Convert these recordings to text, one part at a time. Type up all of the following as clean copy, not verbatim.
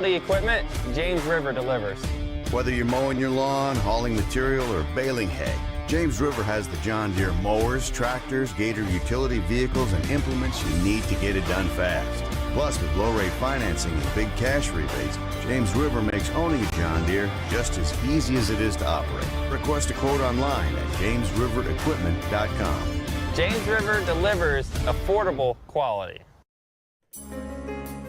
The equipment, James River delivers. Whether you're mowing your lawn, hauling material, or baling hay, James River has the John Deere mowers, tractors, Gator utility vehicles, and implements you need to get it done fast. Plus, with low-rate financing and big cash rebates, James River makes owning a John Deere just as easy as it is to operate. Request a quote online at jamesriverequipment.com. James River delivers affordable quality.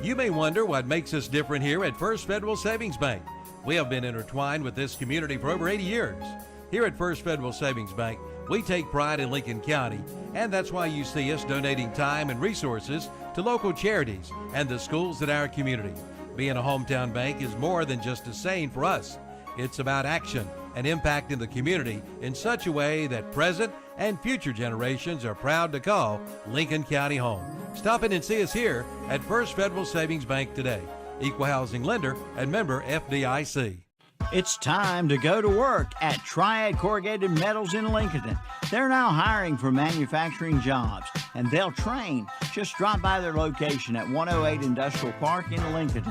You may wonder what makes us different here at First Federal Savings Bank. We have been intertwined with this community for over 80 years. Here at First Federal Savings Bank, we take pride in Lincoln County, and that's why you see us donating time and resources to local charities and the schools in our community. Being a hometown bank is more than just a saying for us. It's about action and impact in the community in such a way that present and future generations are proud to call Lincoln County home. Stop in and see us here at First Federal Savings Bank today. Equal housing lender and member FDIC. It's time to go to work at Triad Corrugated Metals in Lincoln. They're now hiring for manufacturing jobs, and they'll train. Just drop by their location at 108 Industrial Park in Lincoln.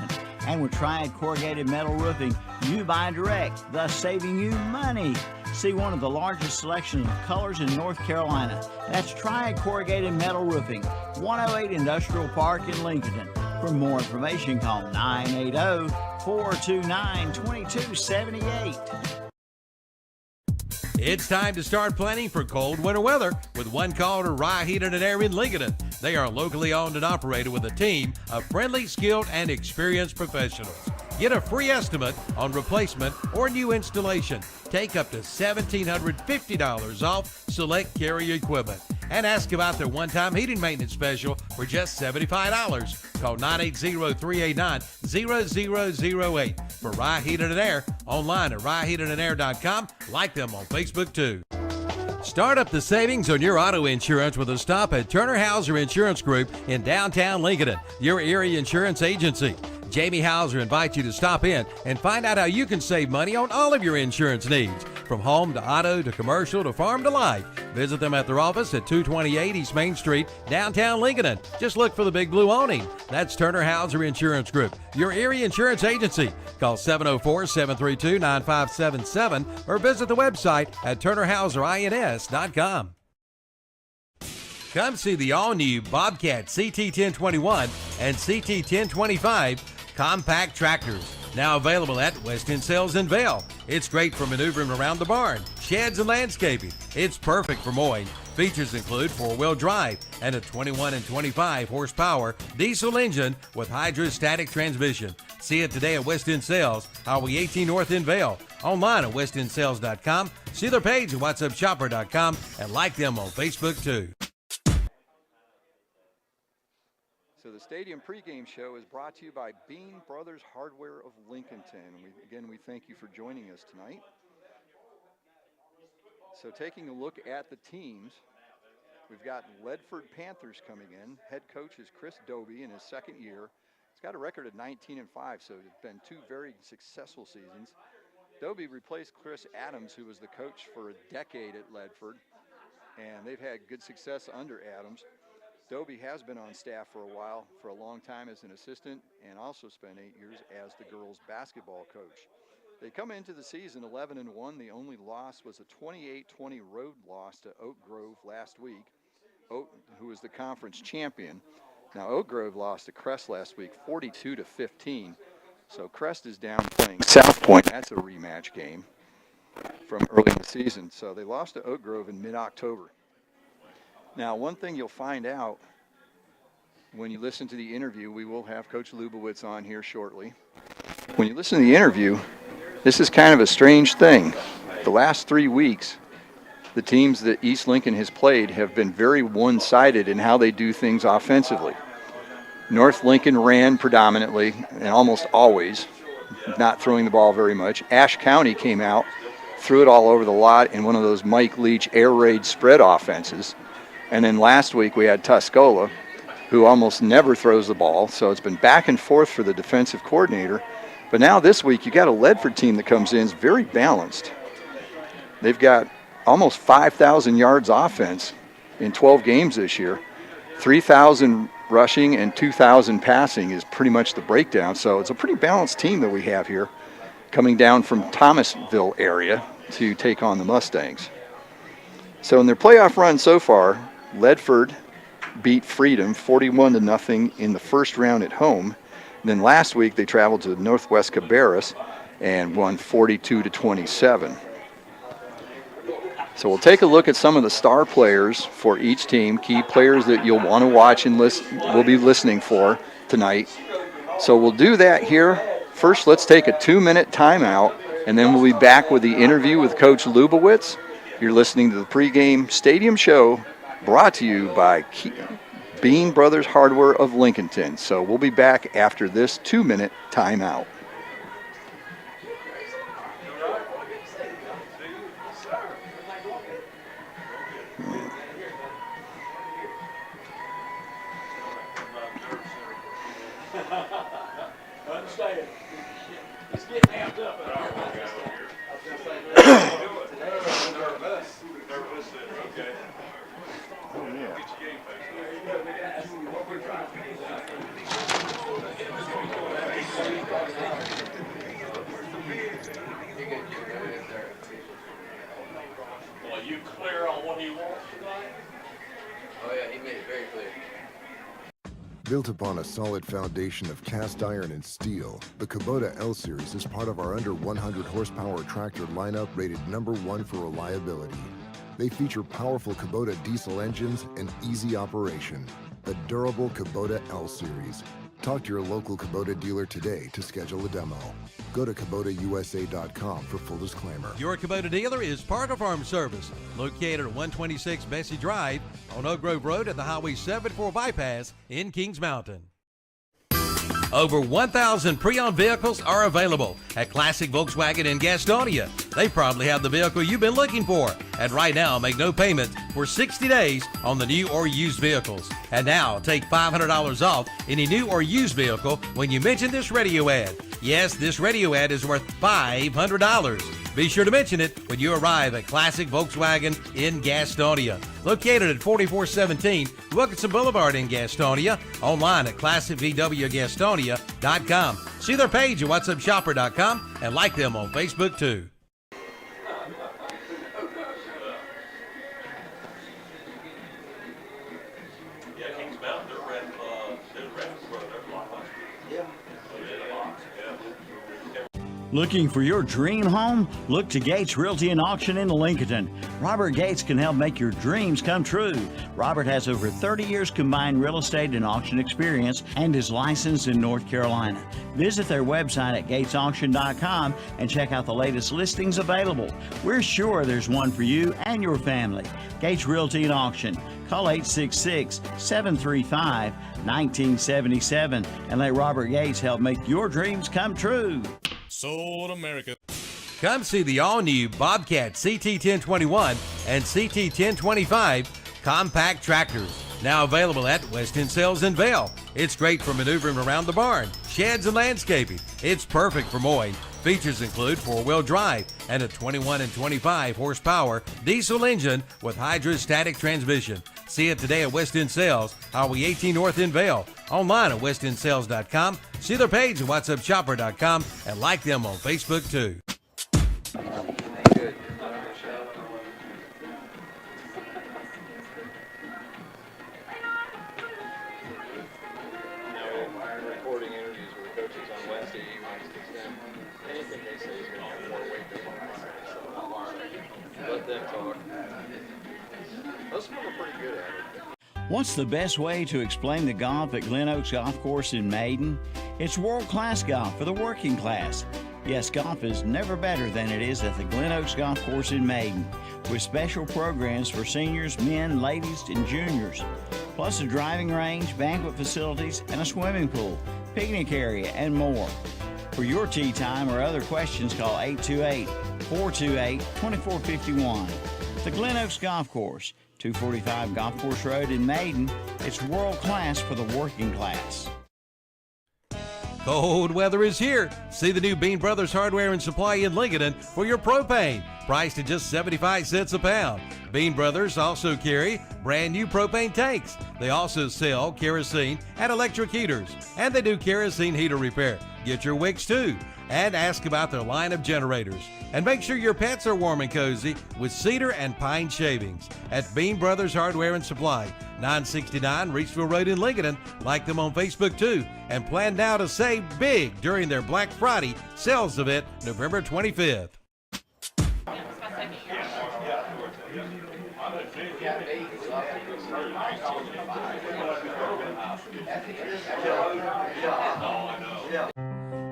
And with Triad Corrugated Metal Roofing, you buy direct, thus saving you money. See one of the largest selections of colors in North Carolina. That's Triad Corrugated Metal Roofing, 108 Industrial Park in Lincoln. For more information, call 980-429-2278. It's time to start planning for cold winter weather with one call to Rye Heating and Air in Lincoln. They are locally owned and operated with a team of friendly, skilled, and experienced professionals. Get a free estimate on replacement or new installation. Take up to $1,750 off select Carrier equipment. And ask about their one-time heating maintenance special for just $75. Call 980-389-0008 for Rye Heating and Air. Online at ryeheatingandair.com. Like them on Facebook too. Start up the savings on your auto insurance with a stop at Turner Hauser Insurance Group in downtown Lincoln, your area insurance agency. Jamie Hauser invites you to stop in and find out how you can save money on all of your insurance needs, from home to auto to commercial to farm to life. Visit them at their office at 228 East Main Street, downtown Lincoln. Just look for the big blue awning. That's Turner Hauser Insurance Group, your area insurance agency. Call 704-732-9577 or visit the website at turnerhauserins.com. Come see the all-new Bobcat CT1021 and CT1025 compact tractors, now available at West End Sales in Vail. It's great for maneuvering around the barn, sheds, and landscaping. It's perfect for mowing. Features include four-wheel drive and a 21 and 25 horsepower diesel engine with hydrostatic transmission. See it today at West End Sales, Highway 18 North in Vail. Online at westendsales.com. See their page at whatsupshopper.com and like them on Facebook too. So the Stadium Pregame Show is brought to you by Bean Brothers Hardware of Lincolnton. We thank you for joining us tonight. So taking a look at the teams, we've got Ledford Panthers coming in. Head coach is Chris Doby in his second year. He's got a record of 19-5, so it's been two very successful seasons. Doby replaced Chris Adams, who was the coach for a decade at Ledford, and they've had good success under Adams. Doby has been on staff for a while, for a long time as an assistant, and also spent 8 years as the girls' basketball coach. They come into the season 11-1. The only loss was a 28-20 road loss to Oak Grove last week, who was the conference champion. Now, Oak Grove lost to Crest last week 42-15. So Crest is down playing South Point. That's a rematch game from early in the season. So they lost to Oak Grove in mid-October. Now, one thing you'll find out when you listen to the interview, we will have Coach Lubowitz on here shortly. When you listen to the interview, this is kind of a strange thing. The last 3 weeks, the teams that East Lincoln has played have been very one-sided in how they do things offensively. North Lincoln ran predominantly and almost always, not throwing the ball very much. Ashe County came out, threw it all over the lot in one of those Mike Leach air raid spread offenses. And then last week we had Tuscola, who almost never throws the ball. So it's been back and forth for the defensive coordinator. But now this week you got a Ledford team that comes in, is very balanced. They've got almost 5,000 yards offense in 12 games this year, 3,000 rushing and 2,000 passing is pretty much the breakdown. So it's a pretty balanced team that we have here coming down from Thomasville area to take on the Mustangs. So in their playoff run so far, Ledford beat Freedom 41-0 in the first round at home. And then last week they traveled to Northwest Cabarrus and won 42-27. So we'll take a look at some of the star players for each team, key players that you'll want to watch and we'll be listening for tonight. So we'll do that here. First, let's take a 2-minute timeout, and then we'll be back with the interview with Coach Lubowitz. You're listening to the Pregame Stadium Show, brought to you by Bean Brothers Hardware of Lincolnton. So we'll be back after this 2-minute timeout. Built upon a solid foundation of cast iron and steel, the Kubota L-Series is part of our under 100 horsepower tractor lineup rated #1 for reliability. They feature powerful Kubota diesel engines and easy operation. The durable Kubota L-Series. Talk to your local Kubota dealer today to schedule a demo. Go to KubotaUSA.com for full disclaimer. Your Kubota dealer is Parker Farm Service, located at 126 Bessie Drive on Oak Grove Road at the Highway 74 bypass in Kings Mountain. Over 1,000 pre-owned vehicles are available at Classic Volkswagen in Gastonia. They probably have the vehicle you've been looking for. And right now, make no payment for 60 days on the new or used vehicles. And now, take $500 off any new or used vehicle when you mention this radio ad. Yes, this radio ad is worth $500. Be sure to mention it when you arrive at Classic Volkswagen in Gastonia. Located at 4417 Wilkinson Boulevard in Gastonia. Online at ClassicVWGastonia.com. See their page at WhatsUpShopper.com and like them on Facebook too. Looking for your dream home? Look to Gates Realty and Auction in Lincolnton. Robert Gates can help make your dreams come true. Robert has over 30 years combined real estate and auction experience and is licensed in North Carolina. Visit their website at gatesauction.com and check out the latest listings available. We're sure there's one for you and your family. Gates Realty and Auction. Call 866-735-1977 and let Robert Gates help make your dreams come true. Sold America. Come see the all-new Bobcat CT1021 and CT1025 compact tractors. Now available at West End Sales in Vail. It's great for maneuvering around the barn, sheds, and landscaping. It's perfect for mowing. Features include 4-wheel drive and a 21 and 25 horsepower diesel engine with hydrostatic transmission. See it today at West End Sales, Highway 18 North in Vail. Online at westendsales.com. See their page at WhatsUpShopper.com and like them on Facebook too. Good. Recording interviews with the coaches on Wednesday evenings because then anything they say is going to have more weight than what I say. So let them talk. Most of them are pretty good at it. What's the best way to explain the golf at Glen Oaks Golf Course in Maiden? It's world-class golf for the working class. Yes, golf is never better than it is at the Glen Oaks Golf Course in Maiden, with special programs for seniors, men, ladies, and juniors, plus a driving range, banquet facilities, and a swimming pool, picnic area, and more. For your tee time or other questions, call 828-428-2451. The Glen Oaks Golf Course, 245 Golf Course Road in Maiden. It's world class for the working class. Cold weather is here. See the new Bean Brothers Hardware and Supply in Lincoln for your propane, priced at just 75 cents a pound. Bean Brothers also carry brand new propane tanks. They also sell kerosene and electric heaters, and they do kerosene heater repair. Get your wicks too, and ask about their line of generators. And make sure your pets are warm and cozy with cedar and pine shavings at Bean Brothers Hardware and Supply, 969 Reachville Road in Lincoln. Like them on Facebook too, and plan now to save big during their Black Friday sales event November 25th.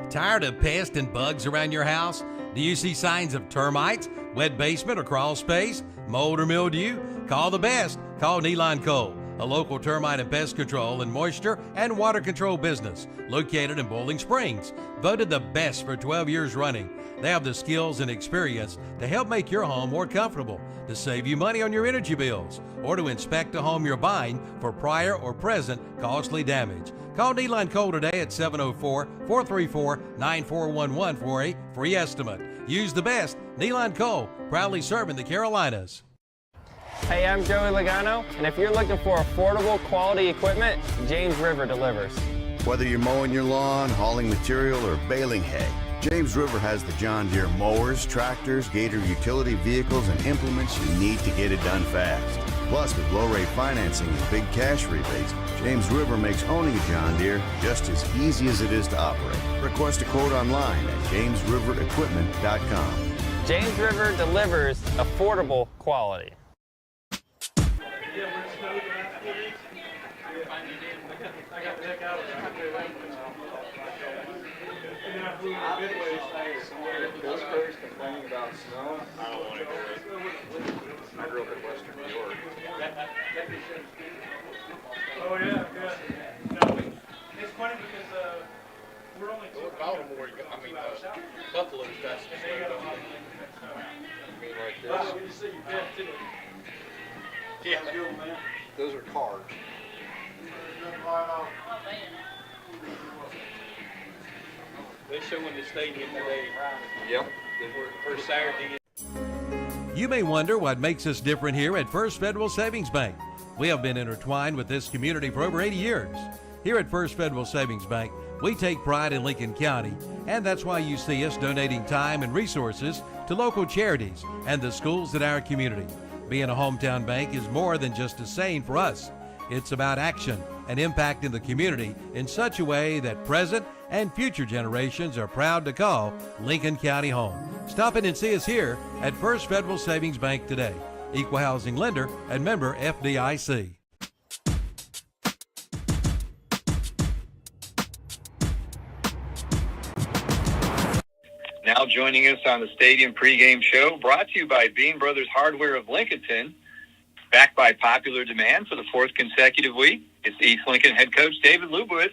Tired of pests and bugs around your house? Do you see signs of termites, wet basement or crawl space, mold or mildew? Call the best. Call Neeline Cole, a local termite and pest control and moisture and water control business located in Bowling Springs. Voted the best for 12 years running. They have the skills and experience to help make your home more comfortable, to save you money on your energy bills, or to inspect a home you're buying for prior or present costly damage. Call Neeline Cole today at 704-434-9411 for a free estimate. Use the best. Neeline Cole, proudly serving the Carolinas. Hey, I'm Joey Logano, and if you're looking for affordable, quality equipment, James River delivers. Whether you're mowing your lawn, hauling material, or baling hay, James River has the John Deere mowers, tractors, Gator utility vehicles, and implements you need to get it done fast. Plus, with low-rate financing and big cash rebates, James River makes owning a John Deere just as easy as it is to operate. Request a quote online at jamesriverequipment.com. James River delivers affordable quality. Pillsbury's complaining about snow. I don't want to do it. I grew up in Western New York. Oh yeah, good. No, it's funny because we're only two. Baltimore, Buffalo's got some snow. Like this. Good to see you, Ben, too. Yeah. Good, man. Those are cars. They show in the stadium today. Yep. For Saturday. You may wonder what makes us different here at First Federal Savings Bank. We have been intertwined with this community for over 80 years. Here at First Federal Savings Bank, we take pride in Lincoln County, and that's why you see us donating time and resources to local charities and the schools in our community. Being a hometown bank is more than just a saying for us. It's about action and impact in the community in such a way that present and future generations are proud to call Lincoln County home. Stop in and see us here at First Federal Savings Bank today. Equal housing lender and member FDIC. Now joining us on the Stadium Pregame Show, brought to you by Bean Brothers Hardware of Lincoln, backed by popular demand for the fourth consecutive week. It's East Lincoln head coach David Lubowitz.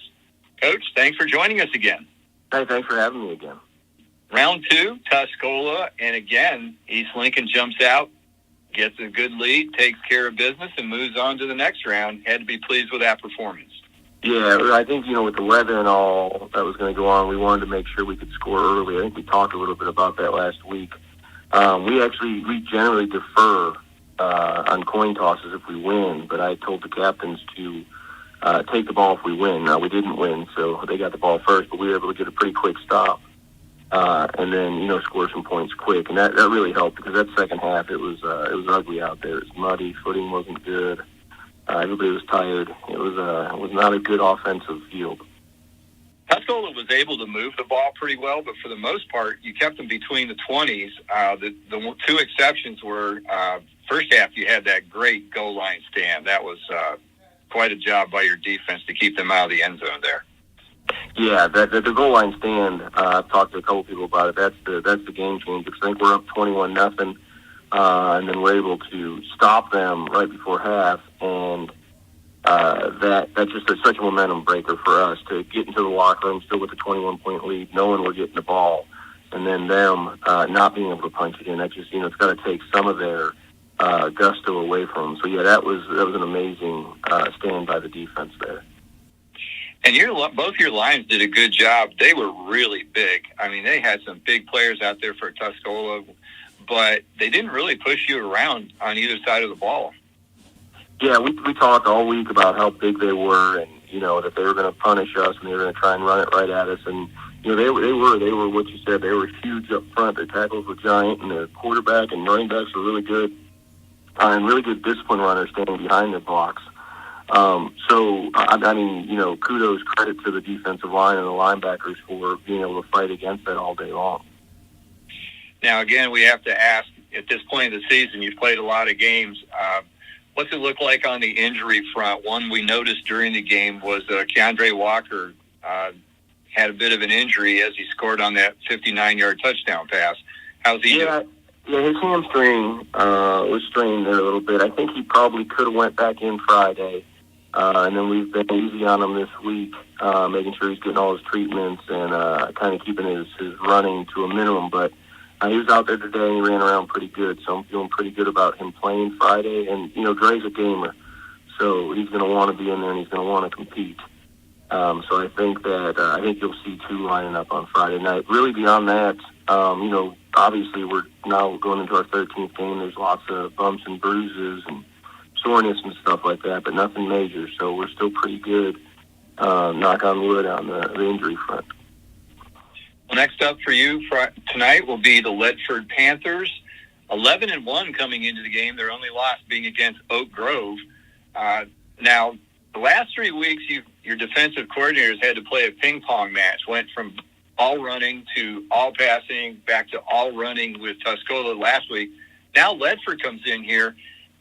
Coach, thanks for joining us again. Hey, thanks for having me again. Round two, Tuscola, and again, East Lincoln jumps out, gets a good lead, takes care of business, and moves on to the next round. Had to be pleased with that performance. Yeah, I think, with the weather and all that was going to go on, we wanted to make sure we could score early. I think we talked a little bit about that last week. We generally defer on coin tosses if we win, but I told the captains to take the ball if we win. Now, we didn't win, so they got the ball first, but we were able to get a pretty quick stop and then, score some points quick. And that really helped because that second half, it was ugly out there. It was muddy. Footing wasn't good. Everybody was tired. It was not a good offensive field. Tuscola was able to move the ball pretty well, but for the most part, you kept them between the 20s. The two exceptions were first half, you had that great goal line stand. That was quite a job by your defense to keep them out of the end zone there. Yeah, the goal line stand. I've talked to a couple people about it. That's the game changer. I think we're up 21-0, and then we're able to stop them right before half, and that's just such a momentum breaker for us to get into the locker room still with a 21-point lead, knowing we're getting the ball, and then them not being able to punch it in. That's just it's got to take some of their gusto away from them. So yeah, that was an amazing stand by the defense there. And both your lines did a good job. They were really big. I mean, they had some big players out there for Tuscola, but they didn't really push you around on either side of the ball. Yeah, we talked all week about how big they were, and that they were going to punish us and they were going to try and run it right at us. And they were what you said. They were huge up front. Their tackles were giant, and their quarterback and running backs were really good, and really good discipline runners standing behind their blocks. So I mean, kudos, credit to the defensive line and the linebackers for being able to fight against that all day long. Now, again, we have to ask, at this point of the season, you've played a lot of games. What's it look like on the injury front? One we noticed during the game was Keandre Walker had a bit of an injury as he scored on that 59-yard touchdown pass. How's he doing? Yeah, his hamstring was strained there a little bit. I think he probably could have went back in Friday. And then we've been easy on him this week, making sure he's getting all his treatments and kind of keeping his running to a minimum. But he was out there today and he ran around pretty good, so I'm feeling pretty good about him playing Friday. And, Dre's a gamer, so he's going to want to be in there and he's going to want to compete. So I think you'll see two lining up on Friday night. Really beyond that, obviously we're now going into our 13th game. There's lots of bumps and bruises and soreness and stuff like that, but nothing major. So we're still pretty good, knock on wood, on the injury front. Well, next up for you tonight will be the Ledford Panthers, 11-1 coming into the game. Their only loss being against Oak Grove. Now, the last 3 weeks, your defensive coordinators had to play a ping pong match. Went from all running to all passing, back to all running with Tuscola last week. Now Ledford comes in here,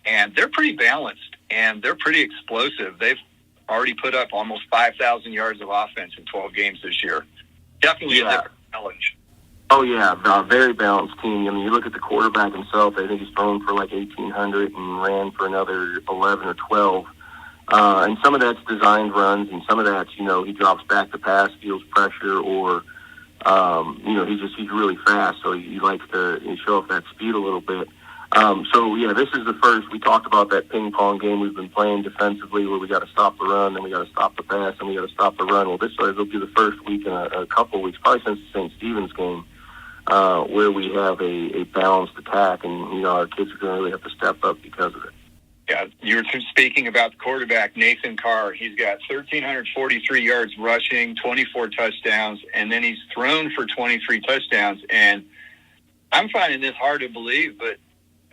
and they're pretty balanced, and they're pretty explosive. They've already put up almost 5,000 yards of offense in 12 games this year. Definitely a different challenge. Oh, yeah, very balanced team. I mean, you look at the quarterback himself, I think he's thrown for like 1,800 and ran for another 11 or 12. And some of that's designed runs, and some of that's, he drops back to pass, feels pressure, or, he's really fast, so he likes to show off that speed a little bit. This is the first. We talked about that ping pong game we've been playing defensively where we got to stop the run, then we got to stop the pass, and we got to stop the run. Well, this will be the first week in a couple of weeks, probably since the St. Stephen's game, where we have a balanced attack, and, our kids are going to really have to step up because of it. Yeah, you were speaking about the quarterback, Nathan Carr. He's got 1,343 yards rushing, 24 touchdowns, and then he's thrown for 23 touchdowns. And I'm finding this hard to believe, but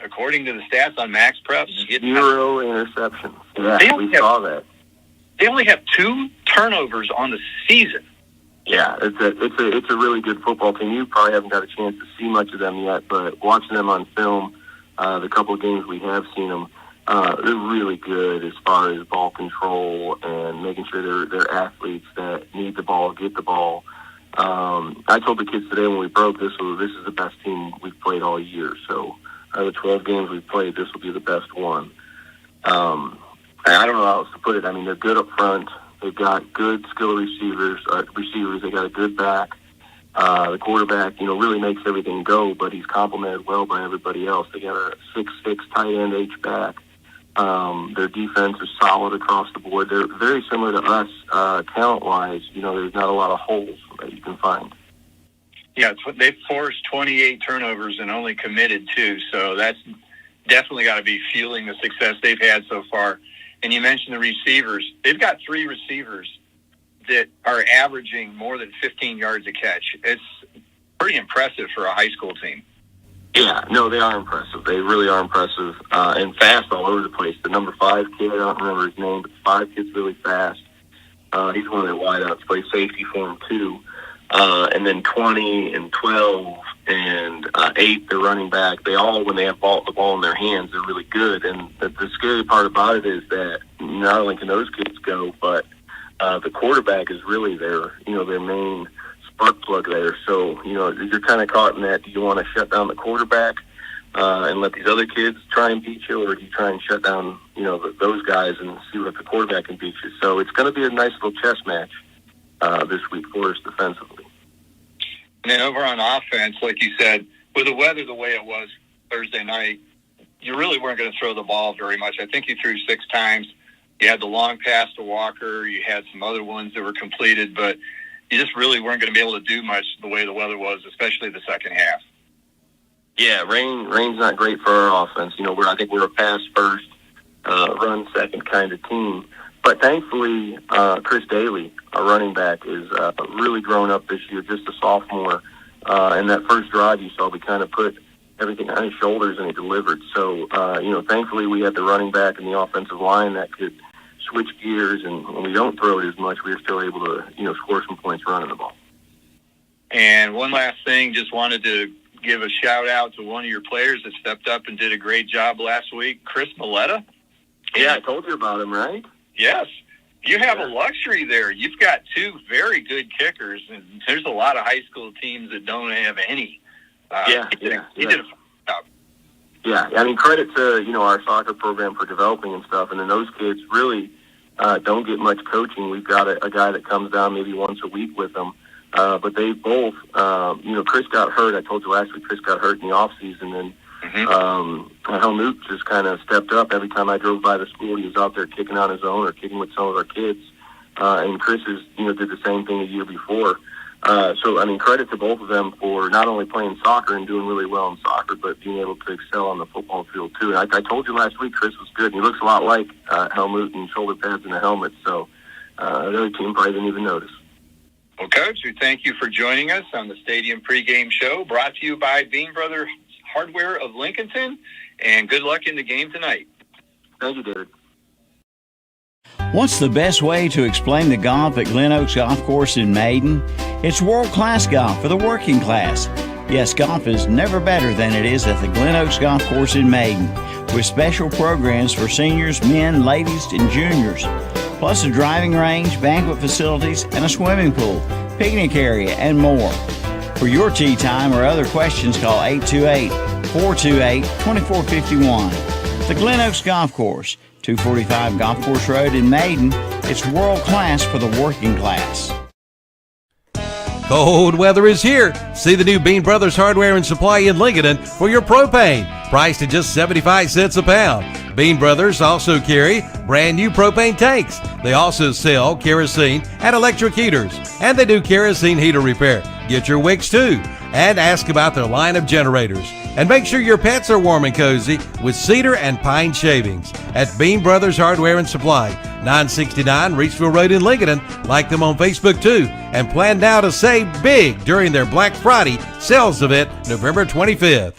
according to the stats on Max Prep, 0 interceptions. Yeah, we saw that. They only have 2 turnovers on the season. Yeah, it's a really good football team. You probably haven't got a chance to see much of them yet, but watching them on film, the couple of games we have seen them, they're really good as far as ball control and making sure they're athletes that need the ball, get the ball. I told the kids today when we broke, this is the best team we've played all year. So out of the 12 games we've played, this will be the best one. I don't know how else to put it. I mean, they're good up front. They've got good skill receivers. They got a good back. The quarterback, really makes everything go, but he's complemented well by everybody else. They got a 6'6" tight end H-back. Their defense is solid across the board. They're very similar to us talent-wise. There's not a lot of holes that you can find. Yeah, they've forced 28 turnovers and only committed 2, so that's definitely got to be fueling the success they've had so far. And you mentioned the receivers. They've got 3 receivers that are averaging more than 15 yards a catch. It's pretty impressive for a high school team. Yeah, no, they are impressive. They really are impressive and fast all over the place. The number 5 kid, I don't remember his name, but the 5 kid's really fast. He's one of their wideouts, plays safety for him too. And then 20 and 12 and 8, they're running back. They all, when they have the ball in their hands, they're really good. And the scary part about it is that not only can those kids go, but the quarterback is really their main spark plug there. So, you're kind of caught in that. Do you want to shut down the quarterback and let these other kids try and beat you, or do you try and shut down, those guys and see what the quarterback can beat you? So it's going to be a nice little chess match this week for us defensively. And then over on offense, like you said, with the weather the way it was Thursday night, you really weren't going to throw the ball very much. I think you threw 6 times. You had the long pass to Walker. You had some other ones that were completed, but you just really weren't going to be able to do much the way the weather was, especially the second half. Yeah, rain's not great for our offense. I think we're a pass first, run second kind of team. But thankfully, Chris Daly, our running back, is really grown up this year, just a sophomore. And that first drive you saw, we kind of put everything on his shoulders and he delivered. So, thankfully we had the running back and the offensive line that could switch gears, and when we don't throw it as much, we're still able to, score some points running the ball. And one last thing, just wanted to give a shout out to one of your players that stepped up and did a great job last week, Chris Milletta. Yeah, I told you about him, right? Yes. You have a luxury there. You've got two very good kickers, and there's a lot of high school teams that don't have any. He did a fine job. Yeah, I mean, credit to, our soccer program for developing and stuff, and then those kids really don't get much coaching. We've got a guy that comes down maybe once a week with them, but they both, Chris got hurt. I told you last week, Chris got hurt in the off-season, and Helmut just kind of stepped up. Every time I drove by the school, he was out there kicking on his own or kicking with some of our kids. And Chris did the same thing a year before. So, I mean, credit to both of them for not only playing soccer and doing really well in soccer, but being able to excel on the football field, too. And I told you last week, Chris was good. He looks a lot like Helmut in shoulder pads and a helmet. So the other team probably didn't even notice. Well, Coach, we thank you for joining us on the Stadium Pregame Show, brought to you by Bean Brothers Hardware of Lincolnton, and good luck in the game tonight. Thank you, David. What's the best way to explain the golf at Glen Oaks Golf Course in Maiden? It's world-class golf for the working class. Yes, golf is never better than it is at the Glen Oaks Golf Course in Maiden, with special programs for seniors, men, ladies, and juniors, plus a driving range, banquet facilities, and a swimming pool, picnic area, and more. For your tee time or other questions, call 828-428-2451. The Glen Oaks Golf Course, 245 Golf Course Road in Maiden. It's world class for the working class. Cold weather is here. See the new Bean Brothers Hardware and Supply in Lincoln for your propane, priced at just 75 cents a pound. Bean Brothers also carry brand new propane tanks. They also sell kerosene and electric heaters, and they do kerosene heater repair. Get your wicks too, and ask about their line of generators. And make sure your pets are warm and cozy with cedar and pine shavings at Bean Brothers Hardware and Supply, 969 Reachville Road in Lincoln. Like them on Facebook too, and plan now to save big during their Black Friday sales event November 25th.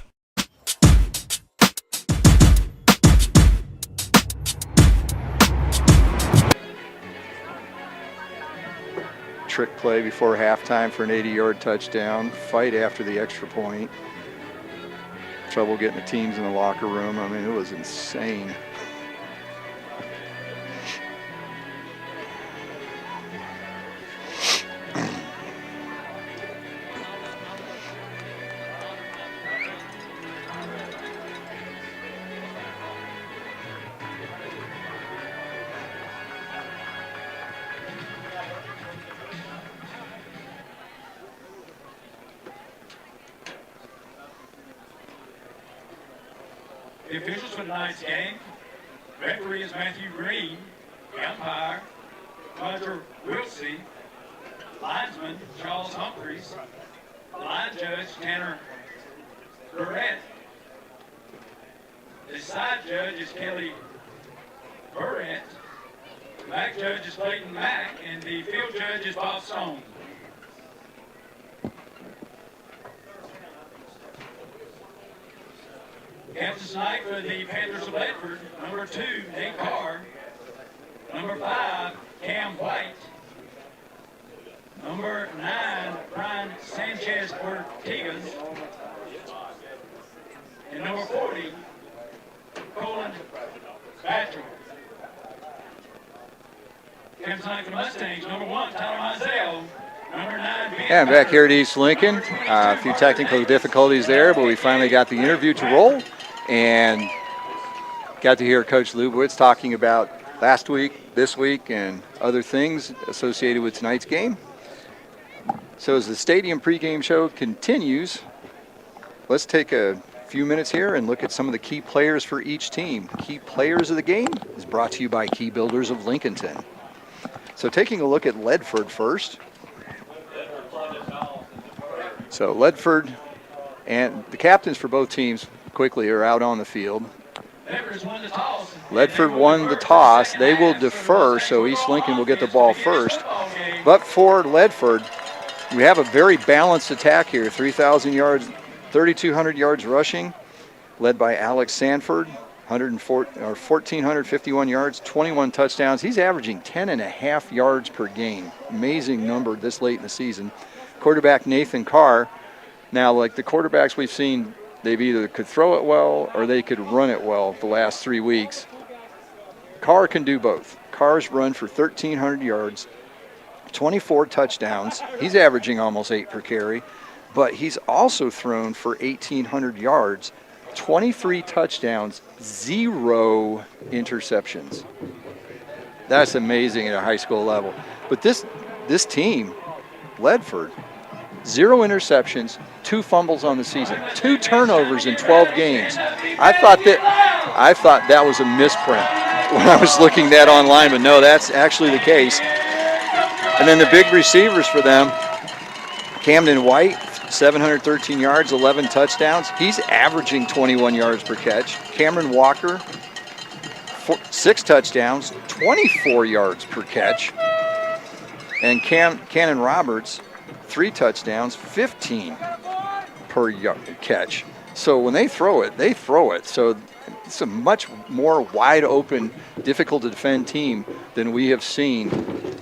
Trick play before halftime for an 80-yard touchdown. Fight after the extra point. Trouble getting the teams in the locker room. I mean, it was insane. The officials for tonight's game: referee is Matthew Green, umpire Roger Wilsey, linesman Charles Humphreys, line judge Tanner Barrett, the side judge is Kelly Barrett, the back judge is Clayton Mack, and the field judge is Bob Stone. Captain tonight for the Panthers of Ledford, number 2, Nate Carr. Number 5, Cam White. Number 9, Brian Sanchez Ortigas. And number 40, Colin Patrick. Captain tonight for the Mustangs, number 1, Tyler Mizell. Number 9, And back here at East Lincoln, a few technical difficulties there, but we finally got the interview to roll. And got to hear Coach Lubowitz talking about last week, this week, and other things associated with tonight's game. So as the Stadium Pregame Show continues, let's take a few minutes here and look at some of the key players for each team. Key players of the game is brought to you by Key Builders of Lincolnton. So taking a look at Ledford first. So Ledford and the captains for both teams quickly are out on the field. Ledford won the toss. They will defer, so East Lincoln will get the ball first. But for Ledford, we have a very balanced attack here. 3,000 yards, 3,200 yards rushing, led by Alex Sanford, 1,451 yards, 21 touchdowns. He's averaging 10.5 yards per game. Amazing number this late in the season. Quarterback Nathan Carr. Now, like the quarterbacks we've seen, they've either could throw it well or they could run it well the last 3 weeks. Carr can do both. Carr's run for 1,300 yards, 24 touchdowns. He's averaging almost 8 per carry, but he's also thrown for 1,800 yards, 23 touchdowns, 0 interceptions. That's amazing at a high school level. But this team, Ledford, 0 interceptions, 2 fumbles on the season, 2 turnovers in 12 games. I thought that was a misprint when I was looking that online, but no, that's actually the case. And then the big receivers for them, Camden White, 713 yards, 11 touchdowns. He's averaging 21 yards per catch. Cameron Walker, 6 touchdowns, 24 yards per catch. And Cannon Roberts, 3 touchdowns, 15 per catch. So when they throw it, they throw it. So it's a much more wide open, difficult to defend team than we have seen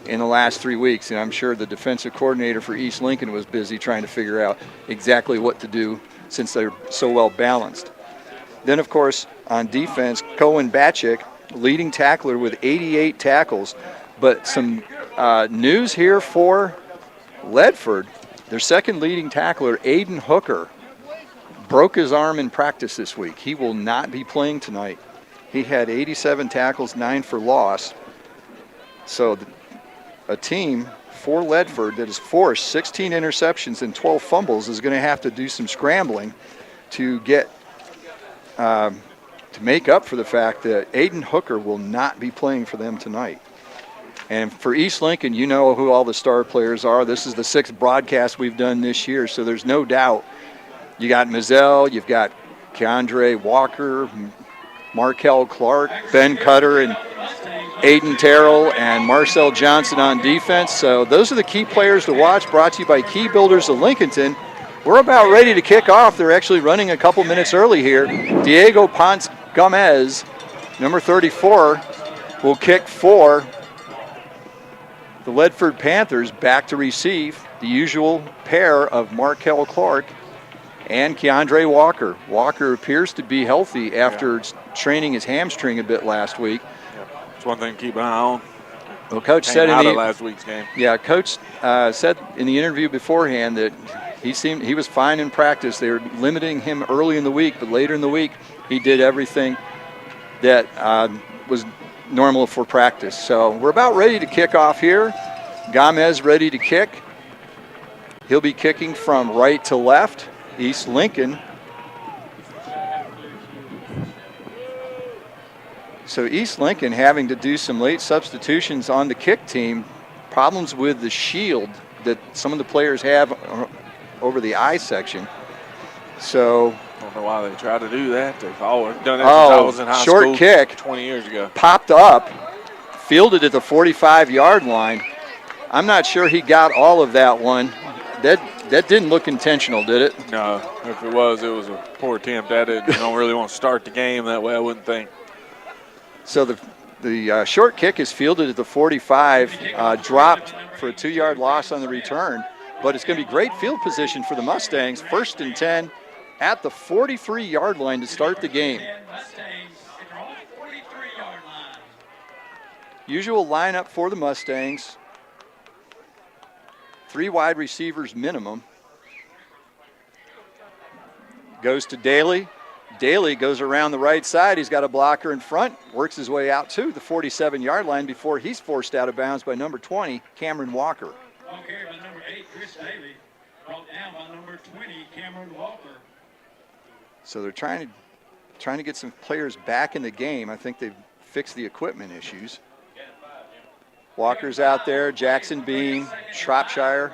in the last 3 weeks. And I'm sure the defensive coordinator for East Lincoln was busy trying to figure out exactly what to do since they're so well balanced. Then, of course, on defense, Cohen Batchick, leading tackler with 88 tackles. But some news here for Ledford, their second leading tackler, Aiden Hooker, broke his arm in practice this week. He will not be playing tonight. He had 87 tackles, 9 for loss. So a team for Ledford that has forced 16 interceptions and 12 fumbles is going to have to do some scrambling to get to make up for the fact that Aiden Hooker will not be playing for them tonight. And for East Lincoln, you know who all the star players are. This is the 6th broadcast we've done this year, so there's no doubt. You got Mizell, you've got Keandre Walker, Markel Clark, Ben Cutter, and Aiden Terrell, and Marcel Johnson on defense. So those are the key players to watch, brought to you by Key Builders of Lincolnton. We're about ready to kick off. They're actually running a couple minutes early here. Diego Ponce Gomez, number 34, will kick for the Ledford Panthers. Back to receive the usual pair of Markel Clark and Keandre Walker. Walker appears to be healthy after training his hamstring a bit last week. It's one thing to keep an eye on. Well, Coach said in last week's game. Yeah, Coach said in the interview beforehand that he was fine in practice. They were limiting him early in the week, but later in the week he did everything that was normal for practice. So we're about ready to kick off here. Gomez ready to kick. He'll be kicking from right to left. East Lincoln. So East Lincoln having to do some late substitutions on the kick team. Problems with the shield that some of the players have over the eye section. So I don't know why they tried to do that. They've always done it since I was in high school. Short kick 20 years ago. Popped up, fielded at the 45-yard line. I'm not sure he got all of that one. That didn't look intentional, did it? No, if it was a poor attempt at it. You don't really want to start the game that way, I wouldn't think. So the short kick is fielded at the 45, dropped for a 2-yard loss on the return. But it's going to be great field position for the Mustangs. 1st and 10 at the 43-yard line to start the game. Usual lineup for the Mustangs. 3 wide receivers minimum. Goes to Daly. Daly goes around the right side. He's got a blocker in front. Works his way out to the 47-yard line before he's forced out of bounds by number 20, Cameron Walker. Ball carried by number 8, Chris Daly. Brought down by number 20, Cameron Walker. So they're trying to get some players back in the game. I think they've fixed the equipment issues. Walker's out there, Jackson Beam, Shropshire.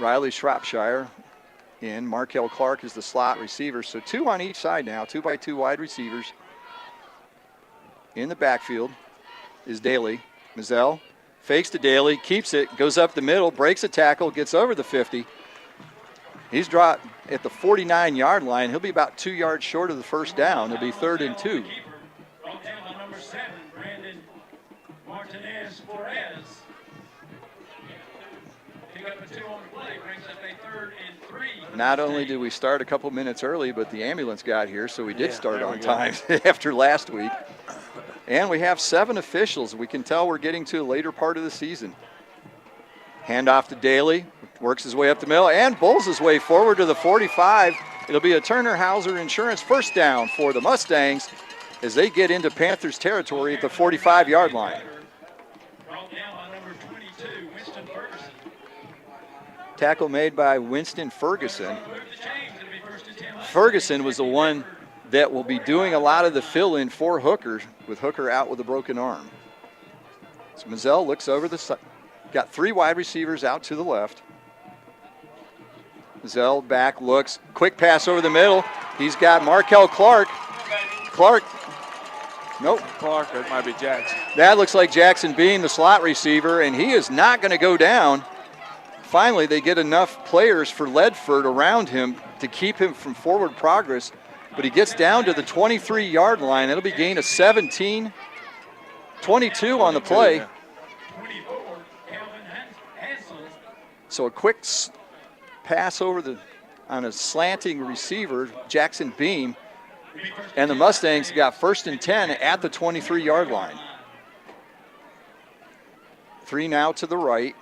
Riley Shropshire in. Markel Clark is the slot receiver. So 2 on each side now, 2x2 wide receivers. In the backfield is Daly. Mazzell fakes to Daly, keeps it, goes up the middle, breaks a tackle, gets over the 50. He's dropped at the 49-yard line. He'll be about 2 yards short of the first down. It'll be 3rd and 2. Brought down by number 7, Brandon Martinez Flores. Pick up a 2 on the play, brings up a 3rd and 3. Not only did we start a couple minutes early, but the ambulance got here, so we did start on time after last week. And we have 7 officials. We can tell we're getting to a later part of the season. Handoff to Daly, works his way up the middle, and bowls his way forward to the 45. It'll be a Turner Hauser Insurance first down for the Mustangs as they get into Panthers territory at the 45-yard line. Brought down by number 22, Winston Ferguson. Tackle made by Winston Ferguson. Ferguson was the one that will be doing a lot of the fill-in for Hooker, with Hooker out with a broken arm. So Mazzell looks over the side. Got 3 wide receivers out to the left. Mazzell back, looks, quick pass over the middle. He's got Markel Clark. Nope. Clark, that might be Jackson. That looks like Jackson Bean, the slot receiver, and he is not going to go down. Finally, they get enough players for Ledford around him to keep him from forward progress, but he gets down to the 23-yard line. It'll be gain of 17, 22 on the play. Yeah. So a quick pass over on a slanting receiver, Jackson Beam, and the Mustangs got 1st and 10 at the 23-yard line. 3 now to the right,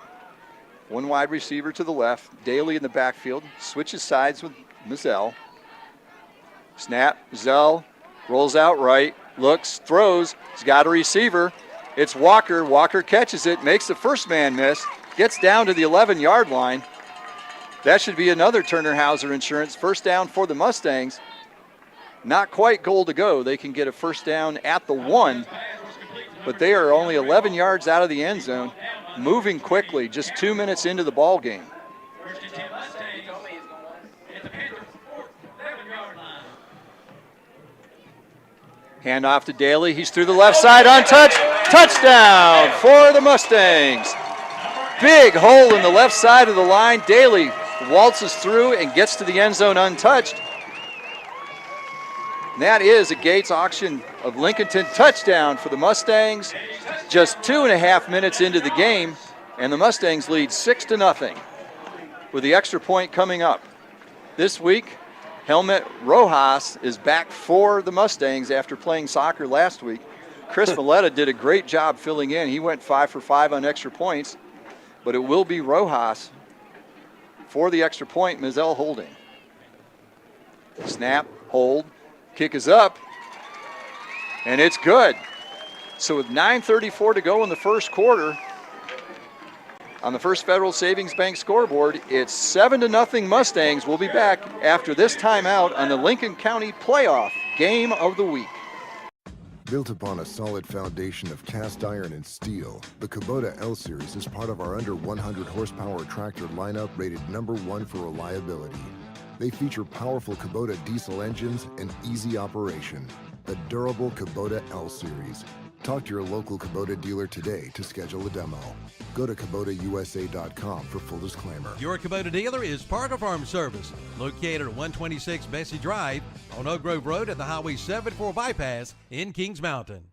1 wide receiver to the left. Daly in the backfield, switches sides with Mazzell. Snap, Mazzell rolls out right, looks, throws, he's got a receiver. It's Walker. Walker catches it, makes the first man miss, gets down to the 11-yard line. That should be another Turner Hauser Insurance first down for the Mustangs. Not quite goal to go. They can get a first down at the 1, but they are only 11 yards out of the end zone, moving quickly, just 2 minutes into the ball game. Handoff to Daly. He's through the left side, untouched. Touchdown for the Mustangs. Big hole in the left side of the line. Daly waltzes through and gets to the end zone untouched. And that is a Gates Auction of Lincolnton touchdown for the Mustangs. Just 2.5 minutes into the game, and the Mustangs lead 6-0 with the extra point coming up. This week, Helmet Rojas is back for the Mustangs after playing soccer last week. Chris Valletta did a great job filling in. He went 5 for 5 on extra points, but it will be Rojas for the extra point. Mazzell holding. Snap, hold, kick is up, and it's good. So with 9:34 to go in the first quarter, on the First Federal Savings Bank scoreboard, it's 7-0 Mustangs. We'll be back after this timeout on the Lincoln County Playoff Game of the Week. Built upon a solid foundation of cast iron and steel, the Kubota L Series is part of our under 100 horsepower tractor lineup rated #1 for reliability. They feature powerful Kubota diesel engines and easy operation. The durable Kubota L Series. Talk to your local Kubota dealer today to schedule a demo. Go to KubotaUSA.com for full disclaimer. Your Kubota dealer is Parker Farm Service, located at 126 Bessie Drive on Oak Grove Road at the Highway 74 bypass in Kings Mountain.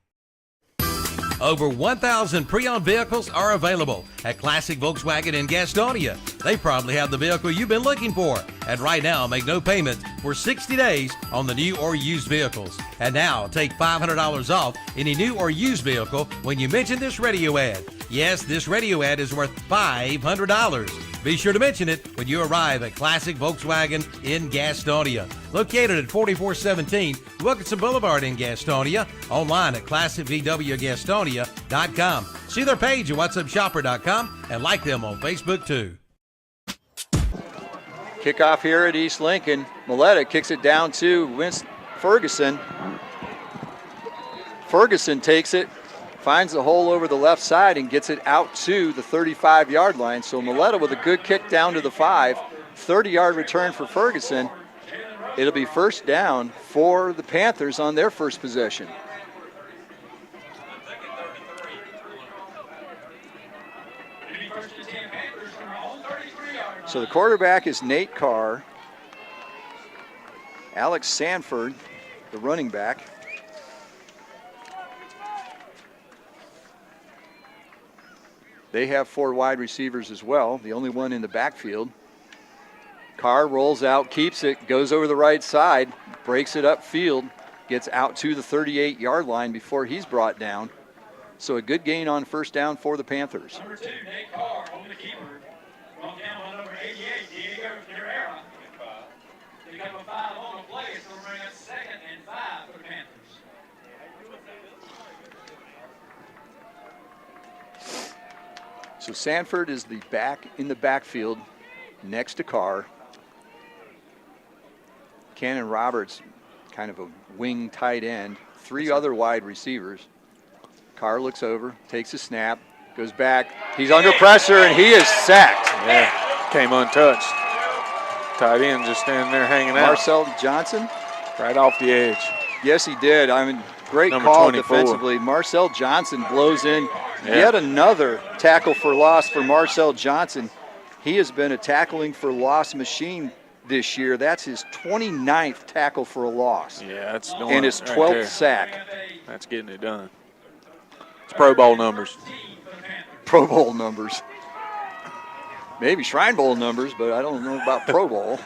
Over 1,000 pre-owned vehicles are available at Classic Volkswagen in Gastonia. They probably have the vehicle you've been looking for. And right now, make no payment for 60 days on the new or used vehicles. And now, take $500 off any new or used vehicle when you mention this radio ad. Yes, this radio ad is worth $500. Be sure to mention it when you arrive at Classic Volkswagen in Gastonia. Located at 4417 Wilkinson Boulevard in Gastonia. Online at ClassicVWGastonia.com. See their page at WhatsAppShopper.com and like them on Facebook too. Kickoff here at East Lincoln. Milletta kicks it down to Ferguson. Ferguson takes it, finds the hole over the left side and gets it out to the 35-yard line. So Milletta with a good kick down to the 5. 30-yard return for Ferguson. It'll be first down for the Panthers on their first possession. So the quarterback is Nate Carr. Alex Sanford, the running back. They have 4 wide receivers as well, the only one in the backfield. Carr rolls out, keeps it, goes over the right side, breaks it upfield, gets out to the 38-yard line before he's brought down. So a good gain on first down for the Panthers. Number 2, Nate Carr, on the keeper. Brought down by number 88, Diego Ferreira. They got a 5 on the play, so we're bringing up 2nd and 5 for the Panthers. So Sanford is the back in the backfield next to Carr. Cannon Roberts, kind of a wing tight end. 3 other wide receivers. Carr looks over, takes a snap, goes back. He's under pressure, and he is sacked. Yeah, came untouched. Tight end just standing there hanging out. Marcel Johnson. Right off the edge. Yes, he did. I mean, great Number call 24. defensively. Marcel Johnson blows in. Yet another tackle for loss for Marcel Johnson. He has been a tackling for loss machine this year. That's his 29th tackle for a loss. Yeah, that's doing and his 12th sack. That's getting it done. It's Pro Bowl numbers. Pro Bowl numbers. Maybe Shrine Bowl numbers, but I don't know about Pro Bowl.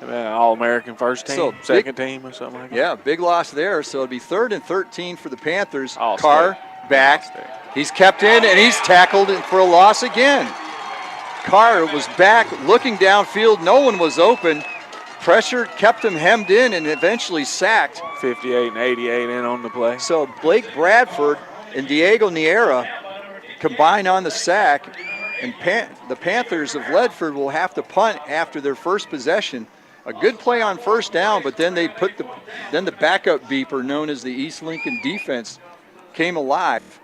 All-American first team, So second team or something like that. Yeah, big loss there. So it'll be 3rd and 13 for the Panthers. All Carr back. He's kept in, and he's tackled for a loss again. Carr was back looking downfield. No one was open. Pressure kept him hemmed in and eventually sacked. 58 and 88 in on the play. So Blake Bradford and Diego Niera combine on the sack, and the Panthers of Ledford will have to punt after their first possession. A good play on first down, but then they put the backup beeper known as the East Lincoln defense came alive.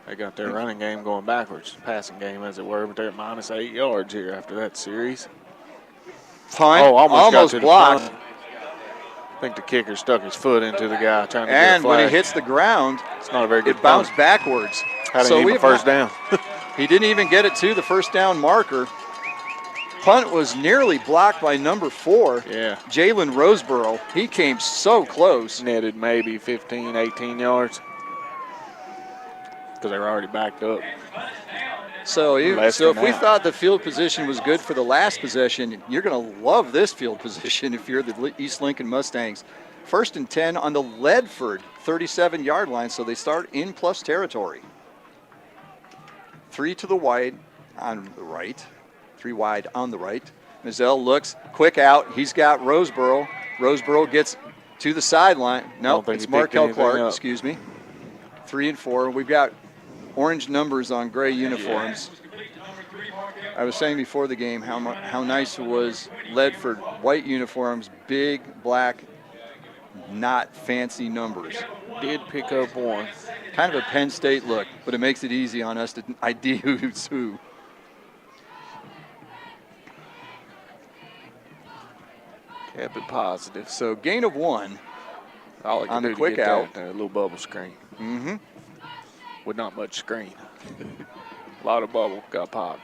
They got their running game going backwards, passing game as it were, but they're at -8 yards here after that series. Punt, almost got to the blocked. punt. I think the kicker stuck his foot into the guy trying to get a And when he flag. hits the ground, It's not a very good it bounced punt. backwards. Had So an we even have first down. He didn't even get it to the first down marker. Punt was nearly blocked by number 4, Yeah. Jalen Roseboro. He came so close. Netted maybe 15, 18 yards because they were already backed up. So Less if than we that. thought the field position was good for the last possession, you're going to love this field position if you're the East Lincoln Mustangs. 1st and 10 on the Ledford 37-yard line, so they start in plus territory. 3 to the wide on the right. 3 wide on the right. Mizell looks, quick out. He's got Roseboro. Roseboro gets to the sideline. No, think it's he picked Markel anything Clark, up. excuse me. 3 and 4. We've got orange numbers on gray uniforms. I was saying before the game how nice it was. Ledford, white uniforms, big, black, not fancy numbers. Did pick up one. Kind of a Penn State look, but it makes it easy on us to ID who's who. Kept it positive. So gain of 1 All they could on the do to quick get out. that little bubble screen. Mm-hmm. With not much screen. A lot of bubble got popped.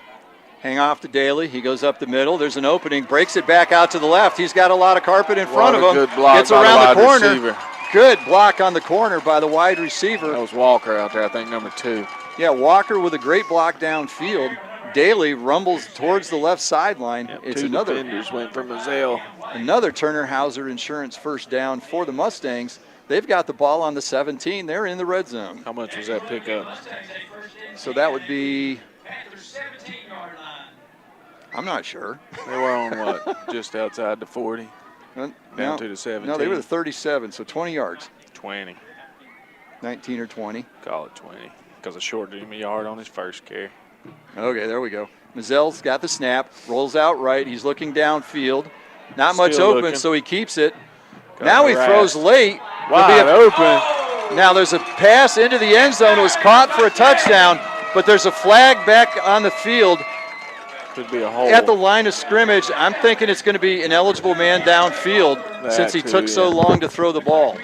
Hang off to Daly. He goes up the middle. There's an opening. Breaks it back out to the left. He's got a lot of carpet in front of him. Good block Gets by around the wide corner. receiver. Good block on the corner by the wide receiver. That was Walker out there, I think, number 2. Yeah, Walker with a great block downfield. Daly rumbles towards the left sideline. Yep, It's 2 another defenders went for Mazzell. Turner Hauser Insurance first down for the Mustangs. They've got the ball on the 17. They're in the red zone. How much was that pickup? So that would be, I'm not sure. They were on what? Just outside the 40? Down to the 17? No, they were the 37, so 20 yards. 20. 19 or 20. Call it 20. Because I shorted him a yard on his first carry. Okay, there we go. Mizell's got the snap, rolls out right. He's looking downfield. Not much Still open, looking. so he keeps it. Now he throws harassed. late. Wide open. Now there's a pass into the end zone. It was caught for a touchdown, but there's a flag back on the field. Could be a hole. At the line of scrimmage, I'm thinking it's going to be an eligible man downfield since he took so long to throw the ball.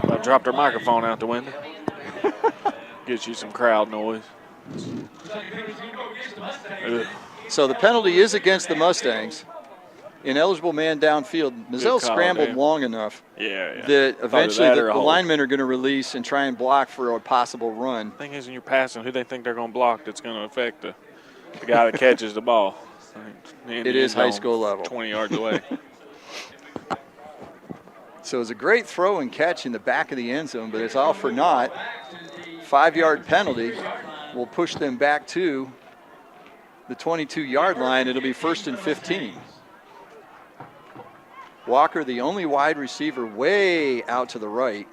I dropped her microphone out the window. Gets you some crowd noise. Ugh. So the penalty is against the Mustangs. Ineligible man downfield. Mizell scrambled long enough that eventually the linemen are going to release and try and block for a possible run. Thing is, when you're passing, who they think they're going to block that's going to affect the guy that catches the ball. It is high school level. 20 yards away. So it's a great throw and catch in the back of the end zone, but it's all for naught. 5-yard penalty will push them back to the 22-yard line. It'll be 1st and 15. Walker, the only wide receiver, way out to the right.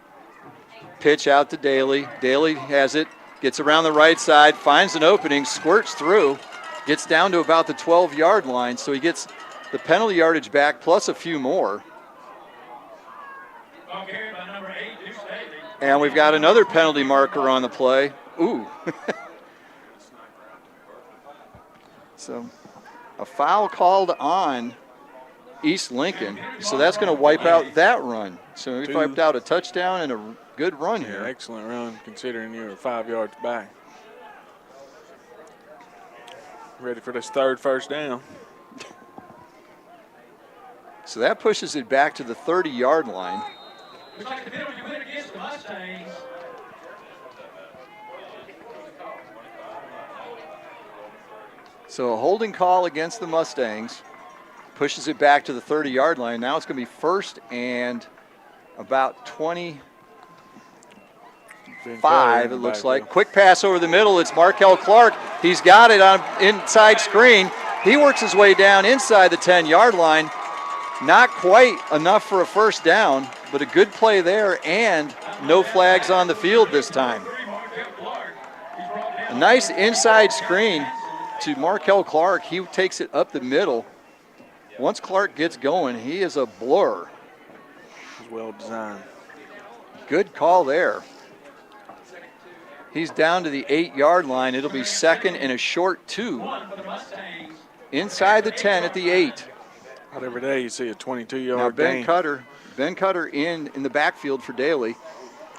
Pitch out to Daly. Daly has it, gets around the right side, finds an opening, squirts through, gets down to about the 12-yard line, so he gets the penalty yardage back plus a few more. And we've got another penalty marker on the play. Ooh. So a foul called on East Lincoln, so that's going to wipe out that run. So we wiped out a touchdown and a good run here. Excellent run considering you were 5 yards back. Ready for this third first down. So that pushes it back to the 30-yard line. Looks like the penalty went against the Mustangs. So a holding call against the Mustangs pushes it back to the 30-yard line. Now it's going to be 1st and about 25, it looks like. Quick pass over the middle. It's Markel Clark. He's got it on inside screen. He works his way down inside the 10-yard line. Not quite enough for a first down, but a good play there and no flags on the field this time. A nice inside screen to Markel Clark. He takes it up the middle. Once Clark gets going, he is a blur. It's well designed. Good call there. He's down to the 8-yard line. It'll be 2nd and a short 2. Inside the 10 at the 8. Not every day you see a 22-yard Now Ben gain. Cutter in the backfield for Daly.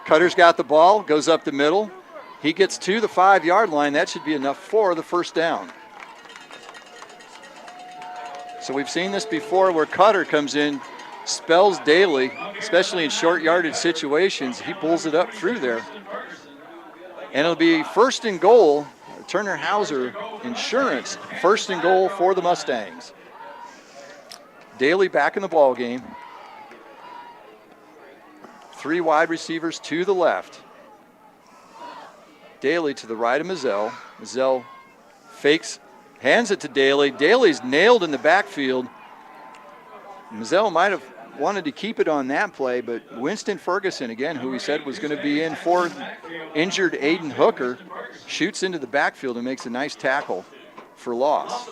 Cutter's got the ball, goes up the middle. He gets to the 5-yard line. That should be enough for the first down. So we've seen this before where Cutter comes in, spells Daly, especially in short yardage situations. He pulls it up through there. And it'll be 1st and goal. Turner Hauser Insurance, 1st and goal for the Mustangs. Daly back in the ball game. 3 wide receivers to the left. Daly to the right of Mizell. Mizell fakes, hands it to Daly. Daly's nailed in the backfield. Mizell might have wanted to keep it on that play, but Winston Ferguson, again, who he said was going to be in for injured Aiden Hooker, shoots into the backfield and makes a nice tackle for loss.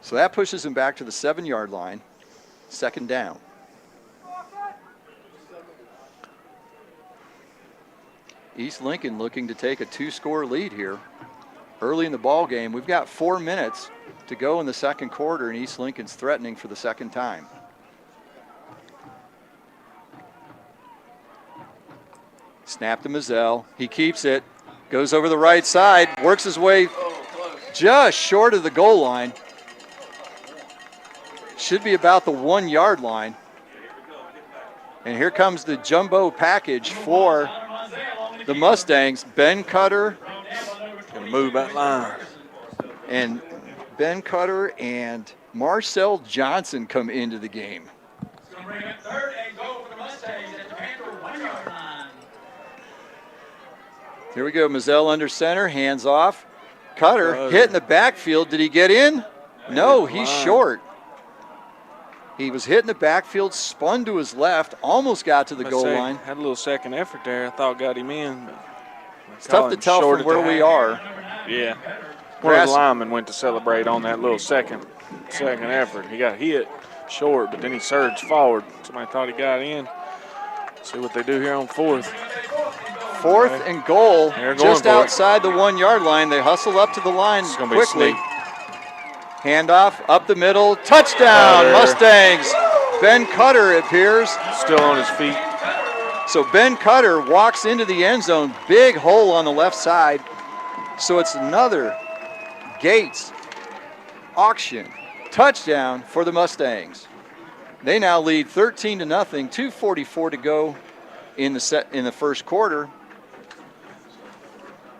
So that pushes him back to the 7-yard line. 2nd down. East Lincoln looking to take a 2-score lead here early in the ball game. We've got 4 minutes to go in the 2nd quarter, and East Lincoln's threatening for the 2nd time. Snap to Mizell. He keeps it, goes over the right side, works his way just short of the goal line. Should be about the 1-yard line. And here comes the jumbo package for the Mustangs. Ben Cutter. Gonna move that line. And Ben Cutter and Marcel Johnson come into the game. It's going to bring up 3rd and goal for the Mustangs at the Panther 1-yard line. Here we go. Mizell under center, hands off. Cutter hit in the backfield. Did he get in? No, he's short. He was hit in the backfield, spun to his left, almost got to the goal line. Had a little second effort there. I thought got him in. But it's tough to tell from where we are. Yeah. One of the linemen went to celebrate on that little second effort. He got hit short, but then he surged forward. Somebody thought he got in. See what they do here on fourth. Fourth and goal, just outside the 1 yard line. They hustle up to the line quickly. Handoff up the middle, touchdown, Mustangs. Ben Cutter, it appears. Still on his feet. So Ben Cutter walks into the end zone, big hole on the left side. So it's another Gates auction touchdown for the Mustangs. They now lead 13-0, 2:44 to go in the first quarter.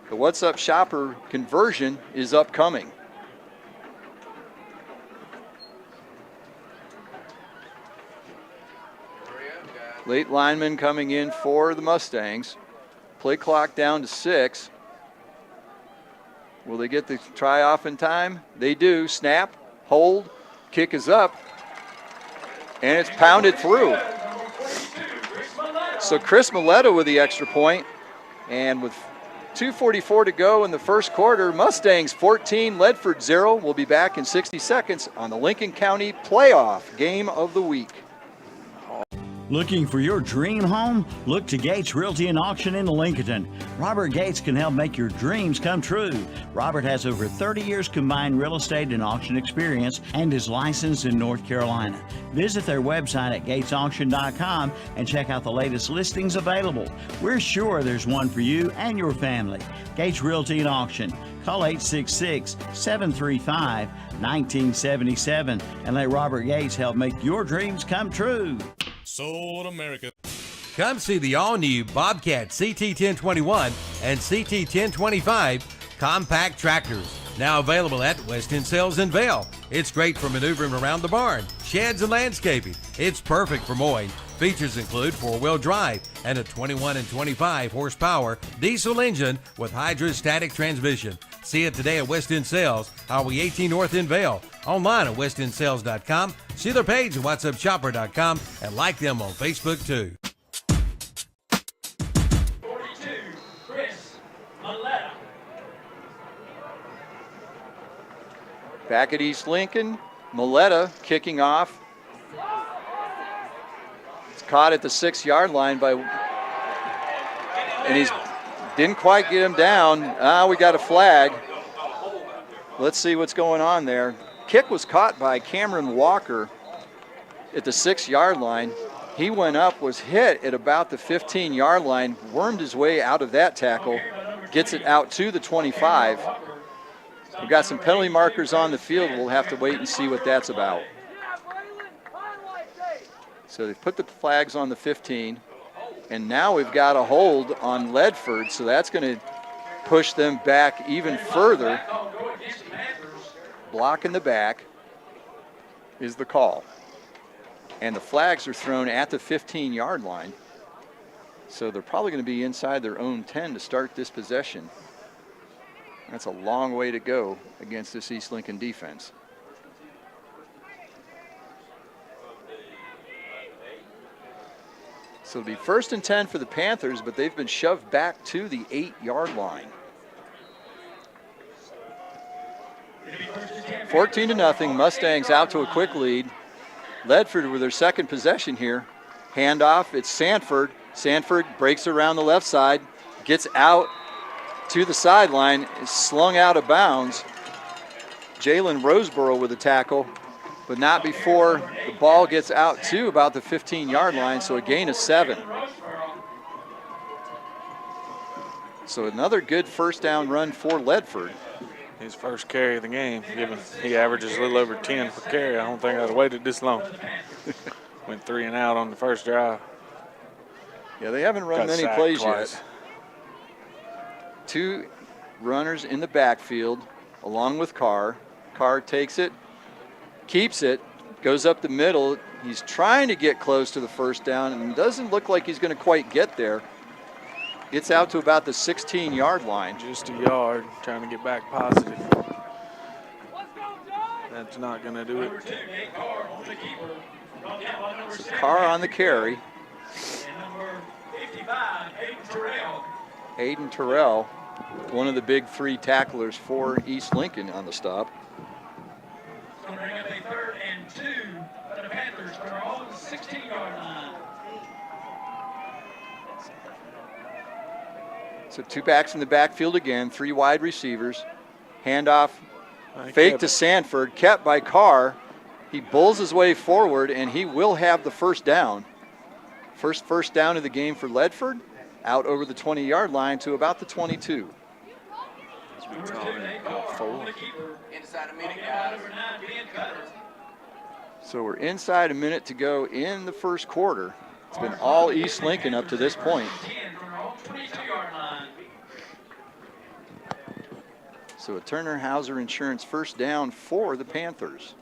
The What's Up Shopper conversion is upcoming. Late lineman coming in for the Mustangs. Play clock down to 6. Will they get the try off in time? They do. Snap, hold, kick is up, and it's pounded through. So Chris Miletta with the extra point, and with 2:44 to go in the first quarter, Mustangs 14, Ledford 0. We'll be back in 60 seconds on the Lincoln County Playoff Game of the Week. Looking for your dream home? Look to Gates Realty and Auction in Lincoln. Robert Gates can help make your dreams come true. Robert has over 30 years combined real estate and auction experience and is licensed in North Carolina. Visit their website at gatesauction.com and check out the latest listings available. We're sure there's one for you and your family. Gates Realty and Auction. Call 866-735-1977 and let Robert Gates help make your dreams come true. Sold America. Come see the all-new Bobcat CT1021 and CT1025 compact tractors. Now available at West End Sales in Vail. It's great for maneuvering around the barn, sheds, and landscaping. It's perfect for mowing. Features include 4-wheel drive and a 21 and 25 horsepower diesel engine with hydrostatic transmission. See it today at West End Sales, Highway 18 North in Vail. Online at westendSales.com. See their page at whatsupshopper.com and like them on Facebook too. 42, Chris Miletta. Back at East Lincoln, Miletta kicking off. It's caught at the 6-yard line and he's didn't quite get him down. We got a flag. Let's see what's going on there. Kick was caught by Cameron Walker at the 6-yard line. He went up, was hit at about the 15-yard line, wormed his way out of that tackle, gets it out to the 25. We've got some penalty markers on the field. We'll have to wait and see what that's about. So they've put the flags on the 15, and now we've got a hold on Ledford, so that's going to push them back even further. Block in the back is the call. And the flags are thrown at the 15-yard line. So they're probably going to be inside their own 10 to start this possession. That's a long way to go against this East Lincoln defense. So it'll be 1st and 10 for the Panthers, but they've been shoved back to the 8-yard line. 14-0, Mustangs out to a quick lead. Ledford with their second possession here. Handoff, it's Sanford. Sanford breaks around the left side, gets out to the sideline, is slung out of bounds. Jalen Roseboro with a tackle, but not before the ball gets out to about the 15-yard line, so a gain of 7. So another good first down run for Ledford. His first carry of the game, given he averages a little over 10 per carry. I don't think I'd have waited this long. Went 3 and out on the first drive. Yeah, they haven't run many plays yet. 2 runners in the backfield along with Carr. Carr takes it, keeps it, goes up the middle. He's trying to get close to the first down and doesn't look like he's going to quite get there. Gets out to about the 16-yard line. Just a yard, trying to get back positive. That's not going to do it. So Carr on the carry. Hayden Terrell one of the big 3 tacklers for East Lincoln on the stop. It's going to bring up a 3rd and 2 for the Panthers from their own 16-yard line. So 2 backs in the backfield again, 3 wide receivers. Handoff, fake to Sanford, kept by Carr. He bulls his way forward, and he will have the first down. First down of the game for Ledford, out over the 20-yard line to about the 22. So we're inside a minute to go in the first quarter. It's been all East Lincoln up to this point. So a Turner Hauser Insurance first down for the Panthers.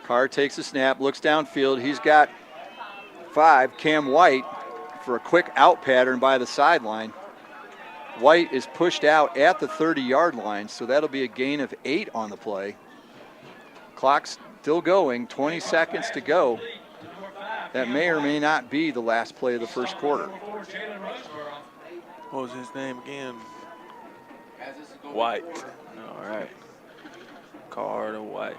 Carr takes a snap, looks downfield. He's got 5, Cam White, for a quick out pattern by the sideline. White is pushed out at the 30-yard line, so that'll be a gain of 8 on the play. Clock's still going, 20 seconds to go. That may or may not be the last play of the first quarter. What was his name again? White. All right. Carr to White.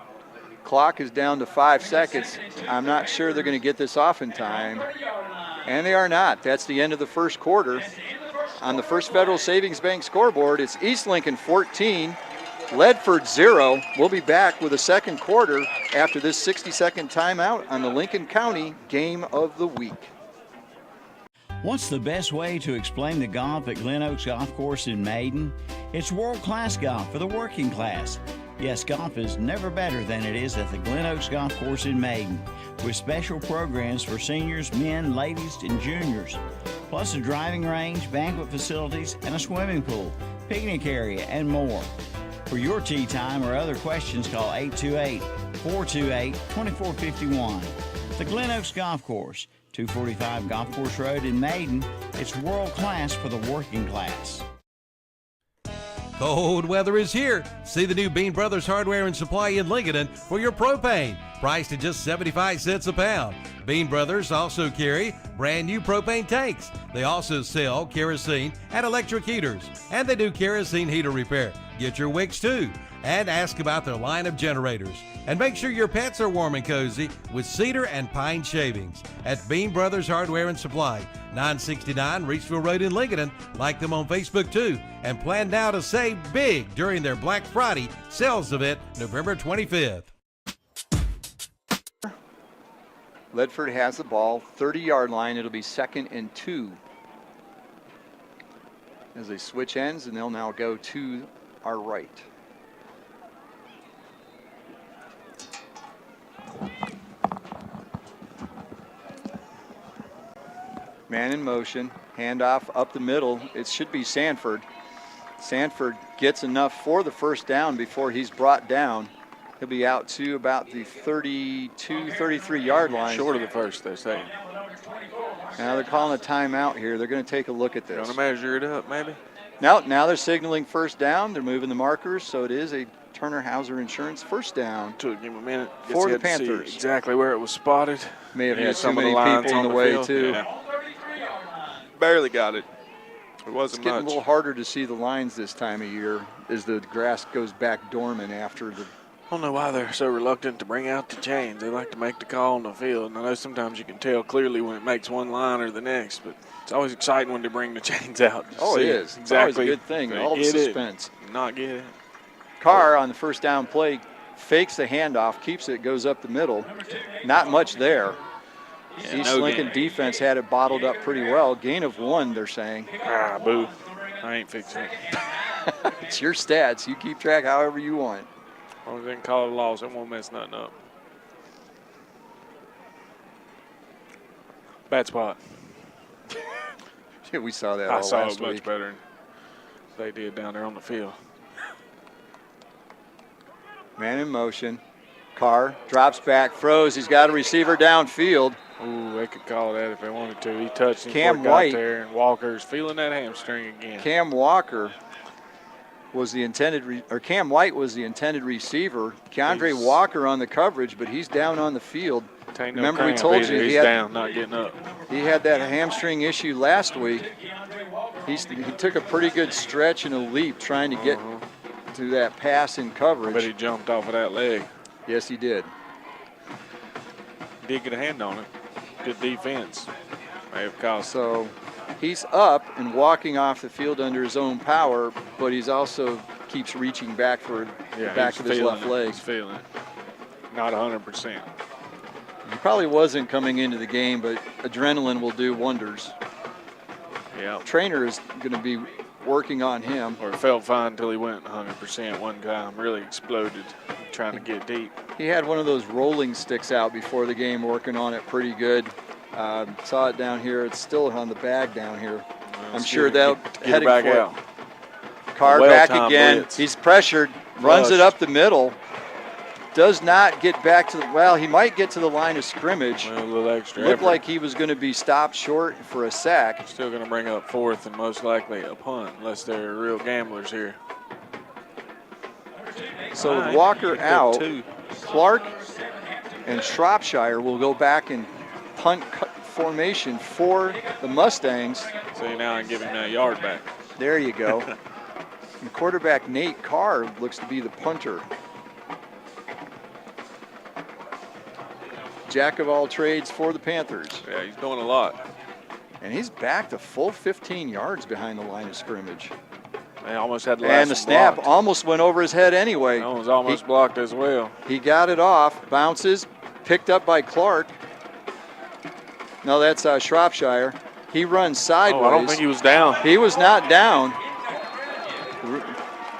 Clock is down to 5 seconds. I'm not sure they're going to get this off in time. And they are not. That's the end of the first quarter. On the First Federal Savings Bank scoreboard, it's East Lincoln 14, Ledford 0. We'll be back with a second quarter after this 60-second timeout on the Lincoln County Game of the Week. What's the best way to explain the golf at Glen Oaks Golf Course in Maiden? It's world-class golf for the working class. Yes, golf is never better than it is at the Glen Oaks Golf Course in Maiden, with special programs for seniors, men, ladies, and juniors, plus a driving range, banquet facilities, and a swimming pool, picnic area, and more. For your tee time or other questions, call 828-428-2451. The Glen Oaks Golf Course, 245 Golf Course Road in Maiden. It's world class for the working class. Cold weather is here. See the new Bean Brothers Hardware and Supply in Lincoln for your propane, priced at just 75 cents a pound. Bean Brothers also carry brand new propane tanks. They also sell kerosene and electric heaters, and they do kerosene heater repair. Get your wicks too, and ask about their line of generators. And make sure your pets are warm and cozy with cedar and pine shavings at Bean Brothers Hardware and Supply, 969 Reachville Road in Lincoln. Like them on Facebook too, and plan now to save big during their Black Friday sales event November 25th. Ledford has the ball, 30-yard line. It'll be 2nd and 2. As they switch ends, and they'll now go to our right. Man in motion, handoff up the middle. It should be Sanford. Sanford gets enough for the first down before he's brought down. He'll be out to about the 32, 33-yard line. Short of the first, they're saying. Now they're calling a timeout here. They're going to take a look at this. Going to measure it up, maybe? Now they're signaling first down. They're moving the markers, so it is a Turner Hauser Insurance first down. Took him a minute. For the Panthers. Exactly where it was spotted. May have had too many people in the way, too. Yeah. Barely got it. It wasn't It's getting much. a little harder to see the lines this time of year as the grass goes back dormant after the. I don't know why they're so reluctant to bring out the chains. They like to make the call on the field. And I know sometimes you can tell clearly when it makes one line or the next, but it's always exciting when they bring the chains out. Oh, it is. Exactly. It's always a good thing. All the suspense. Not get it. Carr on the first down play fakes the handoff, keeps it, goes up the middle. Not much there. Yeah, East Lincoln defense had it bottled up pretty well. Gain of 1, they're saying. Ah, boo. I ain't fixing it. It's your stats. You keep track however you want. As long as they can call it a loss, it won't mess nothing up. Bad spot. Yeah, we saw that I all saw last it much week. better than they did down there on the field. Man in motion. Carr drops back, throws. He's got a receiver downfield. Ooh, they could call that if they wanted to. He touched him Cam before he got White. there, and Walker's feeling that hamstring again. Cam Walker was the intended, Cam White was the intended receiver. Keandre Walker on the coverage, but he's down on the field. remember we told you he's down, not getting up. He had that hamstring issue last week. He took a pretty good stretch and a leap trying to get to that pass in coverage. But he jumped off of that leg. Yes, he did. Did get a hand on it. Good defense. May have cost. So he's up and walking off the field under his own power, but he's also keeps reaching back for the back of his left leg. He's feeling it. Not 100%. He probably wasn't coming into the game, but adrenaline will do wonders. Yeah. Trainer is going to be working on him. Or felt fine until he went 100% one time. Really exploded trying to get deep. He had one of those rolling sticks out before the game, working on it pretty good. Saw it down here. It's still on the bag down here. Well, I'm sure they'll head back out. Car back again. Blitz. He's pressured. Runs it up the middle. Does not get back to the, well, he might get to the line of scrimmage. Well, a little extra Looked effort. like he was going to be stopped short for a sack. Still going to bring up fourth and most likely a punt unless they're real gamblers here. So with Walker out, Clark and Shropshire will go back in punt formation for the Mustangs. So now I give him that yard back. There you go. And quarterback Nate Carr looks to be the punter. Jack of all trades for the Panthers. Yeah, he's doing a lot. And he's back to full 15 yards behind the line of scrimmage. They almost had the last And the snap blocked. almost went over his head anyway. That was almost blocked as well. He got it off, bounces, picked up by Clark. No, that's Shropshire. He runs sideways. Oh, I don't think he was down. He was not down.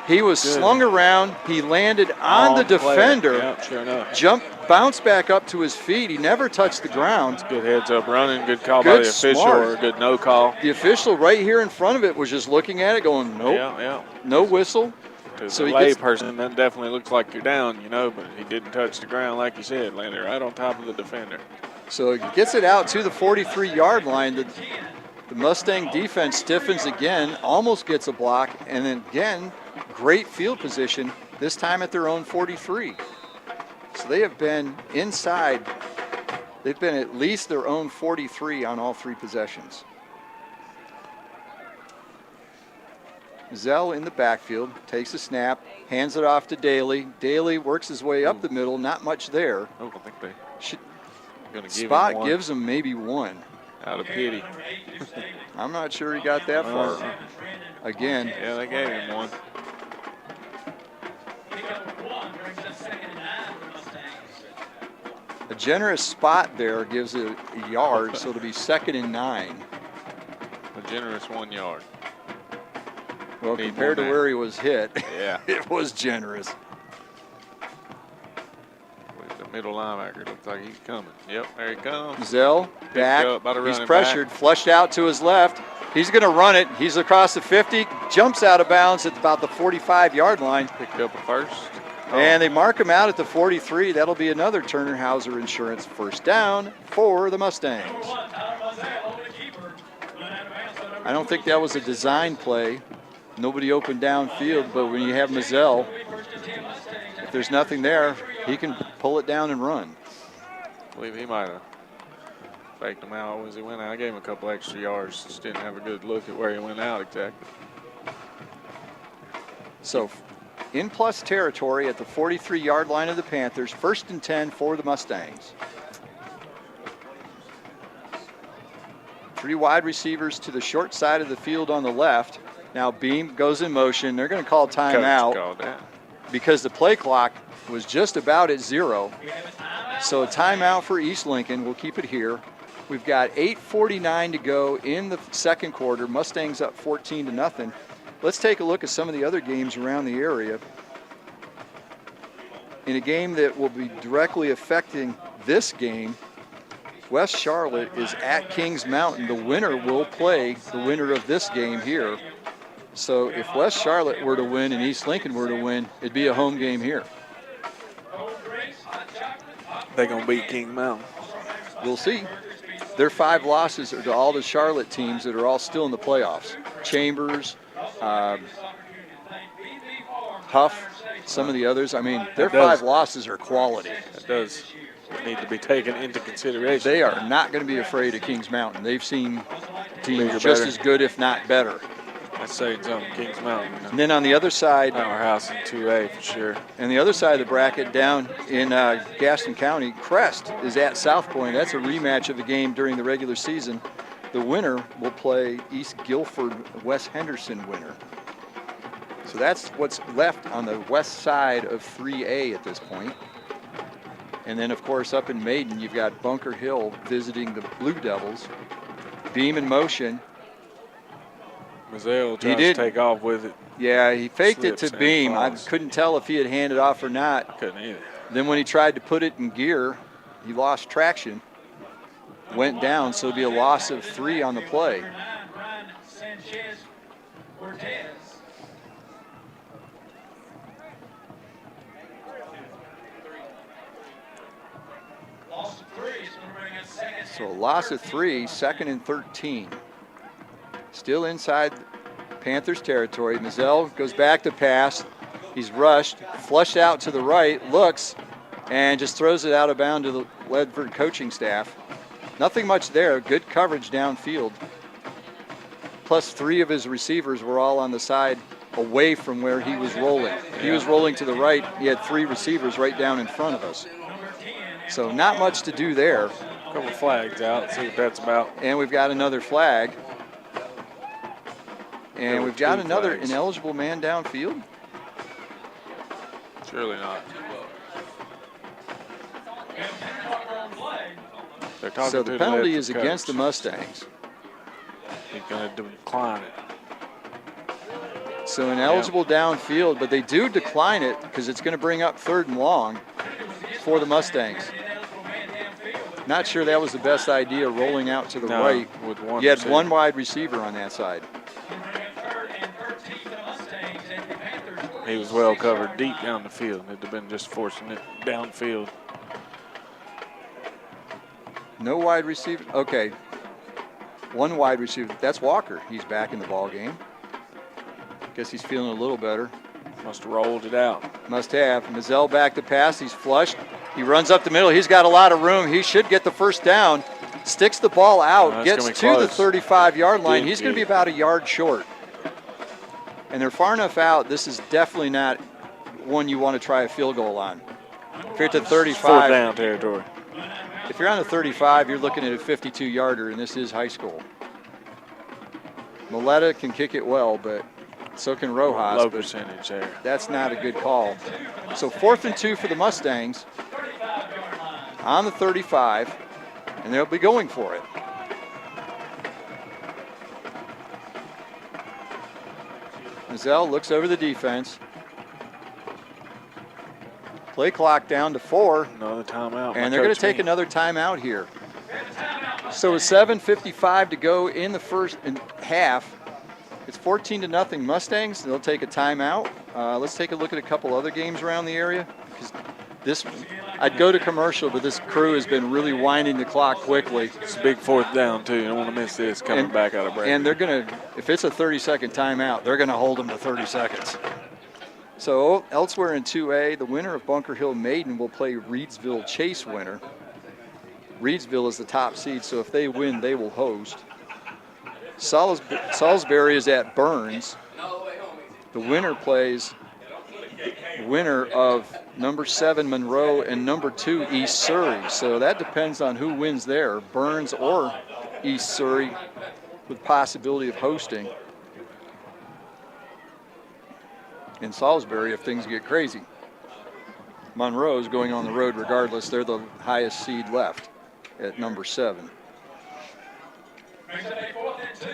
He was slung around. He landed on the defender. Yep, sure enough. Bounced back up to his feet. He never touched the ground. Good heads up running. Good call by the official or a good no call. The official right here in front of it was just looking at it going, nope. Yeah. No whistle. So a lay person, that definitely looks like you're down, you know, but he didn't touch the ground like you said, landed right on top of the defender. So he gets it out to the 43-yard line. The Mustang defense stiffens again, almost gets a block, and then again, great field position, this time at their own 43. So they have been inside. They've been at least their own 43 on all three possessions. Zell in the backfield, takes a snap, hands it off to Daly. Daly works his way up the middle, not much there. I don't think they going to give Spot him one. gives him maybe one. Out of pity. I'm not sure he got that far. Again. Yeah, they gave him one. A generous spot there gives it a yard, so it'll be 2nd and 9. A generous 1 yard. Well, compared to where he was hit, yeah, it was generous. With the middle linebacker, looks like he's coming. Yep, there he comes. Zell back. He's pressured, flushed out to his left. He's going to run it. He's across the 50, jumps out of bounds at about the 45-yard line. Picked up a first. And they mark him out at the 43. That'll be another Turner Hauser Insurance first down for the Mustangs. I don't think that was a design play. Nobody open downfield, but when you have Mazzell, if there's nothing there, he can pull it down and run. I believe he might have faked him out as he went out. I gave him a couple extra yards. Just didn't have a good look at where he went out exactly. So in plus territory at the 43-yard line of the Panthers, 1st and 10 for the Mustangs. 3 wide receivers to the short side of the field on the left. Now Beam goes in motion. They're going to call timeout because the play clock was just about at 0. So a timeout for East Lincoln. We'll keep it here. We've got 8:49 to go in the second quarter. Mustangs up 14-0. Let's take a look at some of the other games around the area. In a game that will be directly affecting this game, West Charlotte is at Kings Mountain. The winner will play the winner of this game here. So if West Charlotte were to win and East Lincoln were to win, it'd be a home game here. They're going to beat King Mountain. We'll see. Their 5 losses are to all the Charlotte teams that are all still in the playoffs. Chambers, Huff, some of the others. I mean, their 5 losses are quality. That does need to be taken into consideration. They are not going to be afraid of Kings Mountain. They've seen teams Bigger, just better. as good, if not better. That's saying something. Kings Mountain. And then on the other side, powerhouse in 2A for sure. And the other side of the bracket down in Gaston County, Crest is at South Point. That's a rematch of the game during the regular season. The winner will play East Guilford, West Henderson winner. So that's what's left on the west side of 3A at this point. And then, of course, up in Maiden, you've got Bunker Hill visiting the Blue Devils. Beam in motion. Mazzell tries to take off with it. Yeah, he faked it Slips to and Beam. I falls. couldn't tell if he had handed off or not. Couldn't either. Then when he tried to put it in gear, he lost traction. Went down, so it'll be a loss of 3 on the play. So a loss of 3, 2nd and 13. Still inside Panthers territory. Mazzell goes back to pass. He's rushed, flushed out to the right, looks, and just throws it out of bounds to the Ledford coaching staff. Nothing much there. Good coverage downfield. Plus 3 of his receivers were all on the side away from where he was rolling. He was rolling to the right. He had 3 receivers right down in front of us. So not much to do there. A couple flags out. See what that's about. And we've got another flag. And we've got another flags. ineligible man downfield. Surely not. They're talking So to the penalty Ledford is against the coach. Mustangs. He's going to decline it. So ineligible downfield, but they do decline it because it's going to bring up 3rd and long for the Mustangs. Not sure that was the best idea, rolling out to the No, right. with one You had receiver. 1 wide receiver on that side. He was well covered deep down the field. It'd have been just forcing it downfield. No wide receiver. Okay. 1 wide receiver. That's Walker. He's back in the ball game. Guess he's feeling a little better. Must have rolled it out. Must have. Mazzell back to pass. He's flushed. He runs up the middle. He's got a lot of room. He should get the first down. Sticks the ball out. that's Gets gonna to be the close. 35-yard line. Did He's going to get be it. about a yard short. And they're far enough out. This is definitely not one you want to try a field goal on. If you're at the 35. 4th down territory. If you're on the 35, you're looking at a 52-yarder, and this is high school. Miletta can kick it well, but so can Rojas. Low but percentage there. that's not a good call. So 4th and 2 for the Mustangs on the 35, and they'll be going for it. Mazzell looks over the defense. Play clock down to 4. Another timeout. And they're going to take another timeout here. So with 7:55 to go in the first half, it's 14-0 Mustangs. They'll take a timeout. Let's take a look at a couple other games around the area. Because this, I'd go to commercial, but this crew has been really winding the clock quickly. It's a big 4th down, too. You don't want to miss this coming back out of break. And they're going to, if it's a 30-second timeout, they're going to hold them to 30 seconds. So elsewhere in 2A, the winner of Bunker Hill Maiden will play Reedsville Chase winner. Reedsville is the top seed, so if they win, they will host. Salisbury is at Burns. The winner plays winner of number 7 Monroe and number 2 East Surrey. So that depends on who wins there, Burns or East Surrey, with possibility of hosting. In Salisbury, if things get crazy. Monroe's going on the road regardless. They're the highest seed left at number 7.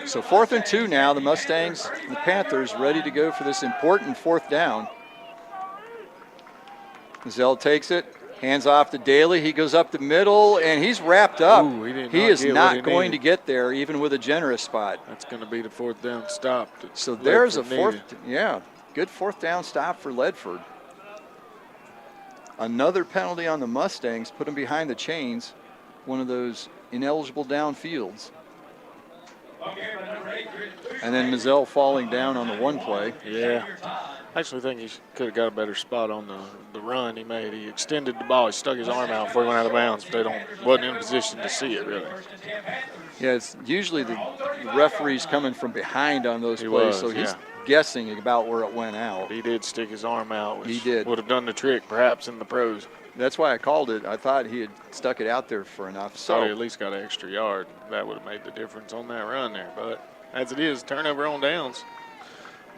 So 4th and 2 now. The Mustangs, the Panthers, ready to go for this important 4th down. Zell takes it, hands off to Daly. He goes up the middle, and he's wrapped up. Ooh, he is not going to get there, even with a generous spot. That's going to be the 4th down stop. So there's a Ledford 4th, yeah, good 4th down stop for Ledford. Another penalty on the Mustangs, put them behind the chains, one of those ineligible downfields. And then Mizell falling down on the one play. Yeah. I actually think he could have got a better spot on the run he made. He extended the ball. He stuck his arm out before he went out of bounds, but wasn't in a position to see it, really. Yeah, it's usually the referee's coming from behind on those plays, so he's guessing about where it went out. He did stick his arm out, which he did. Would have done the trick perhaps in the pros. That's why I called it. I thought he had stuck it out there for enough. So he at least got an extra yard. That would have made the difference on that run there. But as it is, turnover on downs.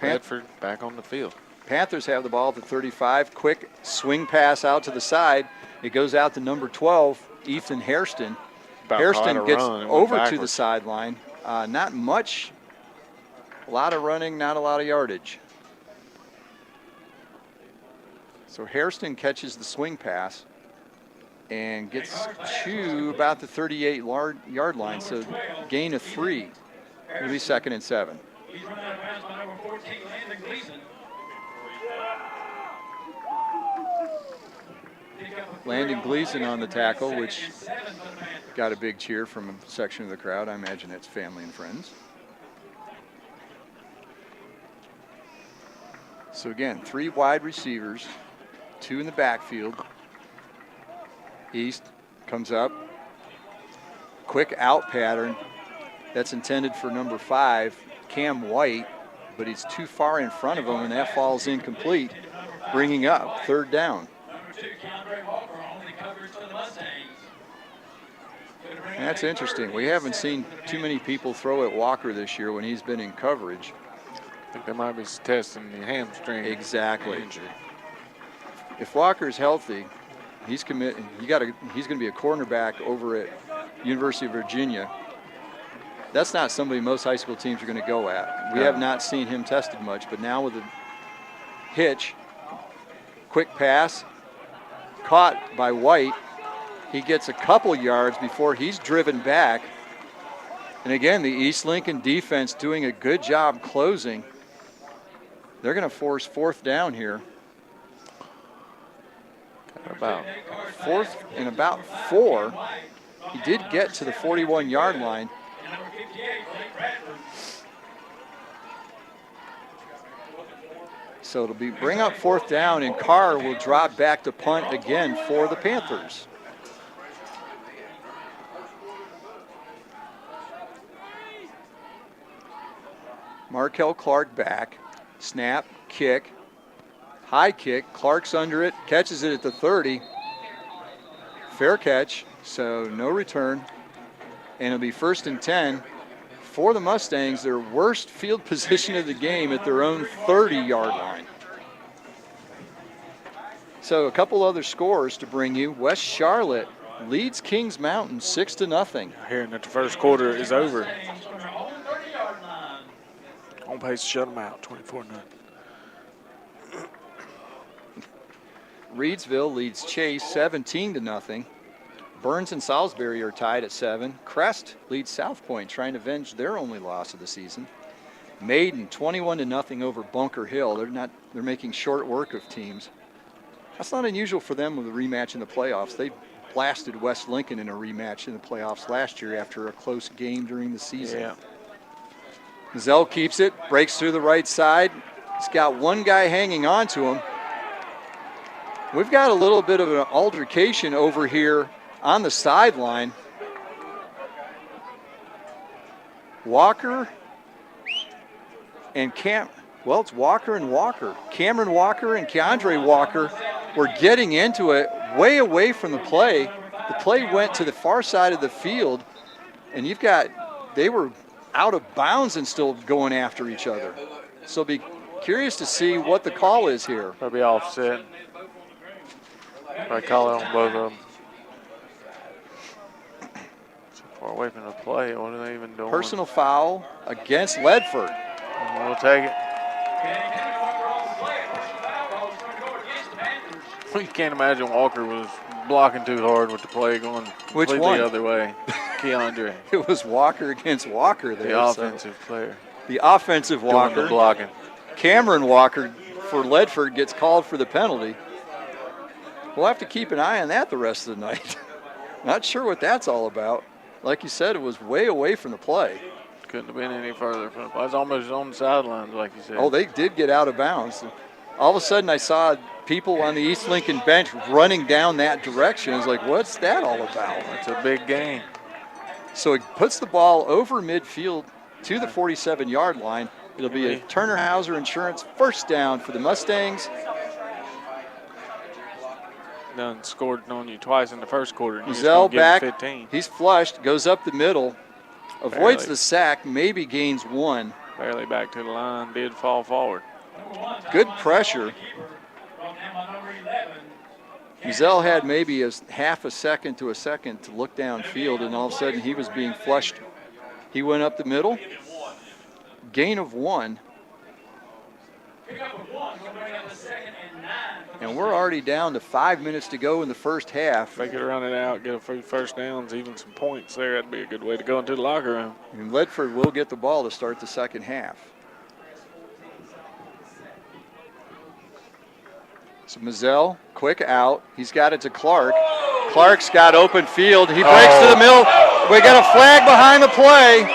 Ledford back on the field. Panthers have the ball at the 35. Quick swing pass out to the side. It goes out to number 12, Ethan Hairston. Hairston gets over to the sideline. Not much. A lot of running, not a lot of yardage. So Hairston catches the swing pass and gets to about the 38-yard line. So gain of 3. It'll be 2nd and 7. He's running out of bounds by number 14, Landon Gleason. Landon Gleason on the tackle, which got a big cheer from a section of the crowd. I imagine it's family and friends. So again, 3 wide receivers, 2 in the backfield. East comes up. Quick out pattern. That's intended for number 5, Cam White, but he's too far in front of him, and that falls incomplete, bringing up 3rd down. That's interesting. We haven't seen too many people throw at Walker this year when he's been in coverage. I think they might be testing the hamstring. Exactly. Injury. If Walker's healthy, he's going to be a cornerback over at University of Virginia. That's not somebody most high school teams are going to go at. We have not seen him tested much, but now with a hitch, quick pass, caught by White. He gets a couple yards before he's driven back. And again, the East Lincoln defense doing a good job closing. They're going to force 4th down here. About 4th and about 4. He did get to the 41-yard line. So it'll be bring up 4th down, and Carr will drop back to punt again for the Panthers. Markel Clark back, snap, kick, high kick. Clark's under it, catches it at the 30. Fair catch, so no return. And it'll be 1st and 10 for the Mustangs, their worst field position of the game at their own 30-yard line. So a couple other scores to bring you. West Charlotte leads Kings Mountain 6-0. Hearing that the first quarter is over. On pace to shut them out, 24-0. Reedsville leads Chase 17-0. Burns and Salisbury are tied at 7. Crest leads South Point, trying to avenge their only loss of the season. Maiden 21-0 over Bunker Hill. They're making short work of teams. That's not unusual for them with a rematch in the playoffs. They blasted West Lincoln in a rematch in the playoffs last year after a close game during the season. Yeah. Zell keeps it, breaks through the right side. He's got one guy hanging on to him. We've got a little bit of an altercation over here on the sideline. Walker and it's Walker and Walker. Cameron Walker and Keandre Walker were getting into it way away from the play. The play went to the far side of the field, and they were out of bounds and still going after each other. So be curious to see what the call is here. Probably offset. Probably call it on both of them. So far away from the play. What are they even doing? Personal foul against Ledford. We'll take it. You can't imagine Walker was blocking too hard with the play going completely the other way. Keandre. It was Walker against Walker there. The offensive player. The offensive Walker. Doing the blocking. Cameron Walker for Ledford gets called for the penalty. We'll have to keep an eye on that the rest of the night. Not sure what that's all about. Like you said, it was way away from the play. Couldn't have been any further from the ball. It's almost on the sidelines, like you said. Oh, they did get out of bounds. All of a sudden, I saw people on the East Lincoln bench running down that direction. I was like, what's that all about? It's a big game. So it puts the ball over midfield to the 47-yard line. It'll be a Turner Hauser Insurance first down for the Mustangs. Done scored on you twice in the first quarter. Zell back. 15. He's flushed, goes up the middle, avoids Barely. the sack, maybe gains one. Barely back to the line, did fall forward. Good pressure. Zell had maybe a half a second to a second to look downfield, and all of a sudden he was being flushed. He went up the middle. Gain of one. And we're already down to 5 minutes to go in the first half. If they could run it out, get a few first downs, even some points there, that'd be a good way to go into the locker room. And Ledford will get the ball to start the second half. So Mazzell, quick out. He's got it to Clark. Clark's got open field. He breaks to the middle. We got a flag behind the play.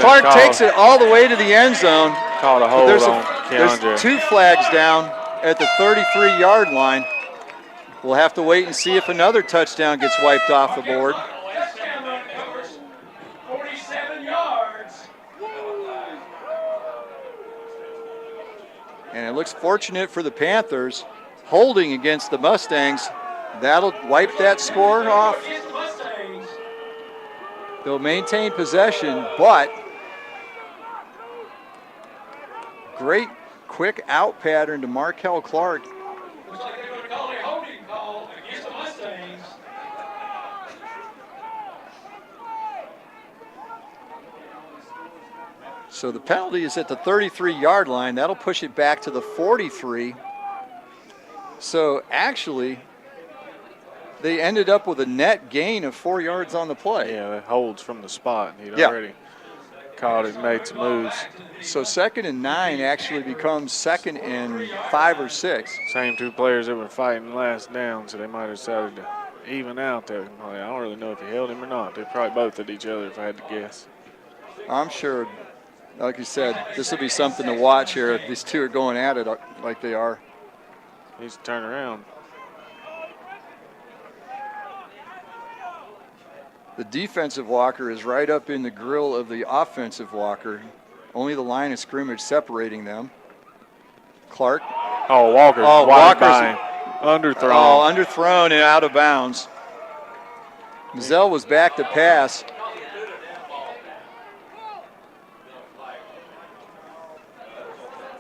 Clark takes it all the way to the end zone. Called a hold on Keandre. There's 2 flags down at the 33-yard line. We'll have to wait and see if another touchdown gets wiped off the board. 47 yards. And it looks fortunate for the Panthers. Holding against the Mustangs. That'll wipe that score off. They'll maintain possession, but great quick out pattern to Markel Clark. Looks like they're going to call a holding call against the Mustangs. So the penalty is at the 33-yard line. That'll push it back to the 43. So actually, they ended up with a net gain of 4 yards on the play. Yeah, that holds from the spot. He'd already caught it, made some moves. So 2nd and 9 actually becomes 2nd and 5 or 6. Same 2 players that were fighting last down, so they might have decided to even out there. I don't really know if he held him or not. They probably both at each other if I had to guess. I'm sure, like you said, this will be something to watch here if these 2 are going at it like they are. Needs to turn around. The defensive blocker is right up in the grill of the offensive blocker. Only the line of scrimmage separating them. Clark. Oh, Walker. Walker's underthrown. Oh, underthrown and out of bounds. Mazzell was back to pass.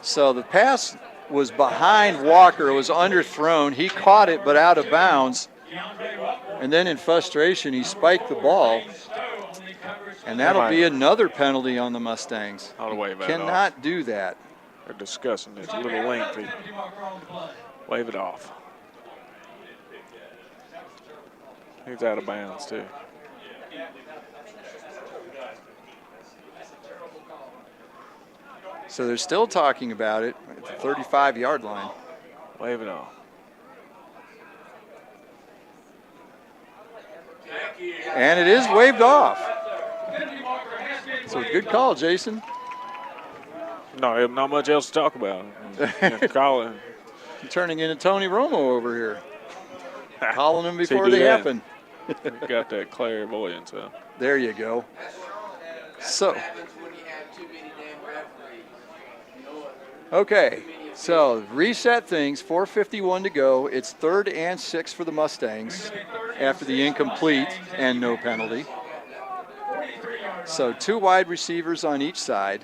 So the pass was behind Walker. It was underthrown. He caught it, but out of bounds. And then in frustration, he spiked the ball. And that'll be another penalty on the Mustangs. Cannot do that. They're discussing it. It's a little lengthy. Wave it off. He's out of bounds, too. So they're still talking about it at the 35-yard line. Wave it off. And it is waved off. So good call, Jason. No, not much else to talk about. Call it. You're turning into Tony Romo over here. Calling them before they happen. Got that clairvoyance up. There you go. So. Okay, so reset things, 4:51 to go. It's 3rd and 6 for the Mustangs after the incomplete and no penalty. So 2 wide receivers on each side.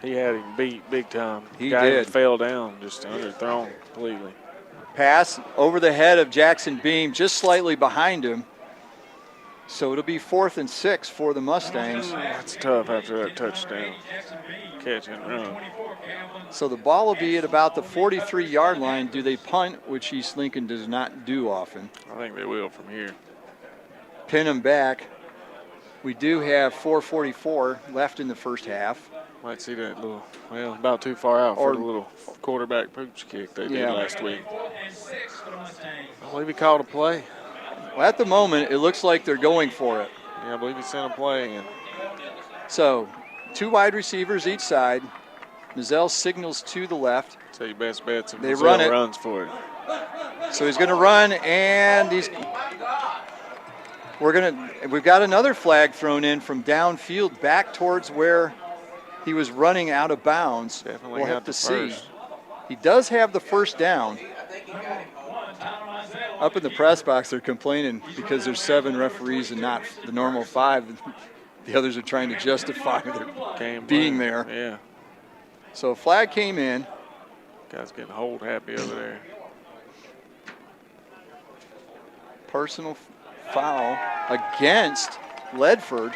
He had him beat big time. He Guy did. Fell down, just underthrown completely. Pass over the head of Jackson Beam, just slightly behind him. So it'll be 4th and 6 for the Mustangs. That's tough after that touchdown. Catch and run. So the ball will be at about the 43-yard line. Do they punt, which East Lincoln does not do often? I think they will from here. Pin them back. We do have 4:44 left in the first half. Might see that little, well, about too far out for the little quarterback pooch kick they did last week. I believe he called a play. Well, at the moment, it looks like they're going for it. Yeah, I believe he sent a play in. So 2 wide receivers each side. Mizell signals to the left. So your best bets if They Mizell run it. runs for it. So he's going to run, and we've got another flag thrown in from downfield back towards where he was running out of bounds. Definitely we'll got have to the see. first. He does have the first down. Up in the press box, they're complaining because there's 7 referees and not the normal 5. The others are trying to justify their being there. Yeah. So a flag came in. Guys getting hold happy over there. Personal foul against Ledford.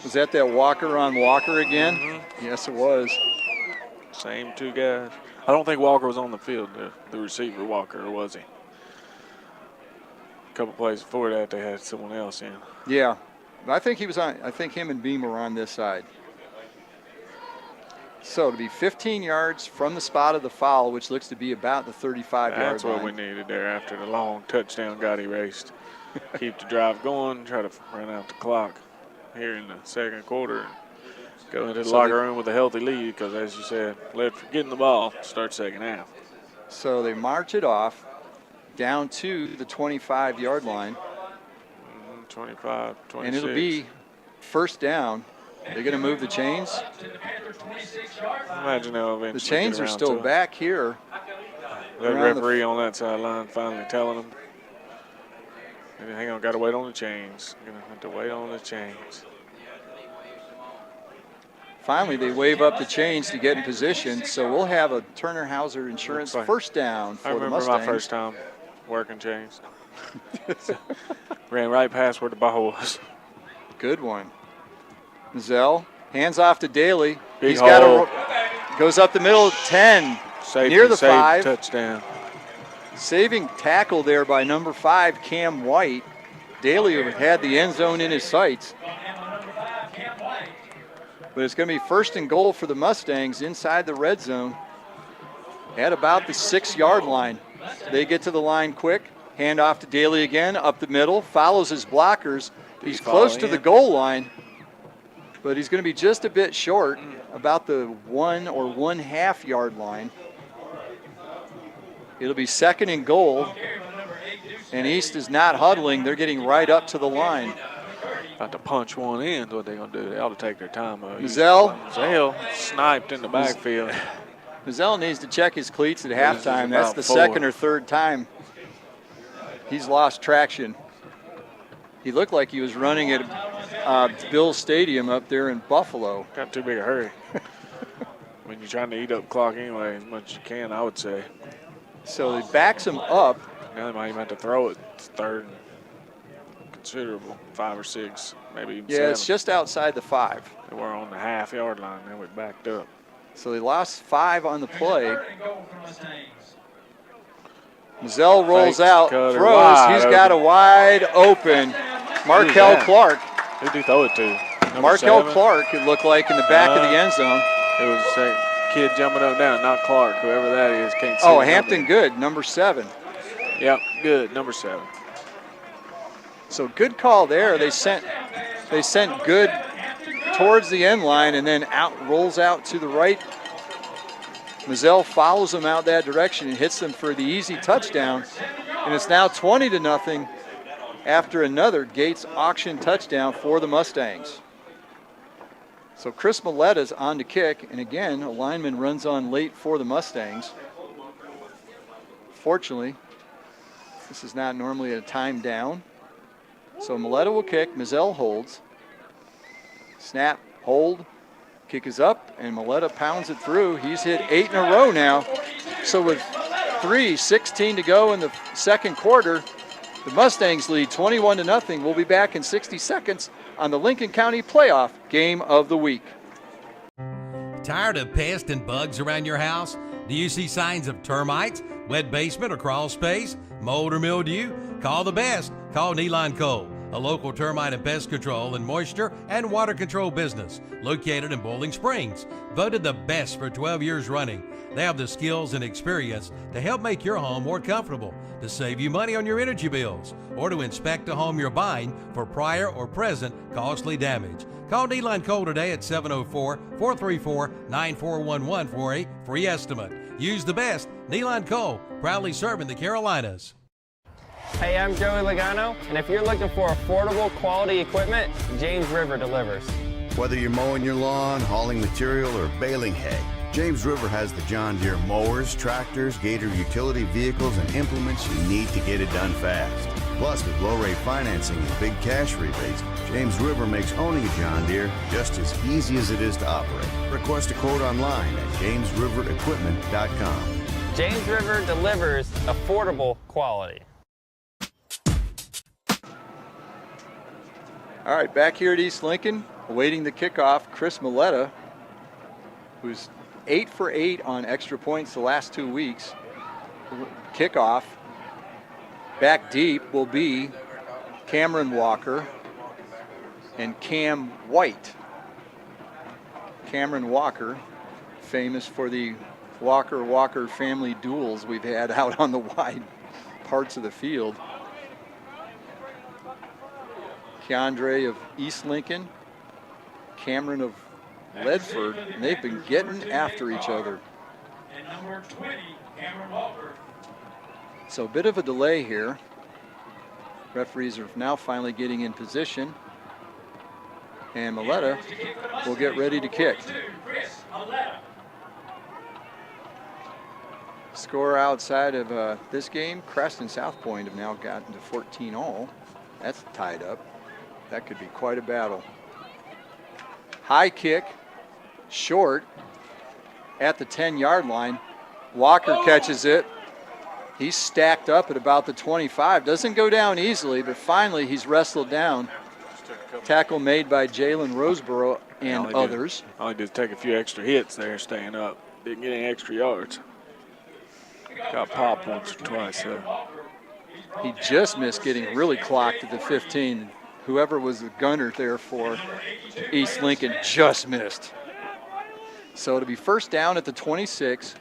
Was that Walker on Walker again? Mm-hmm. Yes, it was. Same 2 guys. I don't think Walker was on the field, the receiver Walker, or was he? A couple plays before that, they had someone else in. Yeah, I think he was on. I think him and Beam were on this side. So to be 15 yards from the spot of the foul, which looks to be about the 35-yard line. That's what we needed there after the long touchdown got erased. Keep the drive going, try to run out the clock here in the second quarter. Go into the locker room with a healthy lead because, as you said, Ledford getting the ball, start second half. So they march it off down to the 25-yard line. 25, 26. And it'll be first down. They're going to move the chains. I imagine they'll eventually the chains get are around still to it. back here. That referee on that sideline finally telling them, hang on, got to wait on the chains. Going to have to wait on the chains. Finally, they wave up the chains to get in position, so we'll have a Turner Hauser Insurance first down for the Mustangs. I remember my first time working chains. Ran right past where the ball was. Good one. Mizell, hands off to Daly. Big He's got goes up the middle, 10, Safety, near the 5. Touchdown. Saving tackle there by number 5, Cam White. Daly had the end zone in his sights. But it's going to be first and goal for the Mustangs inside the red zone at about the 6-yard line. They get to the line quick. Hand off to Daly again, up the middle, follows his blockers. He's close to the goal line, but he's going to be just a bit short, about the 1 or 1/2 yard line. It'll be second and goal, and East is not huddling. They're getting right up to the line. About to punch one in, what they're going to do. They ought to take their time. Mizell sniped in the backfield. Mizell needs to check his cleats at halftime. That's the second or third time he's lost traction. He looked like he was running at Bill's Stadium up there in Buffalo. Got too big a hurry. When you're trying to eat up clock anyway, as much as you can, I would say. So he backs him up. Now they might even have to throw it third and considerable, 5 or 6, maybe even 7. Yeah, it's just outside the 5. They were on the half-yard line. They were backed up. So they lost 5 on the play. Mizell rolls out, throws. He's got a wide open Markel Clark. Who'd he throw it to? Markel Clark, it looked like, in the back of the end zone. It was a kid jumping up and down, not Clark, whoever that is. Can't see. Oh, Hampton Good, number 7. Yep, Good, number 7. So good call there. They sent Good towards the end line and then rolls out to the right. Mizell follows them out that direction and hits them for the easy touchdown. And it's now 20-0 after another Gates auction touchdown for the Mustangs. So Chris Miletta's on to kick, and again, a lineman runs on late for the Mustangs. Fortunately, this is not normally a time down. So Miletta will kick, Mizell holds. Snap, hold, kick is up, and Miletta pounds it through. He's hit 8 in a row now. So with 3:16 to go in the second quarter, the Mustangs lead 21-0. We'll be back in 60 seconds on the Lincoln County Playoff Game of the Week. Tired of pests and bugs around your house? Do you see signs of termites, wet basement or crawl space, mold or mildew? Call the best. Call Neeline Cole. a local termite and pest control and moisture and water control business located in Bowling Springs. Voted the best for 12 years running. They have the skills and experience to help make your home more comfortable, to save you money on your energy bills, or to inspect a home you're buying for prior or present costly damage. Call D-Line Cole today at 704-434-9411 for a free estimate. Use the best. D-Line Cole, proudly serving the Carolinas. Hey, I'm Joey Logano, and if you're looking for affordable, quality equipment, James River delivers. Whether you're mowing your lawn, hauling material, or baling hay, James River has the John Deere mowers, tractors, Gator utility vehicles, and implements you need to get it done fast. Plus, with low-rate financing and big cash rebates, James River makes owning a John Deere just as easy as it is to operate. Request a quote online at jamesriverequipment.com. James River delivers affordable quality. All right, back here at East Lincoln, awaiting the kickoff, Chris Milletta, who's 8 for 8 on extra points the last 2 weeks. Kickoff. Back deep will be Cameron Walker and Cam White. Cameron Walker, famous for the Walker family duels we've had out on the wide parts of the field. Keandre of East Lincoln, Cameron of Ledford, and they've been getting after each other. And number 20, Cameron Walker. So a bit of a delay here. Referees are now finally getting in position. And Milletta will get ready to kick. Score outside of this game, Crest and South Point have now gotten to 14 all. That's tied up. That could be quite a battle. High kick, short, at the 10-yard line. Walker catches it. He's stacked up at about the 25. Doesn't go down easily, but finally he's wrestled down. Tackle made by Jalen Roseboro and others. All he did is take a few extra hits there, staying up. Didn't get any extra yards. Got popped once or twice there. He just missed getting really clocked at the 15. Whoever was the gunner there for East Lincoln just missed. So it'll be first down at the 26.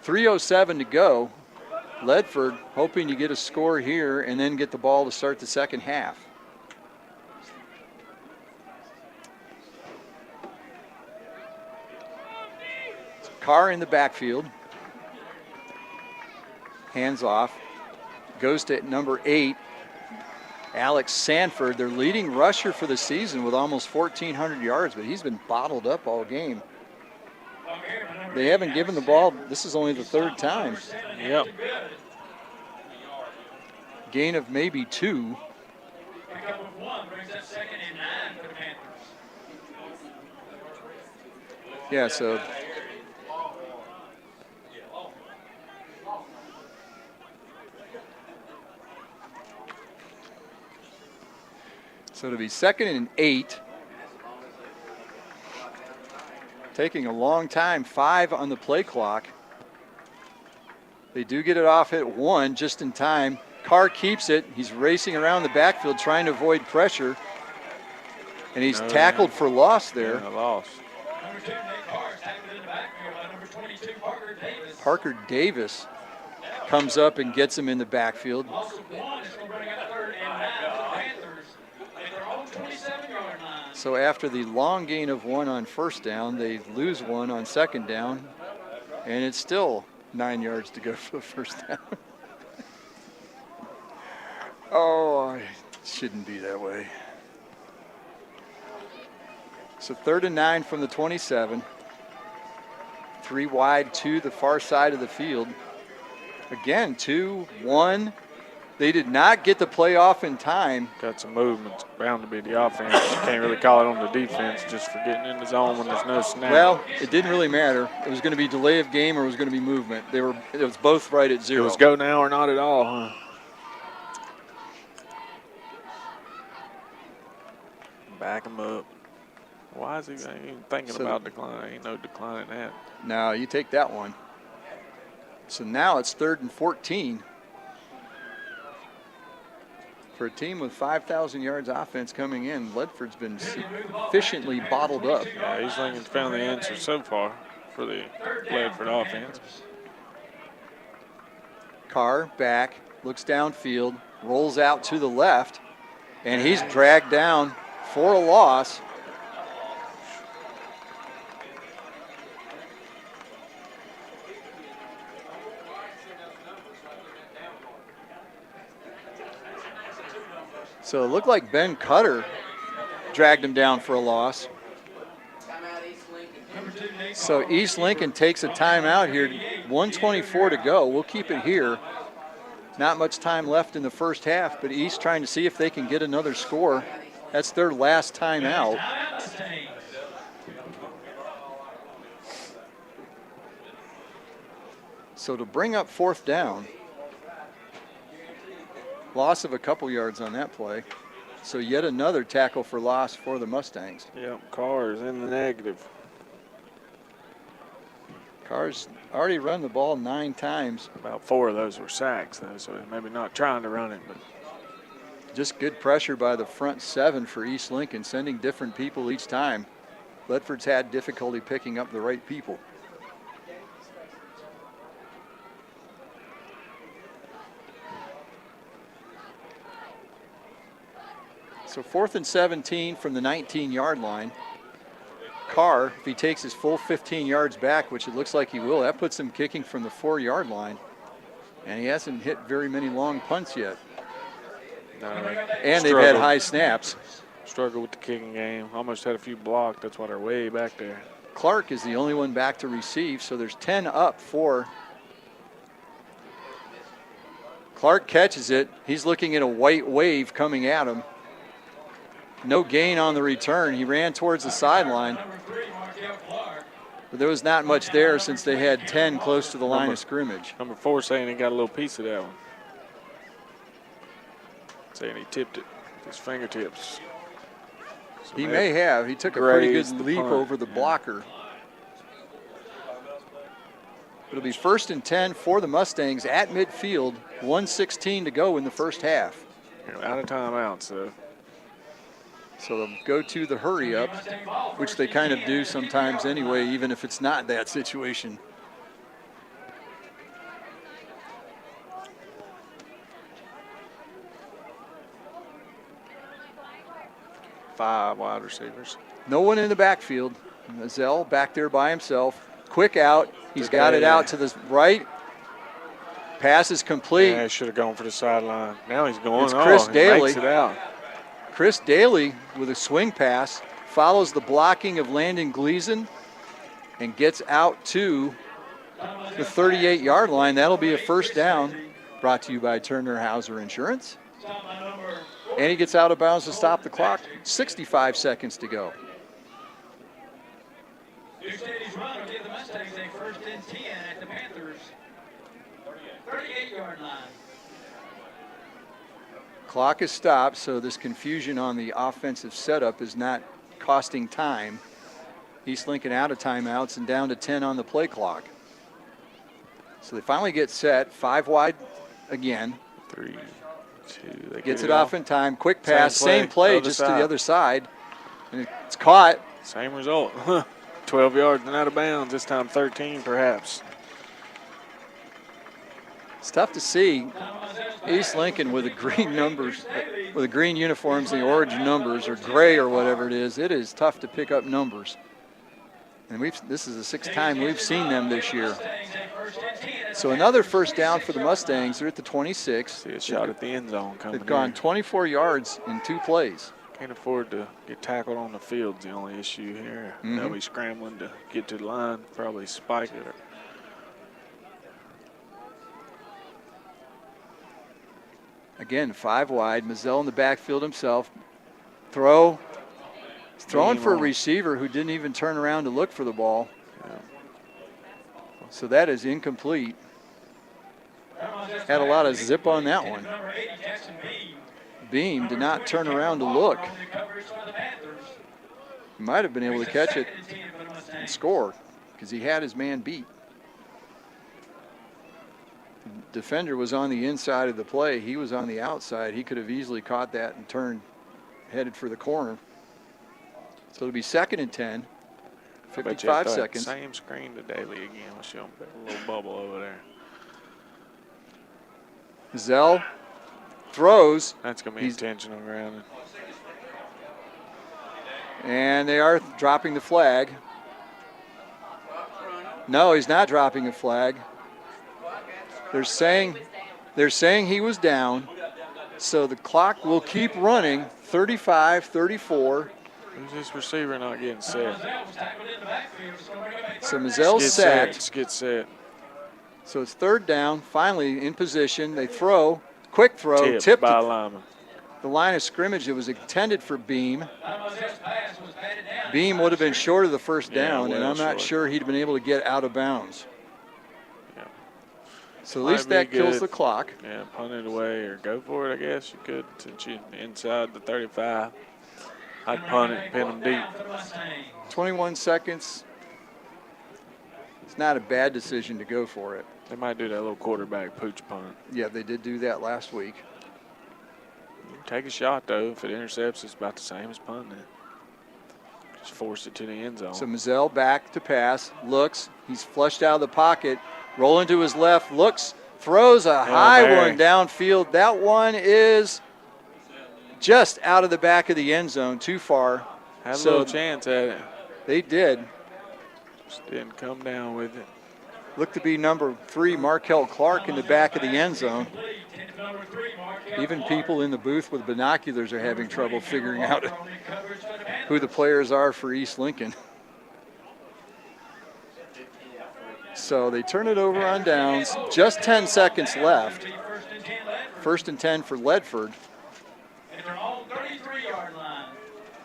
3:07 to go. Ledford hoping to get a score here and then get the ball to start the second half. Carr in the backfield. Hands off. Goes to number 8, Alex Sanford, their leading rusher for the season with almost 1,400 yards, but he's been bottled up all game. They haven't given the ball. This is only the third time. Yep. Gain of maybe 2. Pickup of 1 brings that 2nd and 9 for the Panthers. Yeah, so it'll be 2nd and 8. Taking a long time, 5 on the play clock. They do get it off at 1 just in time. Carr keeps it. He's racing around the backfield trying to avoid pressure. And he's tackled for loss there. Yeah, loss. Number 2, Nate Carr, tackled in the backfield by number 22, Parker Davis. Parker Davis comes up and gets him in the backfield. Loss of 1 is going to bring up 3rd and 9 for the Panthers at their own 27-yard line. So after the long gain of 1 on first down, they lose 1 on second down, and it's still 9 yards to go for the first down. Oh, it shouldn't be that way. So 3rd and 9 from the 27. 3 wide to the far side of the field. Again, 2-1. They did not get the play off in time. Got some movement. Bound to be the offense. You can't really call it on the defense just for getting in the zone when there's no snap. Well, it didn't really matter. It was going to be delay of game or it was going to be movement. It was both right at 0. It was go now or not at all, huh? Back him up. Why is he even thinking about decline? Ain't no decline in that. No, you take that one. So now it's 3rd and 14. For a team with 5,000 yards offense coming in, Ledford's been sufficiently bottled up. Yeah, East Lincoln's found the answer so far for the Ledford offense. Carr back, looks downfield, rolls out to the left, and he's dragged down for a loss. So it looked like Ben Cutter dragged him down for a loss. So East Lincoln takes a timeout here. 1:24 to go. We'll keep it here. Not much time left in the first half, but East trying to see if they can get another score. That's their last timeout. So to bring up fourth down, loss of a couple yards on that play. So yet another tackle for loss for the Mustangs. Yep, Carr is in the negative. Carr's already run the ball 9 times. About 4 of those were sacks, though, so maybe not trying to run it, but just good pressure by the front 7 for East Lincoln, sending different people each time. Ledford's had difficulty picking up the right people. So 4th and 17 from the 19-yard line. Carr, if he takes his full 15 yards back, which it looks like he will, that puts him kicking from the 4-yard line. And he hasn't hit very many long punts yet. no, And they've had high snaps. Struggle with the kicking game. Almost had a few blocked. That's why they're way back there. Clark is the only one back to receive, so there's 10 up for. Clark catches it. He's looking at a white wave coming at him. No gain on the return. He ran towards the sideline. But there was not much there since they had 10 close to the line of scrimmage. Number 4 saying he got a little piece of that one. Saying he tipped it with his fingertips. So He may have. He took a pretty good leap over the blocker. It'll be 1st and 10 for the Mustangs at midfield. 1:16 to go in the first half. Out of timeouts, so. So they'll go to the hurry up, which they kind of do sometimes anyway, even if it's not that situation. Five wide receivers. No one in the backfield. Mazzell back there by himself. Quick out. He's got it out to the right. Pass is complete. Yeah, he should have gone for the sideline. Now he's going. It's Chris Daly. Makes it out. Chris Daly with a swing pass follows the blocking of Landon Gleason and gets out to the 38-yard line. That'll be a first down, brought to you by Turner Hauser Insurance. And he gets out of bounds to stop the clock. 65 seconds to go. Tuesday's run will give the Mustangs a 1st and 10 at the Panthers' 38-yard line. Clock is stopped, so this confusion on the offensive setup is not costing time. East Lincoln out of timeouts and down to 10 on the play clock. So they finally get set, 5 wide again. 3, 2. They Gets it off in time. Quick pass, Same same play, just to the other side. And it's caught. Same result. 12 yards and out of bounds. This time 13, perhaps. It's tough to see East Lincoln with the green numbers, with the green uniforms, the orange numbers, or gray or whatever it is. It is tough to pick up numbers. And this is the 6th time we've seen them this year. So another first down for the Mustangs. They're at the 26. See a shot at the end zone coming. They've gone 24 yards in 2 plays. Can't afford to get tackled on the field's the only issue here. They'll be scrambling to get to the line, probably spike it. Again, 5 wide. Mazzell in the backfield himself. Throw. He's throwing for a receiver who didn't even turn around to look for the ball. Yeah. So that is incomplete. Had a lot of zip on that one. Beam did not turn around to look. He might have been able to catch it and score because he had his man beat. Defender was on the inside of the play. He was on the outside. He could have easily caught that and turned, headed for the corner. So it'll be 2nd and 10. 55 seconds. Same screen to Daly again. We'll show him a little bubble over there. Zell throws. That's going to be intentional grounding. And they are dropping the flag. No, he's not dropping a flag. They're saying he was down. So the clock will keep running. 35-34. Who's this receiver not getting set? So Mazelle's sacked. Get set. So it's 3rd down. Finally in position. They throw. Quick throw. Tipped by a lineman. The line of scrimmage that was intended for Beam. Beam would have been short of the first down, and I'm not sure he'd been able to get out of bounds. Yeah. So at least that kills the clock. Yeah, punt it away or go for it, I guess you could, since you're inside the 35. I'd punt it, pin them deep. 21 seconds. It's not a bad decision to go for it. They might do that little quarterback pooch punt. Yeah, they did do that last week. Take a shot, though. If it intercepts, it's about the same as punting it. Just force it to the end zone. So Mazzell back to pass, looks. He's flushed out of the pocket. Rolling to his left, looks, throws a high one downfield. That one is just out of the back of the end zone, too far. Had a little chance at it. They did. Just didn't come down with it. Looked to be number 3, Markel Clark, in the back of the end zone. Even people in the booth with binoculars are having trouble figuring out who the players are for East Lincoln. So they turn it over on downs. Just 10 seconds left. 1st and 10 for Ledford.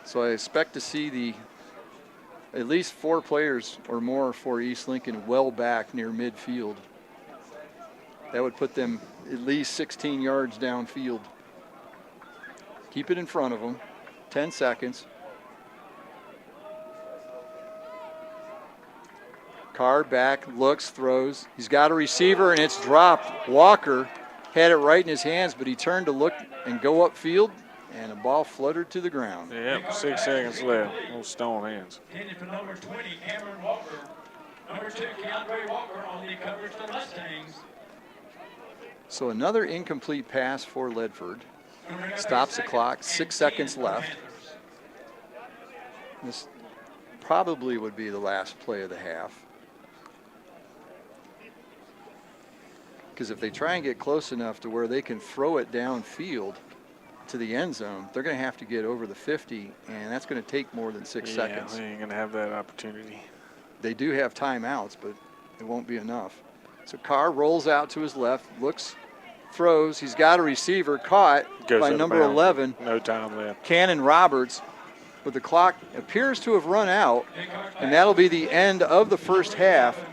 So I expect to see at least 4 players or more for East Lincoln well back near midfield. That would put them at least 16 yards downfield. Keep it in front of them. 10 seconds. Carr back, looks, throws. He's got a receiver, and it's dropped. Walker had it right in his hands, but he turned to look and go upfield, and the ball fluttered to the ground. Yep, 6 seconds left. Little stone hands. Intended for number 20, Cameron Walker. Number 2, Keandre Walker on the coverage for the Mustangs. So another incomplete pass for Ledford. Stops the clock, 6 seconds left. This probably would be the last play of the half. Because if they try and get close enough to where they can throw it downfield to the end zone, they're going to have to get over the 50, and that's going to take more than 6 seconds. They ain't going to have that opportunity. They do have timeouts, but it won't be enough. So Carr rolls out to his left, looks, throws. He's got a receiver caught by number 11. No time left. Cannon Roberts, but the clock appears to have run out, and that'll be the end of the first half.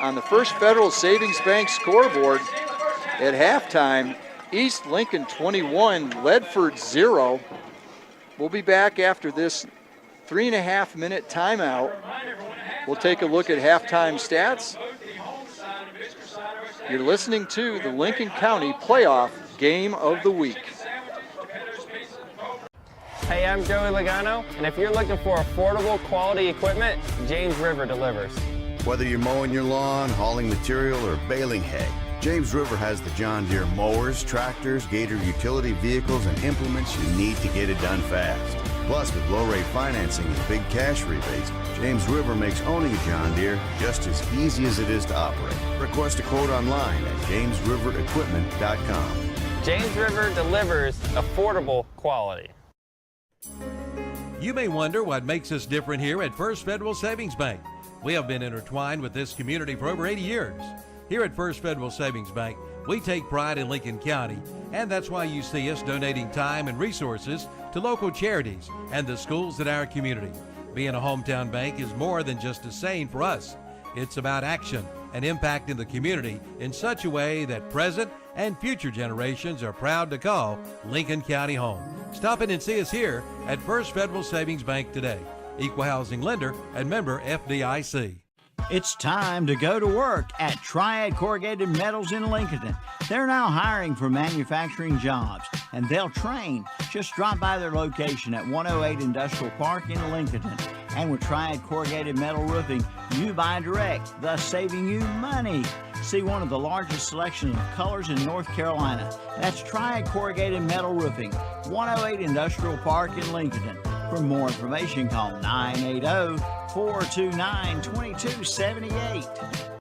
On the First Federal Savings Bank scoreboard at halftime, East Lincoln 21, Ledford 0. We'll be back after this 3.5-minute timeout. We'll take a look at halftime stats. You're listening to the Lincoln County Playoff Game of the Week. Hey, I'm Joey Logano, and if you're looking for affordable quality equipment, James River delivers. Whether you're mowing your lawn, hauling material, or baling hay, James River has the John Deere mowers, tractors, Gator utility vehicles, and implements you need to get it done fast. Plus, with low-rate financing and big cash rebates, James River makes owning a John Deere just as easy as it is to operate. Request a quote online at jamesriverequipment.com. James River delivers affordable quality. You may wonder what makes us different here at First Federal Savings Bank. We have been intertwined with this community for over 80 years. Here at First Federal Savings Bank, we take pride in Lincoln County, and that's why you see us donating time and resources to local charities and the schools in our community. Being a hometown bank is more than just a saying for us. It's about action and impacting the community in such a way that present and future generations are proud to call Lincoln County home. Stop in and see us here at First Federal Savings Bank today. Equal housing lender and member FDIC. It's time to go to work at Triad Corrugated Metals in Lincoln. They're now hiring for manufacturing jobs, and they'll train. Just drop by their location at 108 Industrial Park in Lincoln. And with Triad Corrugated Metal Roofing, you buy direct, thus saving you money. See one of the largest selections of colors in North Carolina. That's Triad Corrugated Metal Roofing, 108 Industrial Park in Lincoln. For more information, call 980-429-2278.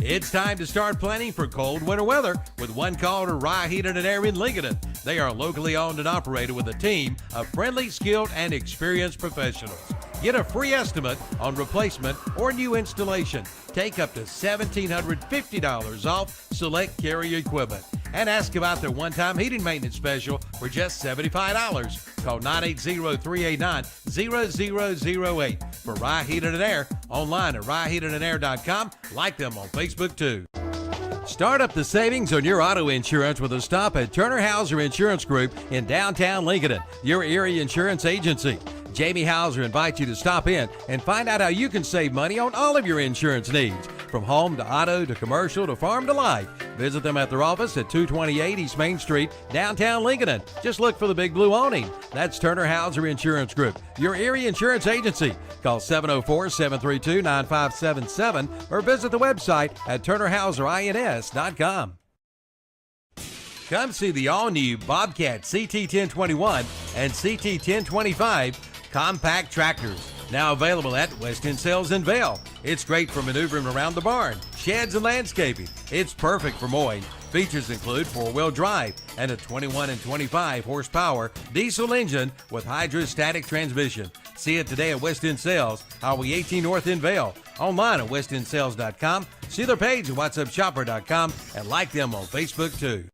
It's time to start planning for cold winter weather with one call to Rye Heating and Air in Lincoln. They are locally owned and operated with a team of friendly, skilled, and experienced professionals. Get a free estimate on replacement or new installation. Take up to $1,750 off select Carrier equipment. And ask about their one-time heating maintenance special for just $75. Call 980-389-0008 for Rye Heating and Air. Online at ryeheatingandair.com. Like them on Facebook too. Start up the savings on your auto insurance with a stop at Turner Hauser Insurance Group in downtown Lincoln, your area insurance agency. Jamie Hauser invites you to stop in and find out how you can save money on all of your insurance needs, from home to auto to commercial to farm to life. Visit them at their office at 228 East Main Street, downtown Lincoln. Just look for the big blue awning. That's Turner Hauser Insurance Group, your area insurance agency. Call 704-732-9577 or visit the website at turnerhauserins.com. Come see the all-new Bobcat CT1021 and CT1025 compact tractors, now available at West End Sales in Vail. It's great for maneuvering around the barn, sheds, and landscaping. It's perfect for mowing. Features include four-wheel drive and a 21 and 25 horsepower diesel engine with hydrostatic transmission. See it today at West End Sales, Highway 18 North in Vail. Online at westendsales.com. See their page at whatsupshopper.com and like them on Facebook too.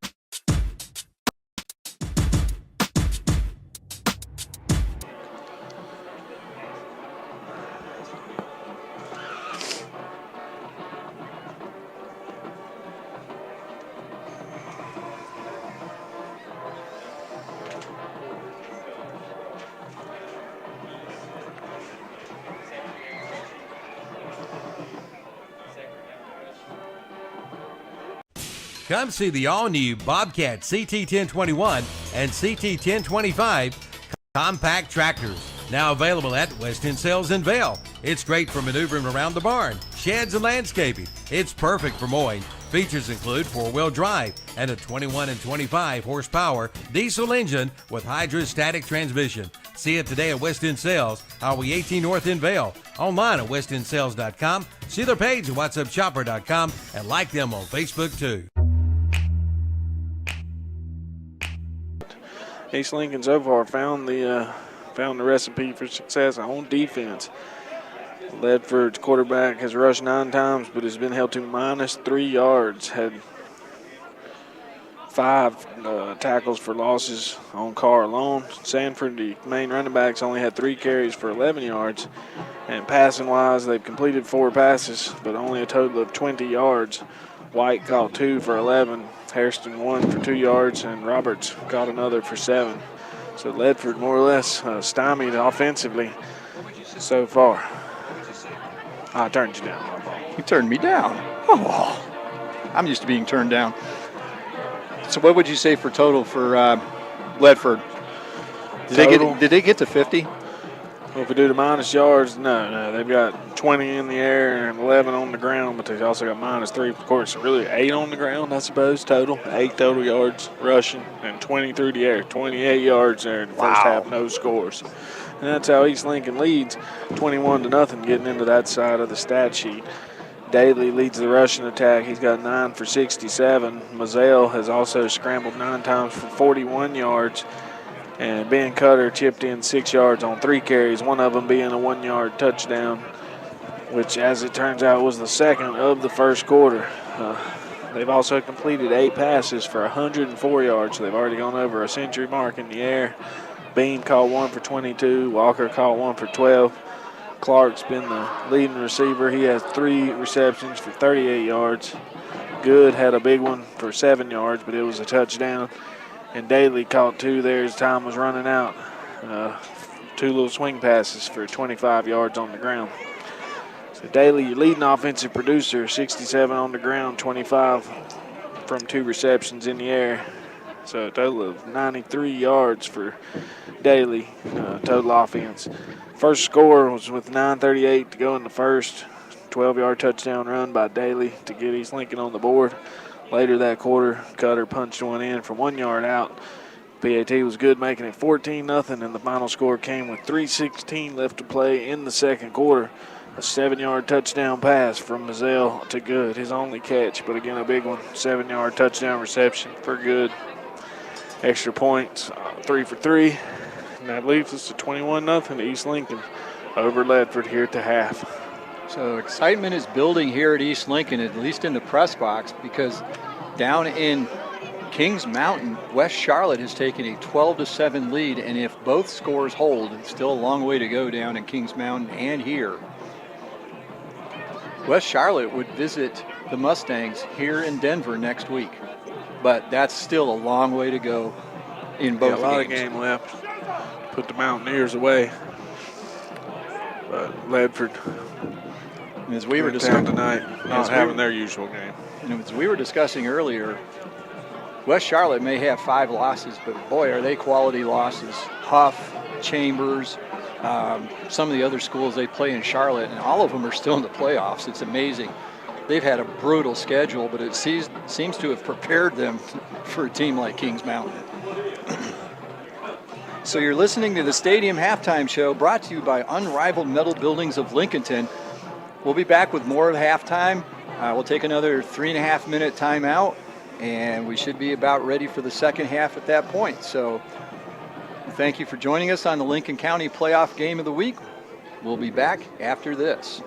Come see the all-new Bobcat CT1021 and CT1025 compact tractors, now available at West End Sales in Vail. It's great for maneuvering around the barn, sheds, and landscaping. It's perfect for mowing. Features include four-wheel drive and a 21 and 25 horsepower diesel engine with hydrostatic transmission. See it today at West End Sales, Highway 18 North in Vail. Online at westendsales.com. See their page at whatsupshopper.com and like them on Facebook too. East Lincoln so far found the recipe for success on defense. Ledford's quarterback has rushed 9 times, but has been held to -3 yards. Had 5 tackles for losses on Carr alone. Sanford, the main running backs, only had 3 carries for 11 yards. And passing-wise, they've completed 4 passes, but only a total of 20 yards. White caught 2 for 11. Hairston 1 for 2 yards, and Roberts caught another for 7. So Ledford more or less stymied offensively so far. I turned you down. You turned me down. Oh, I'm used to being turned down. So what would you say for total for Ledford? Did they get to 50? Well, if we do the minus yards, no. They've got 20 in the air and 11 on the ground, but they've also got -3. Of course, really 8 on the ground, I suppose, total. 8 total yards rushing and 20 through the air. 28 yards there in the first half, no scores. And that's how East Lincoln leads, 21-0, getting into that side of the stat sheet. Daly leads the rushing attack. He's got 9 for 67. Mazzell has also scrambled 9 times for 41 yards. And Ben Cutter chipped in 6 yards on 3 carries, one of them being a 1-yard touchdown, which, as it turns out, was the second of the first quarter. They've also completed 8 passes for 104 yards, so they've already gone over a century mark in the air. Bean caught 1 for 22. Walker caught 1 for 12. Clark's been the leading receiver. He has 3 receptions for 38 yards. Good had a big one for 7 yards, but it was a touchdown. And Daly caught 2 there as time was running out. 2 little swing passes for 25 yards on the ground. So Daly, your leading offensive producer, 67 on the ground, 25 from 2 receptions in the air. So a total of 93 yards for Daly, total offense. First score was with 9:38 to go in the first. 12-yard touchdown run by Daly to get East Lincoln on the board. Later that quarter, Cutter punched one in from 1 yard out. PAT was good, making it 14-0, and the final score came with 3:16 left to play in the second quarter. A 7-yard touchdown pass from Mazzell to Good, his only catch, but again a big one. 7-yard touchdown reception for Good. Extra points, 3 for 3, and that leaves us to 21-0 East Lincoln over Ledford here at the half. So excitement is building here at East Lincoln, at least in the press box, because down in Kings Mountain, West Charlotte has taken a 12-7 lead, and if both scores hold, it's still a long way to go down in Kings Mountain and here. West Charlotte would visit the Mustangs here in Denver next week, but that's still a long way to go in both a lot games. of game left. Put the Mountaineers away, but Ledford, as we were discussing discussing tonight, not having their usual game. And as we were discussing earlier, West Charlotte may have 5 losses, but boy, are they quality losses. Huff, Chambers, some of the other schools they play in Charlotte, and all of them are still in the playoffs. It's amazing. They've had a brutal schedule, but it seems to have prepared them for a team like Kings Mountain. So you're listening to the Stadium Halftime Show, brought to you by Unrivaled Metal Buildings of Lincolnton. We'll be back with more of halftime. We'll take another 3.5-minute timeout, and we should be about ready for the second half at that point. So thank you for joining us on the Lincoln County Playoff Game of the Week. We'll be back after this.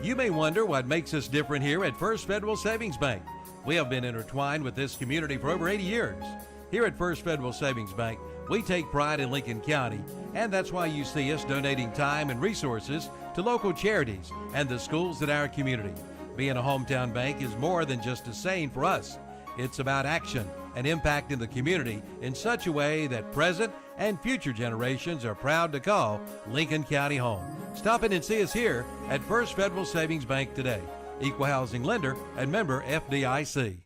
You may wonder what makes us different here at First Federal Savings Bank. We have been intertwined with this community for over 80 years. Here at First Federal Savings Bank, we take pride in Lincoln County, and that's why you see us donating time and resources to local charities and the schools in our community. Being a hometown bank is more than just a saying for us. It's about action and impact in the community in such a way that present and future generations are proud to call Lincoln County home. Stop in and see us here at First Federal Savings Bank today. Equal housing lender and member FDIC.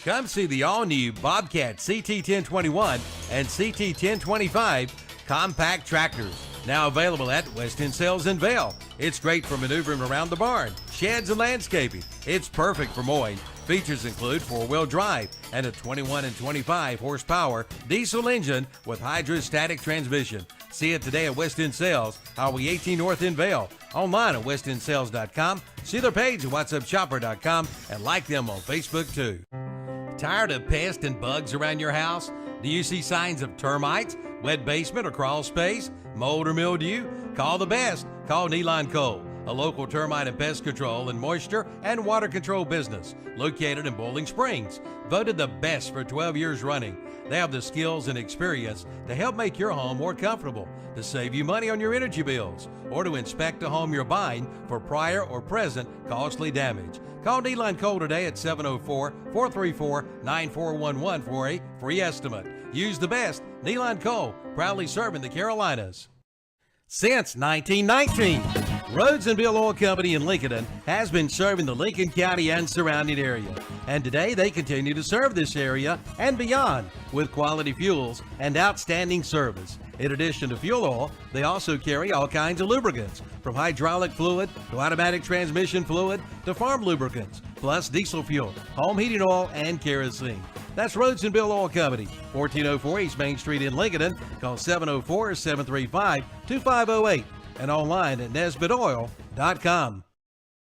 Come see the all-new Bobcat CT1021 and CT1025 compact tractors. Now available at West End Sales in Vail. It's great for maneuvering around the barn, sheds, and landscaping. It's perfect for mowing. Features include 4-wheel drive and a 21 and 25 horsepower diesel engine with hydrostatic transmission. See it today at West End Sales, Highway 18 North in Vail. Online at westendsales.com. See their page at whatsupshopper.com and like them on Facebook too. Tired of pests and bugs around your house? Do you see signs of termites, wet basement or crawl space, mold or mildew? Call the best. Call Neeline Cole, a local termite and pest control and moisture and water control business located in Bowling Springs. Voted the best for 12 years running. They have the skills and experience to help make your home more comfortable, to save you money on your energy bills, or to inspect a home you're buying for prior or present costly damage. Call Neeline Cole today at 704-434-9411 for a free estimate. Use the best. Neeline Cole, proudly serving the Carolinas. Since 1919, Rhodes and Bill Oil Company in Lincoln has been serving the Lincoln County and surrounding area. And today they continue to serve this area and beyond with quality fuels and outstanding service. In addition to fuel oil, they also carry all kinds of lubricants, from hydraulic fluid to automatic transmission fluid to farm lubricants, plus diesel fuel, home heating oil, and kerosene. That's Rhodes and Bill Oil Company, 1404 East Main Street in Lincoln. Call 704-735-2508 and online at nesbitoil.com.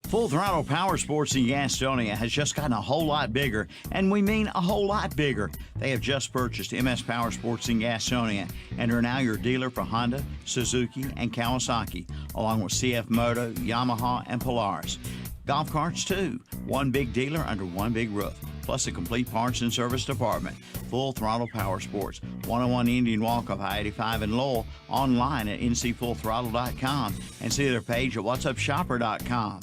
Full Throttle Power Sports in Gastonia has just gotten a whole lot bigger, and we mean a whole lot bigger. They have just purchased MS Power Sports in Gastonia and are now your dealer for Honda, Suzuki, and Kawasaki, along with CF Moto, Yamaha, and Polaris. Golf carts too, one big dealer under one big roof, plus a complete parts and service department. Full Throttle Power Sports, 101 Indian Walk off I-85 in Lowell, online at ncfullthrottle.com, and see their page at whatsupshopper.com.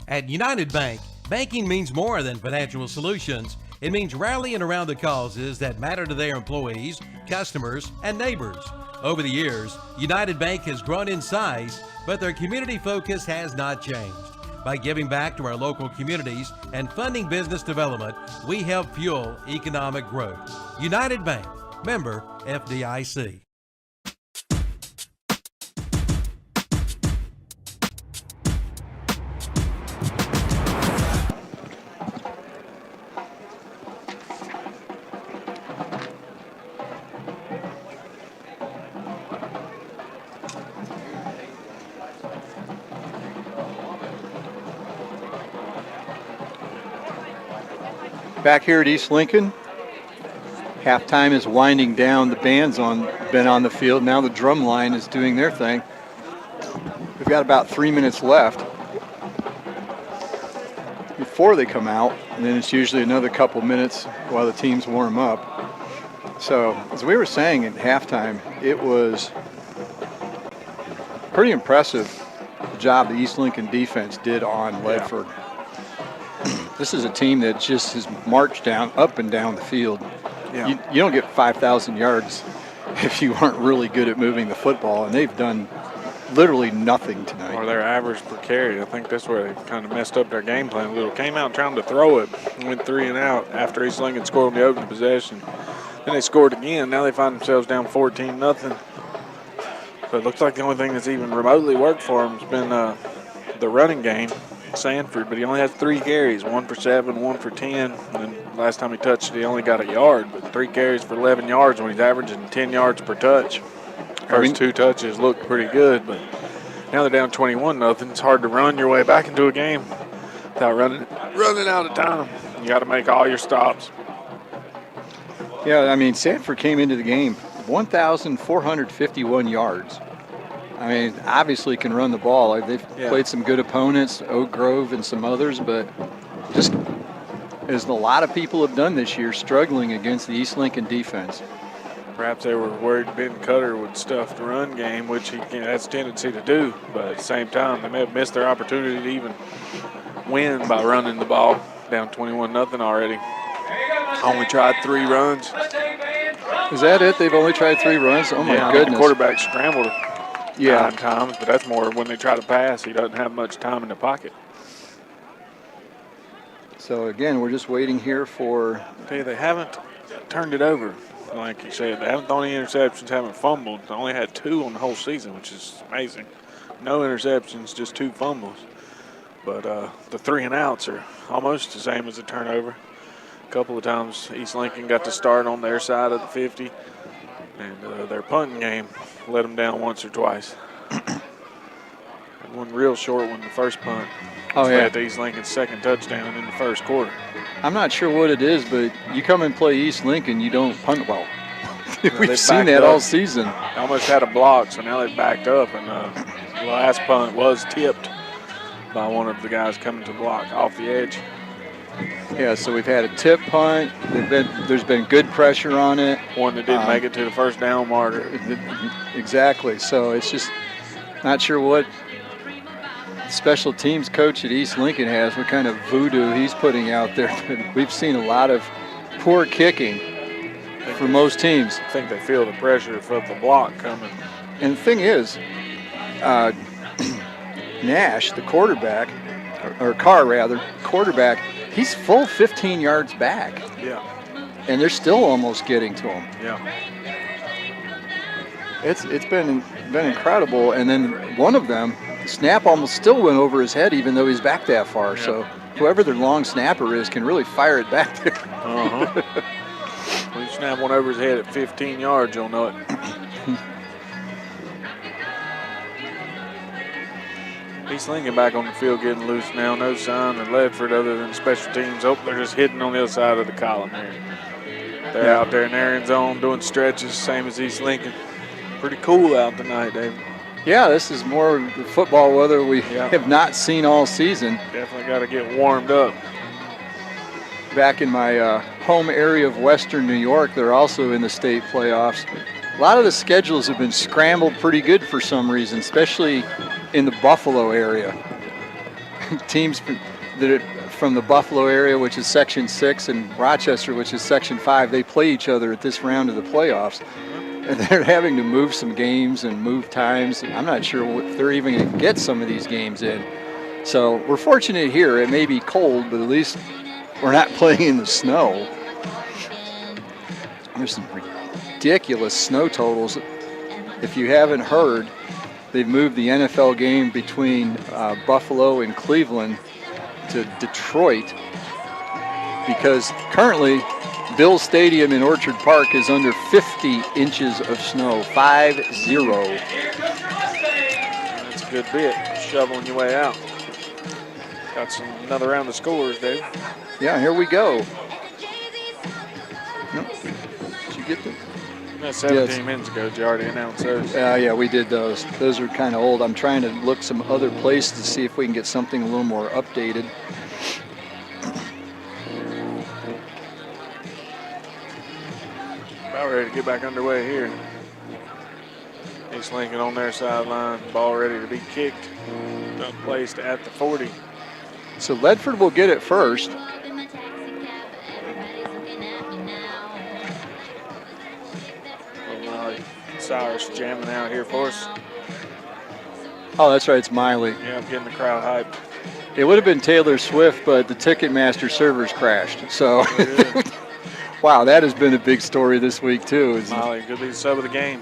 At United Bank, banking means more than financial solutions. It means rallying around the causes that matter to their employees, customers, and neighbors. Over the years, United Bank has grown in size, but their community focus has not changed. By giving back to our local communities and funding business development, we help fuel economic growth. United Bank, member FDIC. Back here at East Lincoln, halftime is winding down. The band's been on the field. Now the drum line is doing their thing. We've got about 3 minutes left before they come out, and then it's usually another couple minutes while the teams warm up. So, as we were saying at halftime, it was pretty impressive the job the East Lincoln defense did on Ledford. This is a team that just has marched up and down the field. Yeah. You don't get 5,000 yards if you aren't really good at moving the football, and they've done literally nothing tonight. Or their average per carry. I think that's where they kind of messed up their game plan a little. Came out trying to throw it, went 3 and out after East Lincoln scored on the opening possession. Then they scored again. Now they find themselves down 14-0. So it looks like the only thing that's even remotely worked for them has been the running game. Sanford, but he only has 3 carries, 1 for 7, 1 for 10. And then last time he touched it, he only got a yard, but 3 carries for 11 yards when he's averaging 10 yards per touch. First 2 touches looked pretty good, but now they're down 21-0. It's hard to run your way back into a game without running out of time. You got to make all your stops. Yeah, I mean, Sanford came into the game 1,451 yards. I mean, obviously can run the ball. They've played some good opponents, Oak Grove and some others, but just as a lot of people have done this year, struggling against the East Lincoln defense. Perhaps they were worried Ben Cutter would stuff the run game, which he has a tendency to do, but at the same time, they may have missed their opportunity to even win by running the ball. Down 21-0 already. Only tried 3 runs. Is that it? They've only tried 3 runs? Oh, my goodness. The quarterback scrambled 9 times, but that's more when they try to pass. He doesn't have much time in the pocket. So, again, we're just waiting here for... I tell you, they haven't turned it over, like you said. They haven't thrown any interceptions, haven't fumbled. They only had 2 on the whole season, which is amazing. No interceptions, just 2 fumbles. But the 3 and outs are almost the same as a turnover. A couple of times East Lincoln got to start on their side of the 50, and their punting game let them down once or twice. One real short one, the first punt. Led to East Lincoln's 2nd touchdown in the first quarter. I'm not sure what it is, but you come and play East Lincoln, you don't punt well. We've seen that all season. They almost had a block, so now they've backed up, and the last punt was tipped by one of the guys coming to block off the edge. Yeah, so we've had a tip punt. There's been good pressure on it. One that didn't make it to the first down marker. Exactly. So it's just not sure what special teams coach at East Lincoln has, what kind of voodoo he's putting out there. But we've seen a lot of poor kicking for most teams. I think they feel the pressure of the block coming. And the thing is, Nash, the quarterback, or Carr rather, quarterback, he's full 15 yards back. Yeah. And they're still almost getting to him. Yeah. It's been incredible. And then one of them, the snap almost still went over his head even though he's back that far. Yeah. So whoever their long snapper is can really fire it back there. When you snap one over his head at 15 yards, you'll know it. East Lincoln back on the field getting loose now. No sign of Ledford other than special teams. Oh, they're just hitting on the other side of the column here. They're out there in their end zone doing stretches, same as East Lincoln. Pretty cool out tonight, David. Yeah, this is more the football weather we have not seen all season. Definitely got to get warmed up. Back in my home area of Western New York, they're also in the state playoffs. A lot of the schedules have been scrambled pretty good for some reason, especially in the Buffalo area. Teams that are from the Buffalo area, which is Section 6, and Rochester, which is Section 5, they play each other at this round of the playoffs. they're having to move some games and move times. I'm not sure if they're even going to get some of these games in. So we're fortunate here. It may be cold, but at least we're not playing in the snow. There's some ridiculous snow totals. If you haven't heard, they've moved the NFL game between Buffalo and Cleveland to Detroit because currently Bills Stadium in Orchard Park is under 50 inches of snow, 5-0. That's a good bit, shoveling your way out. Got another round of scores, Dave. Yeah, here we go. Nope. Did you get them? That's 17 minutes ago. Did you already announce those? Yeah, we did those. Those are kind of old. I'm trying to look some other places to see if we can get something a little more updated. About ready to get back underway here. East Lincoln on their sideline. Ball ready to be kicked. Placed at the 40. So Ledford will get it first. Cyrus jamming out here for us. Oh, that's right. It's Miley. Yeah, I'm getting the crowd hyped. It would have been Taylor Swift, but the Ticketmaster servers crashed. So, wow, that has been a big story this week, too. Miley could be the sub of the game.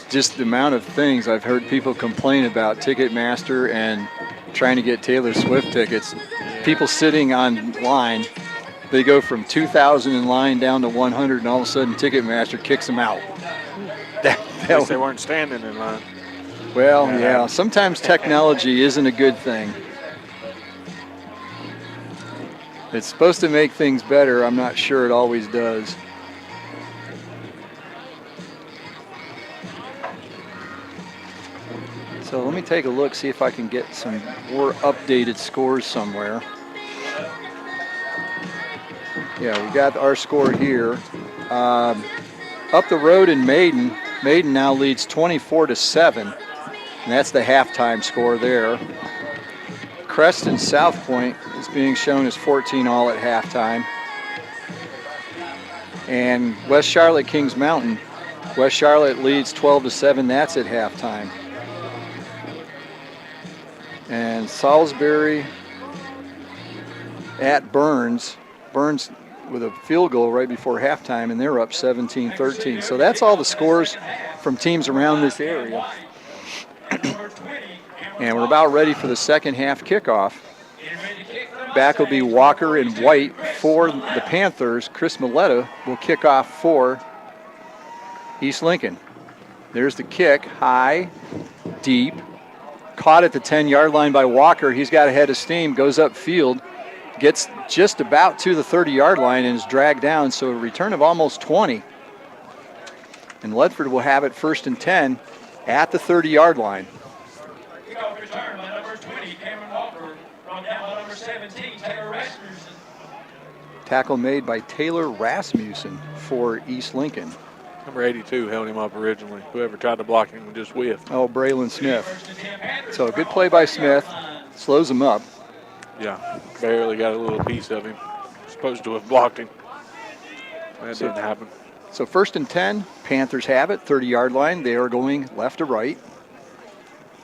Just the amount of things I've heard people complain about Ticketmaster and trying to get Taylor Swift tickets. Yeah. People sitting on line, they go from 2,000 in line down to 100, and all of a sudden Ticketmaster kicks them out. At least they weren't standing in line. Well, yeah, sometimes technology isn't a good thing. It's supposed to make things better. I'm not sure it always does. So let me take a look, see if I can get some more updated scores somewhere. Yeah, we got our score here. Up the road in Maiden, Maiden now leads 24-7, and that's the halftime score there. Creston South Point is being shown as 14-all at halftime. And West Charlotte Kings Mountain, West Charlotte leads 12-7, that's at halftime. And Salisbury at Burns with a field goal right before halftime, and they're up 17-13. So that's all the scores from teams around this area. And we're about ready for the second half kickoff. Back will be Walker and White for the Panthers. Chris Milletta will kick off for East Lincoln. There's the kick, high, deep. Caught at the 10-yard line by Walker. He's got a head of steam, goes upfield, gets just about to the 30-yard line and is dragged down, so a return of almost 20. And Ledford will have it 1st and 10 at the 30-yard line. Kickoff return by number 20, Cameron Walker, brought down by number 17, Taylor Rasmussen. Tackle made by Taylor Rasmussen for East Lincoln. Number 82 held him up originally. Whoever tried to block him just whiffed. Oh, Braylon Smith. So a good play by Smith. Slows him up. Yeah, barely got a little piece of him. Supposed to have blocked him. That didn't happen. So 1st and 10, Panthers have it, 30-yard line. They are going left to right.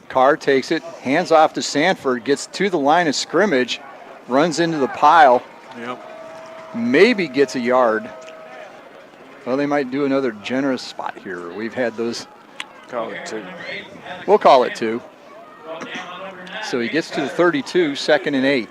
Carr takes it, hands off to Sanford, gets to the line of scrimmage, runs into the pile. Yep. Maybe gets a yard. Well, they might do another generous spot here. We've had those. Call it 2. We'll call it 2. So he gets to the 32, 2nd and 8.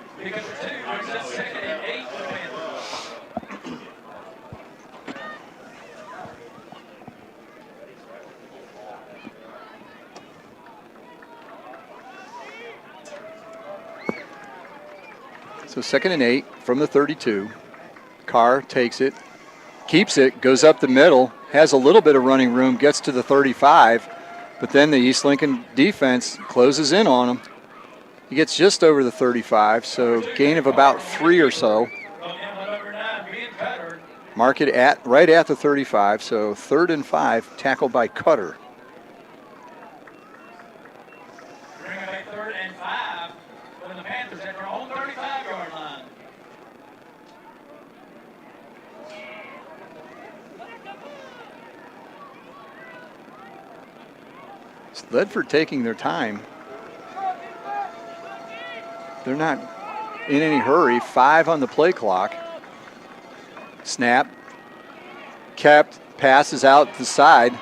So 2nd and 8 from the 32. Carr takes it, keeps it, goes up the middle, has a little bit of running room, gets to the 35, but then the East Lincoln defense closes in on him. He gets just over the 35, so gain of about 3 or so. Mark it at right at the 35, so 3rd and 5, tackled by Cutter. Bring up a 3rd and 5 for the Panthers at their own 35-yard line. It's Ledford taking their time. They're not in any hurry. 5 on the play clock. Snap. Kept. Passes out the side.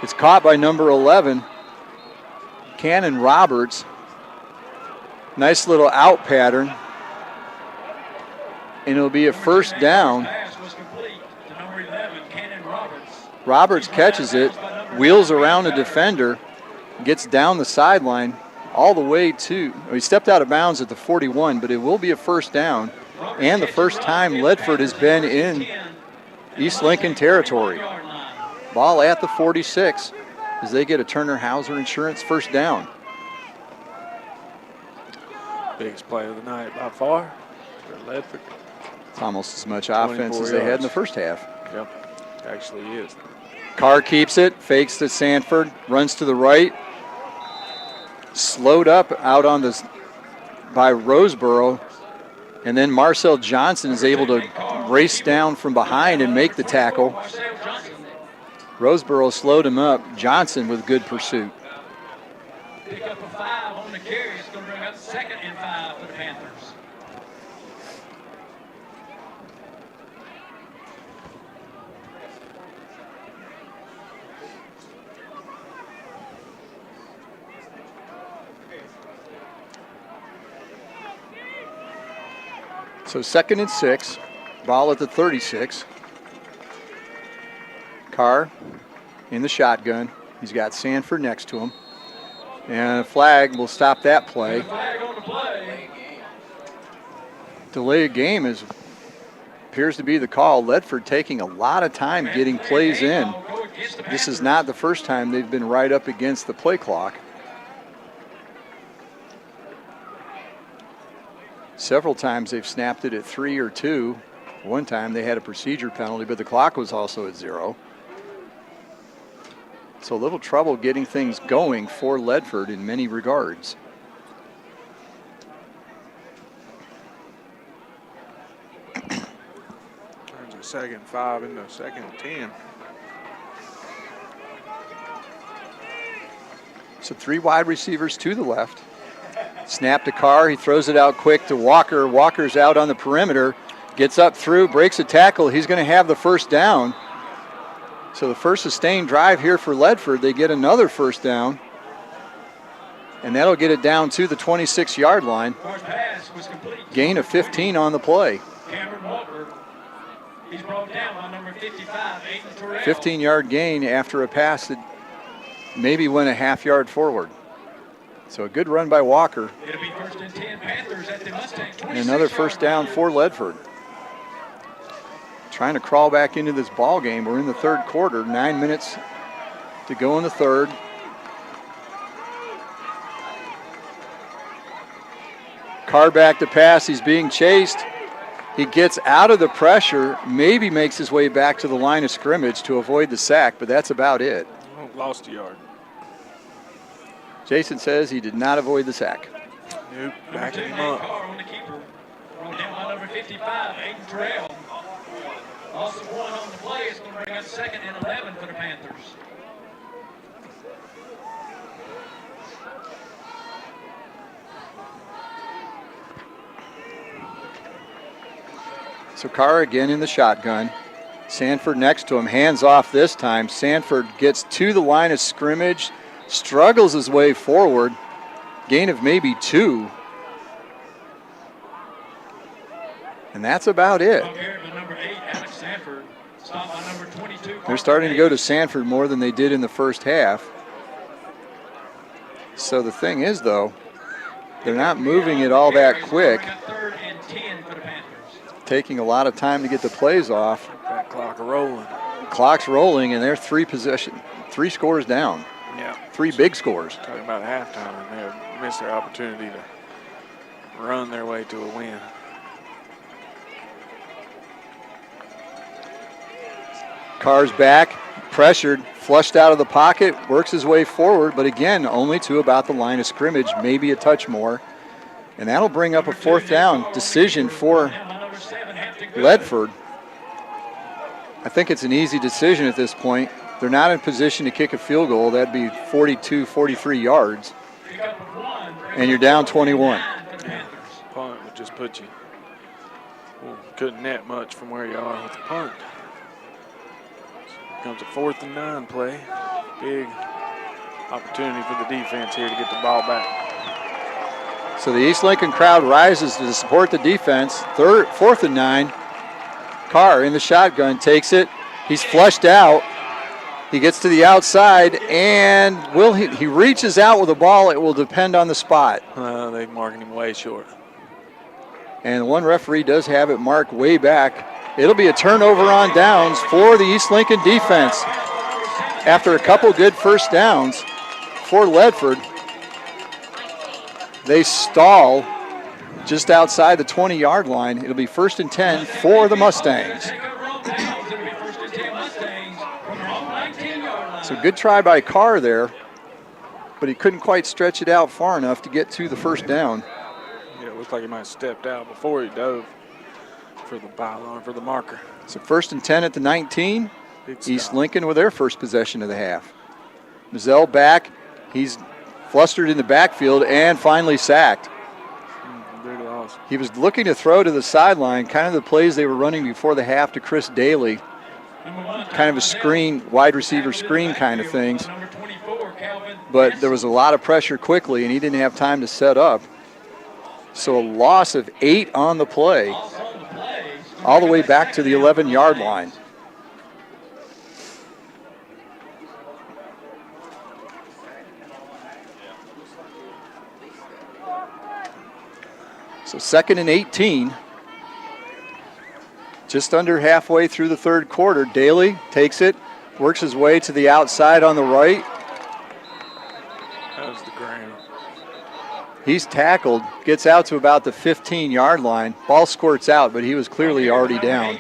It's caught by number 11, Cannon Roberts. Nice little out pattern. And it'll be a first down. Roberts catches it, wheels around a defender, gets down the sideline all the way to, he stepped out of bounds at the 41, but it will be a first down. And the first time Ledford has been in East Lincoln territory. Ball at the 46 as they get a Turner Hauser Insurance first down. Biggest play of the night by far for Ledford. It's almost as much offense as they had in the first half. Yep, actually is. Carr keeps it, fakes to Sanford, runs to the right. Slowed up out on this by Roseboro. And then Marcel Johnson is able to race down from behind and make the tackle. Roseboro slowed him up. Johnson with good pursuit. Pick up a 5 on the carry. It's going to bring up 2nd and 5 for the Panthers. So 2nd and 6. Ball at the 36. Carr in the shotgun. He's got Sanford next to him. And a flag will stop that play. Delay of game appears to be the call. Ledford taking a lot of time getting plays in. This is not the first time they've been right up against the play clock. Several times they've snapped it at 3 or 2. One time they had a procedure penalty, but the clock was also at 0. So a little trouble getting things going for Ledford in many regards. There's a 2nd and 5 into 2nd and 10. So 3 wide receivers to the left. Snap to Carr. He throws it out quick to Walker. Walker's out on the perimeter. Gets up through, breaks a tackle. He's going to have the first down. So the first sustained drive here for Ledford. They get another first down. And that'll get it down to the 26-yard line. Gain of 15 on the play. He's brought down by number 55, Aiden Terrell. 15-yard gain after a pass that maybe went a half yard forward. So a good run by Walker. It'll be 1st and 10 Panthers at the Mustangs. And another first down for Ledford. Trying to crawl back into this ball game. We're in the 3rd quarter. 9 minutes to go in the 3rd. Carr back to pass. He's being chased. He gets out of the pressure, maybe makes his way back to the line of scrimmage to avoid the sack, but that's about it. Lost a yard. Jason says he did not avoid the sack. Nope, backing him up. Carr on the keeper. Brought down by number 55, Aiden Terrell. Also 1 on the play. It's going to bring up 2nd and 11 for the Panthers. So Carr again in the shotgun. Sanford next to him, hands off this time. Sanford gets to the line of scrimmage, struggles his way forward. Gain of maybe 2. And that's about it. They're starting to go to Sanford more than they did in the first half. So the thing is, though, they're not moving it all that quick. Taking a lot of time to get the plays off. That clock rolling. Clock's rolling, and they're 3 scores down. Yeah. 3 big scores. Talking about halftime, and they have missed their opportunity to run their way to a win. Carr's back, pressured, flushed out of the pocket, works his way forward, but again, only to about the line of scrimmage, maybe a touch more. And that'll bring up a 4th down decision for Ledford. I think it's an easy decision at this point. They're not in position to kick a field goal. That'd be 42, 43 yards. And you're down 21. Yeah, punt would just put you. Well, couldn't net much from where you are with the punt. So comes a 4th and 9 play. Big opportunity for the defense here to get the ball back. So the East Lincoln crowd rises to support the defense. 4th and 9. Carr in the shotgun takes it. He's flushed out. He gets to the outside, and he reaches out with the ball. It will depend on the spot. They're marking him way short. And one referee does have it marked way back. It'll be a turnover on downs for the East Lincoln defense. After a couple good first downs for Ledford, they stall just outside the 20-yard line. It'll be 1st and 10 for the Mustangs. So good try by Carr there, but he couldn't quite stretch it out far enough to get to the first down. Yeah, it looks like he might have stepped out before he dove for the pylon, for the marker. So 1st and 10 at the 19. East Lincoln with their first possession of the half. Mazzell back. He's flustered in the backfield and finally sacked. Big loss. He was looking to throw to the sideline, kind of the plays they were running before the half to Chris Daly. Kind of a screen, wide receiver screen kind of things. But there was a lot of pressure quickly, and he didn't have time to set up. So a loss of 8 on the play, all the way back to the 11-yard line. So 2nd and 18. Just under halfway through the third quarter. Daly takes it, works his way to the outside on the right. That was the ground. He's tackled, gets out to about the 15-yard line. Ball squirts out, but he was clearly already down.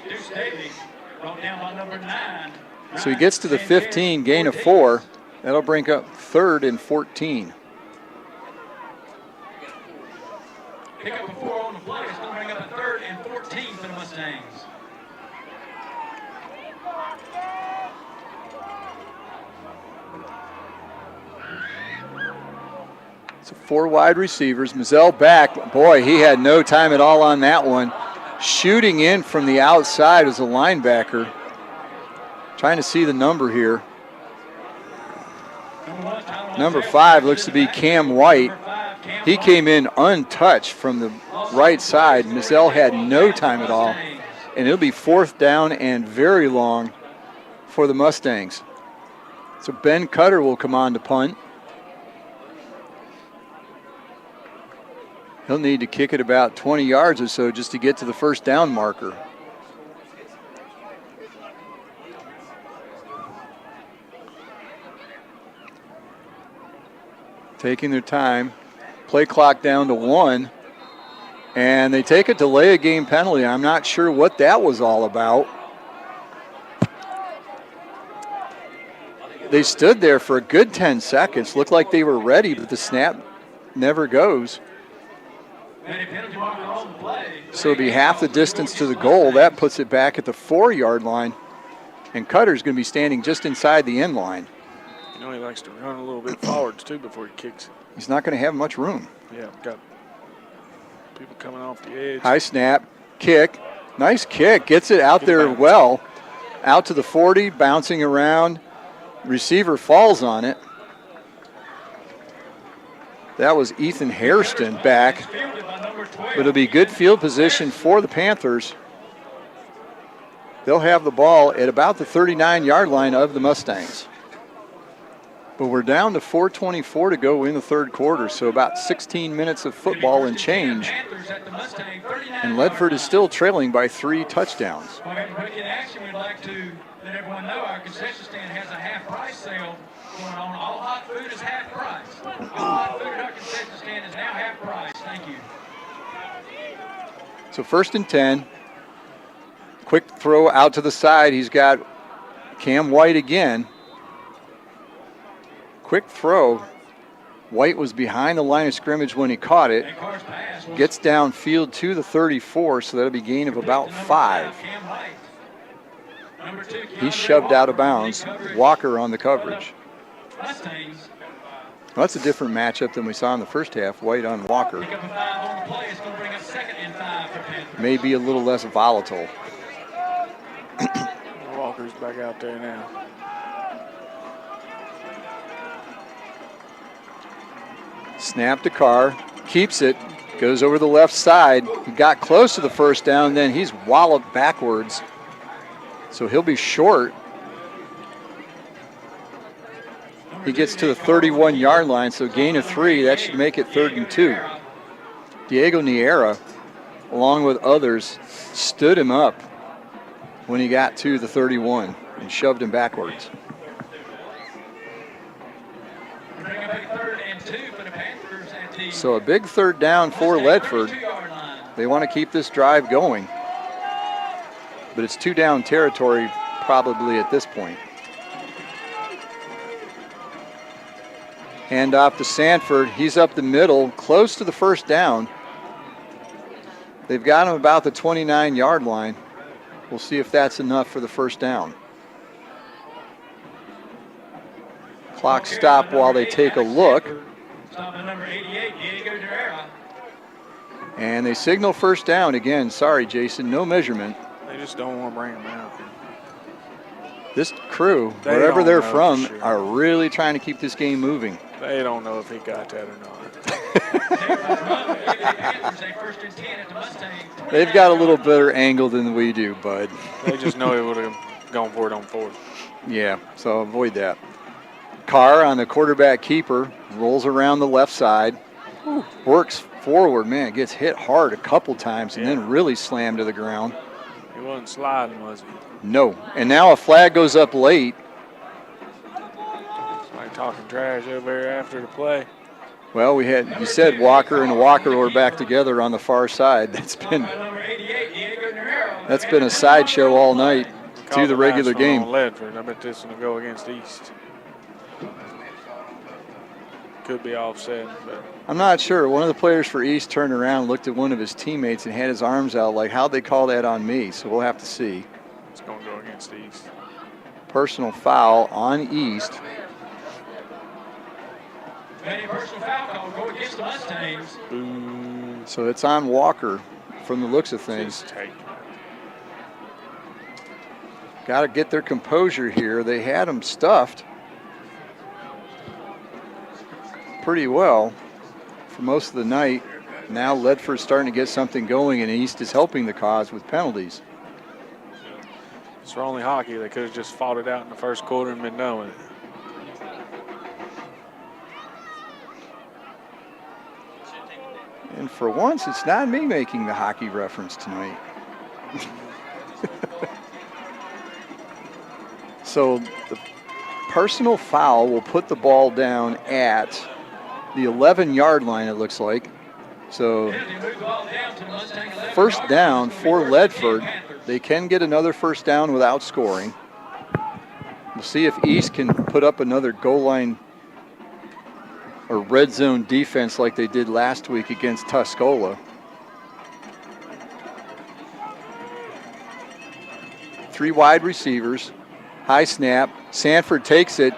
So he gets to the 15, gain of 4. That'll bring up 3rd and 14. Pick up a 4 on the play. It's going to bring up a 3rd and 14 for the Mustangs. So 4 wide receivers. Mazzell back. Boy, he had no time at all on that one. Shooting in from the outside as a linebacker. Trying to see the number here. Number 5 looks to be Cam White. He came in untouched from the right side. Mazzell had no time at all. And it'll be 4th down and very long for the Mustangs. So Ben Cutter will come on to punt. He'll need to kick it about 20 yards or so just to get to the first down marker. Taking their time. Play clock down to 1. And they take a delay of game penalty. I'm not sure what that was all about. They stood there for a good 10 seconds. Looked like they were ready, but the snap never goes. So it'll be half the distance to the goal. That puts it back at the 4-yard line. And Cutter's going to be standing just inside the end line. You know, he likes to run a little bit forwards, too, before he kicks it. He's not going to have much room. Yeah, got people coming off the edge. High snap, kick. Nice kick. Gets it out there well. Out to the 40, bouncing around. Receiver falls on it. That was Ethan Hairston back. But it'll be good field position for the Panthers. They'll have the ball at about the 39-yard line of the Mustangs. But we're down to 4:24 to go in the third quarter, so about 16 minutes of football and change. And Ledford is still trailing by 3 touchdowns. Well, in action, we'd like to let everyone know our concession stand has a half price sale going on. All hot food is half price. All hot food at our concession stand is now half price. Thank you. So 1st and 10. Quick throw out to the side. He's got Cam White again. Quick throw. White was behind the line of scrimmage when he caught it. Gets downfield to the 34, so that'll be gain of about 5. He's shoved out of bounds. Walker on the coverage. Mustangs. Well, that's a different matchup than we saw in the first half. White on Walker. Pick up a 5 on the play. It's going to bring up 2nd and 5 for Panthers. Maybe a little less volatile. Walker's back out there now. Snap to Carr. Keeps it. Goes over the left side. He got close to the first down. Then he's walloped backwards. So he'll be short. He gets to the 31-yard line, so gain of 3. That should make it 3rd and 2. Diego Niera, along with others, stood him up when he got to the 31 and shoved him backwards. So a big 3rd down for Ledford. They want to keep this drive going, but it's 2 down territory probably at this point. Hand off to Sanford. He's up the middle, close to the first down. They've got him about the 29-yard line. We'll see if that's enough for the first down. Clock stop while they take a look. And they signal first down again. Sorry, Jason, no measurement. They just don't want to bring him out. This crew, wherever they're from, are really trying to keep this game moving. They don't know if he got that or not. They've got a little better angle than we do, bud. They just know he would have gone for it on 4th. Yeah, so avoid that. Carr on the quarterback keeper, rolls around the left side, works forward. Man, gets hit hard a couple times and then really slammed to the ground. He wasn't sliding, was he? No, and now a flag goes up late. Somebody talking trash over here after the play. Well, you said Walker and Walker were back together on the far side. That's been a sideshow all night to the regular game. Ledford. I bet this one will go against East. Could be offset, but I'm not sure. One of the players for East turned around, looked at one of his teammates, and had his arms out like, how'd they call that on me? So we'll have to see. It's going to go against East. Personal foul on East. Any personal foul call go against the Mustangs. So it's on Walker from the looks of things. Got to get their composure here. They had him stuffed pretty well for most of the night. Now Ledford's starting to get something going, and East is helping the cause with penalties. It's only hockey. They could have just fought it out in the first quarter and been done with it. And for once, it's not me making the hockey reference tonight. So the personal foul will put the ball down at the 11-yard line, it looks like. So first down for Ledford. They can get another first down without scoring. We'll see if East can put up another goal line or red zone defense like they did last week against Tuscola. 3 wide receivers. High snap. Sanford takes it.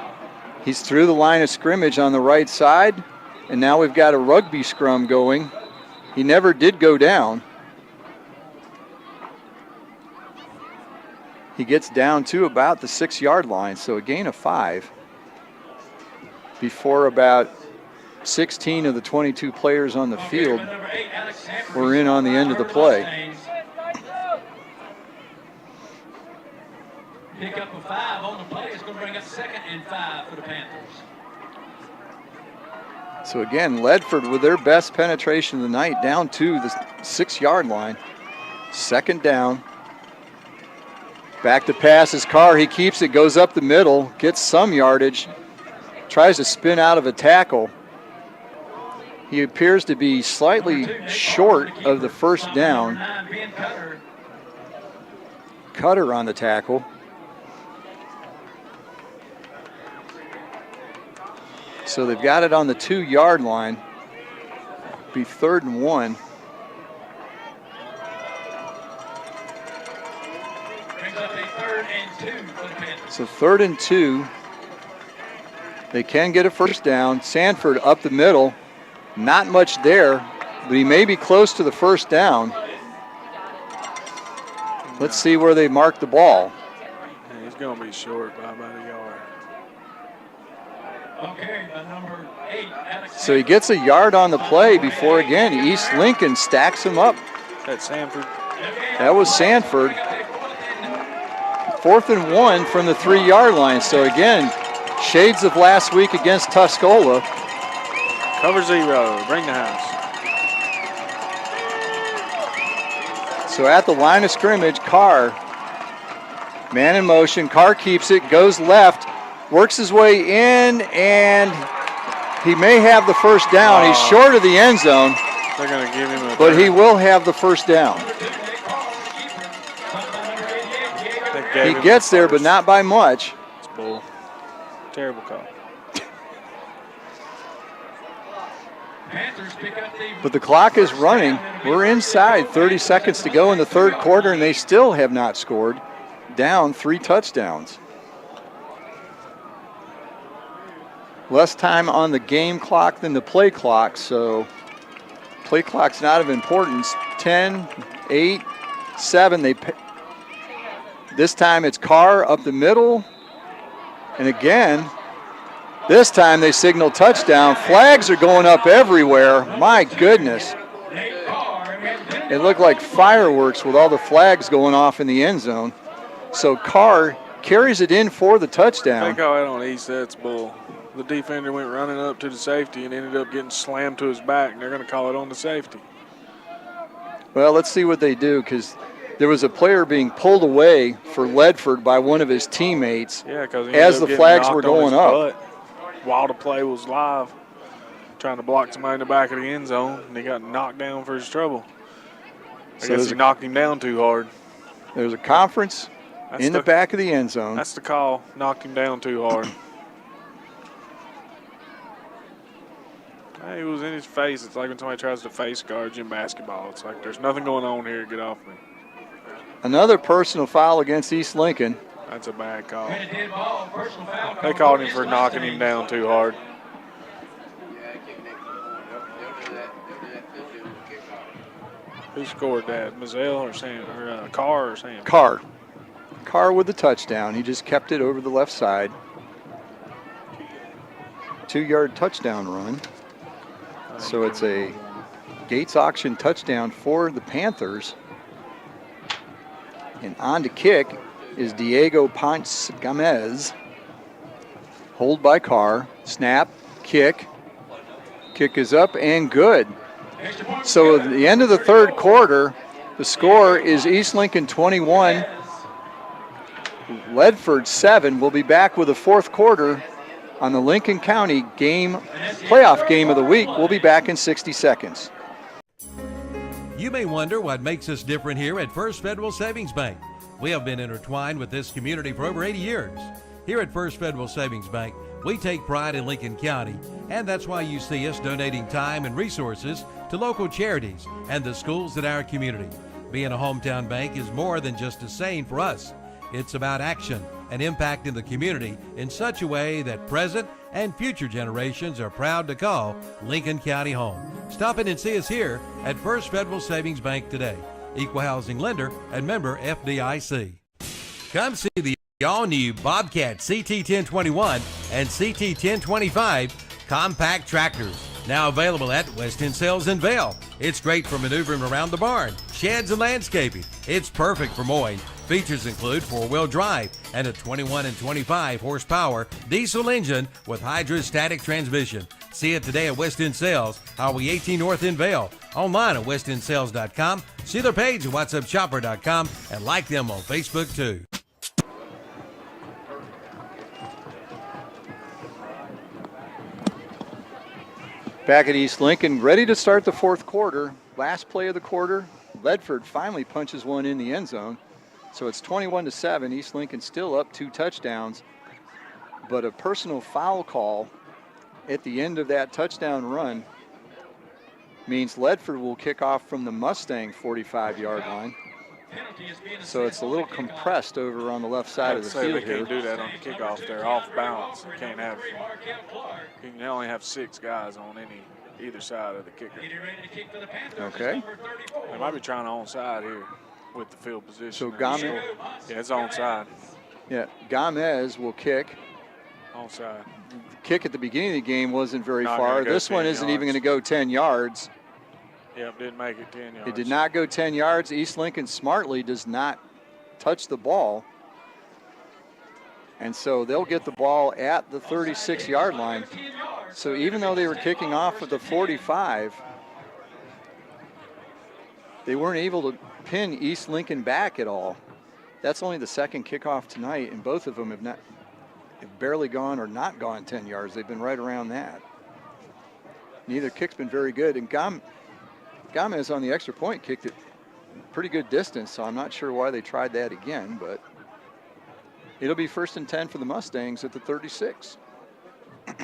He's through the line of scrimmage on the right side. And now we've got a rugby scrum going. He never did go down. He gets down to about the 6-yard line, so a gain of 5 before about 16 of the 22 players on the field were in on the end of the play. Pick up a 5 on the play. It's going to bring up 2nd and 5 for the Panthers. So again, Ledford with their best penetration of the night down to the 6-yard line. 2nd down. Back to pass his Carr. He keeps it, goes up the middle, gets some yardage, tries to spin out of a tackle. He appears to be slightly short of the first down. Cutter on the tackle. So they've got it on the 2-yard line. Be 3rd and 1. Brings up a 3rd and 2 for the Panthers. So 3rd and 2. They can get a first down. Sanford up the middle. Not much there, but he may be close to the first down. Let's see where they mark the ball. Yeah, he's going to be short by about a yard. Okay, number 8, Alex. So he gets a yard on the play before, again, East Lincoln stacks him up. That's Sanford. That was Sanford. 4th and 1 from the 3-yard line. So again, shades of last week against Tuscola. Cover 0, bring the house. So at the line of scrimmage, Carr, man in motion. Carr keeps it, goes left, works his way in, and he may have the first down. He's short of the end zone. They're going to give him a But he will have the first down. He gets there, but not by much. It's bull. Terrible call. But the clock is running. We're inside 30 seconds to go in the 3rd quarter, and they still have not scored. Down 3 touchdowns. Less time on the game clock than the play clock, so play clock's not of importance. 10, 8, 7. This time it's Carr up the middle. And again, this time they signal touchdown. Flags are going up everywhere. My goodness. It looked like fireworks with all the flags going off in the end zone. So Carr carries it in for the touchdown. They call it on East, that's bull. The defender went running up to the safety and ended up getting slammed to his back, and they're going to call it on the safety. Well, let's see what they do, because there was a player being pulled away for Ledford by one of his teammates as the flags were going up. While the play was live, trying to block somebody in the back of the end zone, and he got knocked down for his trouble. I guess he knocked him down too hard. There's a conference in the back of the end zone. That's the call, knocked him down too hard. He was in his face. It's like when somebody tries to face guard you in basketball. It's like there's nothing going on here. Get off me. Another personal foul against East Lincoln. That's a bad call. They called him for knocking him down too hard. Who scored that? Mazzell or Sam? Or Carr or Sam? Carr. Carr with the touchdown. He just kept it over the left side. 2-yard touchdown run. So it's a Gates auction touchdown for the Panthers. And on to kick is Diego Ponce Gamez. Hold by Carr. Snap, kick. Kick is up and good. So at the end of the 3rd quarter, the score is East Lincoln 21, Ledford 7. We'll be back with the 4th quarter on the Lincoln County playoff game of the week. We'll be back in 60 seconds. You may wonder what makes us different here at First Federal Savings Bank. We have been intertwined with this community for over 80 years. Here at First Federal Savings Bank, we take pride in Lincoln County, and that's why you see us donating time and resources to local charities and the schools in our community. Being a hometown bank is more than just a saying for us. It's about action and impact in the community in such a way that present and future generations are proud to call Lincoln County home. Stop in and see us here at First Federal Savings Bank today. Equal housing lender and member FDIC. Come see the all-new Bobcat CT1021 and CT1025 compact tractors. Now available at West End Sales in Vail. It's great for maneuvering around the barn, sheds, and landscaping. It's perfect for mowing. Features include 4-wheel drive and a 21 and 25 horsepower diesel engine with hydrostatic transmission. See it today at West End Sales, Highway 18 North in Vail. Online at westendsales.com. See their page at whatsupshopper.com and like them on Facebook too. Back at East Lincoln, ready to start the 4th quarter. Last play of the quarter, Ledford finally punches one in the end zone. So it's 21-7. East Lincoln still up 2 touchdowns. But a personal foul call at the end of that touchdown run means Ledford will kick off from the Mustang 45-yard line. So it's a little compressed over on the left side of the field they here. can't do that on the kickoff. They're off balance. You can't have. You can only have 6 guys on either side of the kicker. Okay. They might be trying to onside here with the field position. So Gomez. Yeah, it's onside. Yeah, Gomez will kick. Onside. The kick at the beginning of the game wasn't very Not far. gonna go This one 10 isn't even yards. going to go 10 yards. Yep, didn't make it 10 yards. It did not go 10 yards. East Lincoln smartly does not touch the ball. And so they'll get the ball at the 36-yard line. So even though they were kicking off at the 45, they weren't able to pin East Lincoln back at all. That's only the second kickoff tonight, and both of them have barely gone or not gone 10 yards. They've been right around that. Neither kick's been very good. And Gomez on the extra point kicked it pretty good distance, so I'm not sure why they tried that again, but it'll be 1st and 10 for the Mustangs at the 36. It'll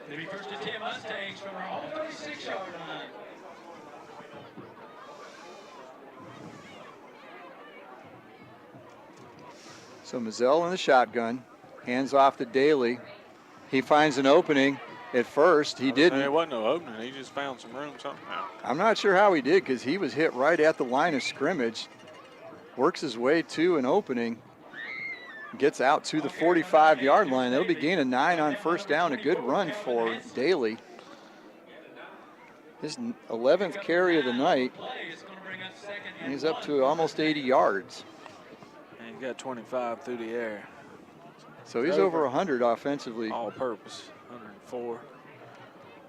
be 1st and 10 Mustangs from our own 36-yard line. So Mazzell in the shotgun, hands off to Daly. He finds an opening. At first, he didn't. There wasn't no opening. He just found some room somehow. I'm not sure how he did because he was hit right at the line of scrimmage. Works his way to an opening. Gets out to the 45-yard line. That'll be gain of 9 on 1st down. A good run for Daly. His 11th carry of the night. He's up to almost 80 yards. And he got 25 through the air. So he's over 100 offensively. All purpose, 104,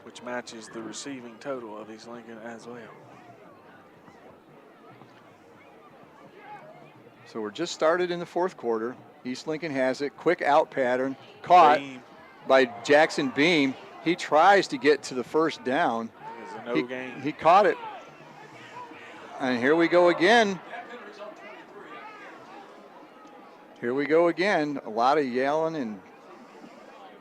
which matches the receiving total of East Lincoln as well. So we're just started in the 4th quarter. East Lincoln has it. Quick out pattern. Caught by Jackson Beam. He tries to get to the 1st down. It's a no gain. He caught it. And here we go again. Here we go again. A lot of yelling and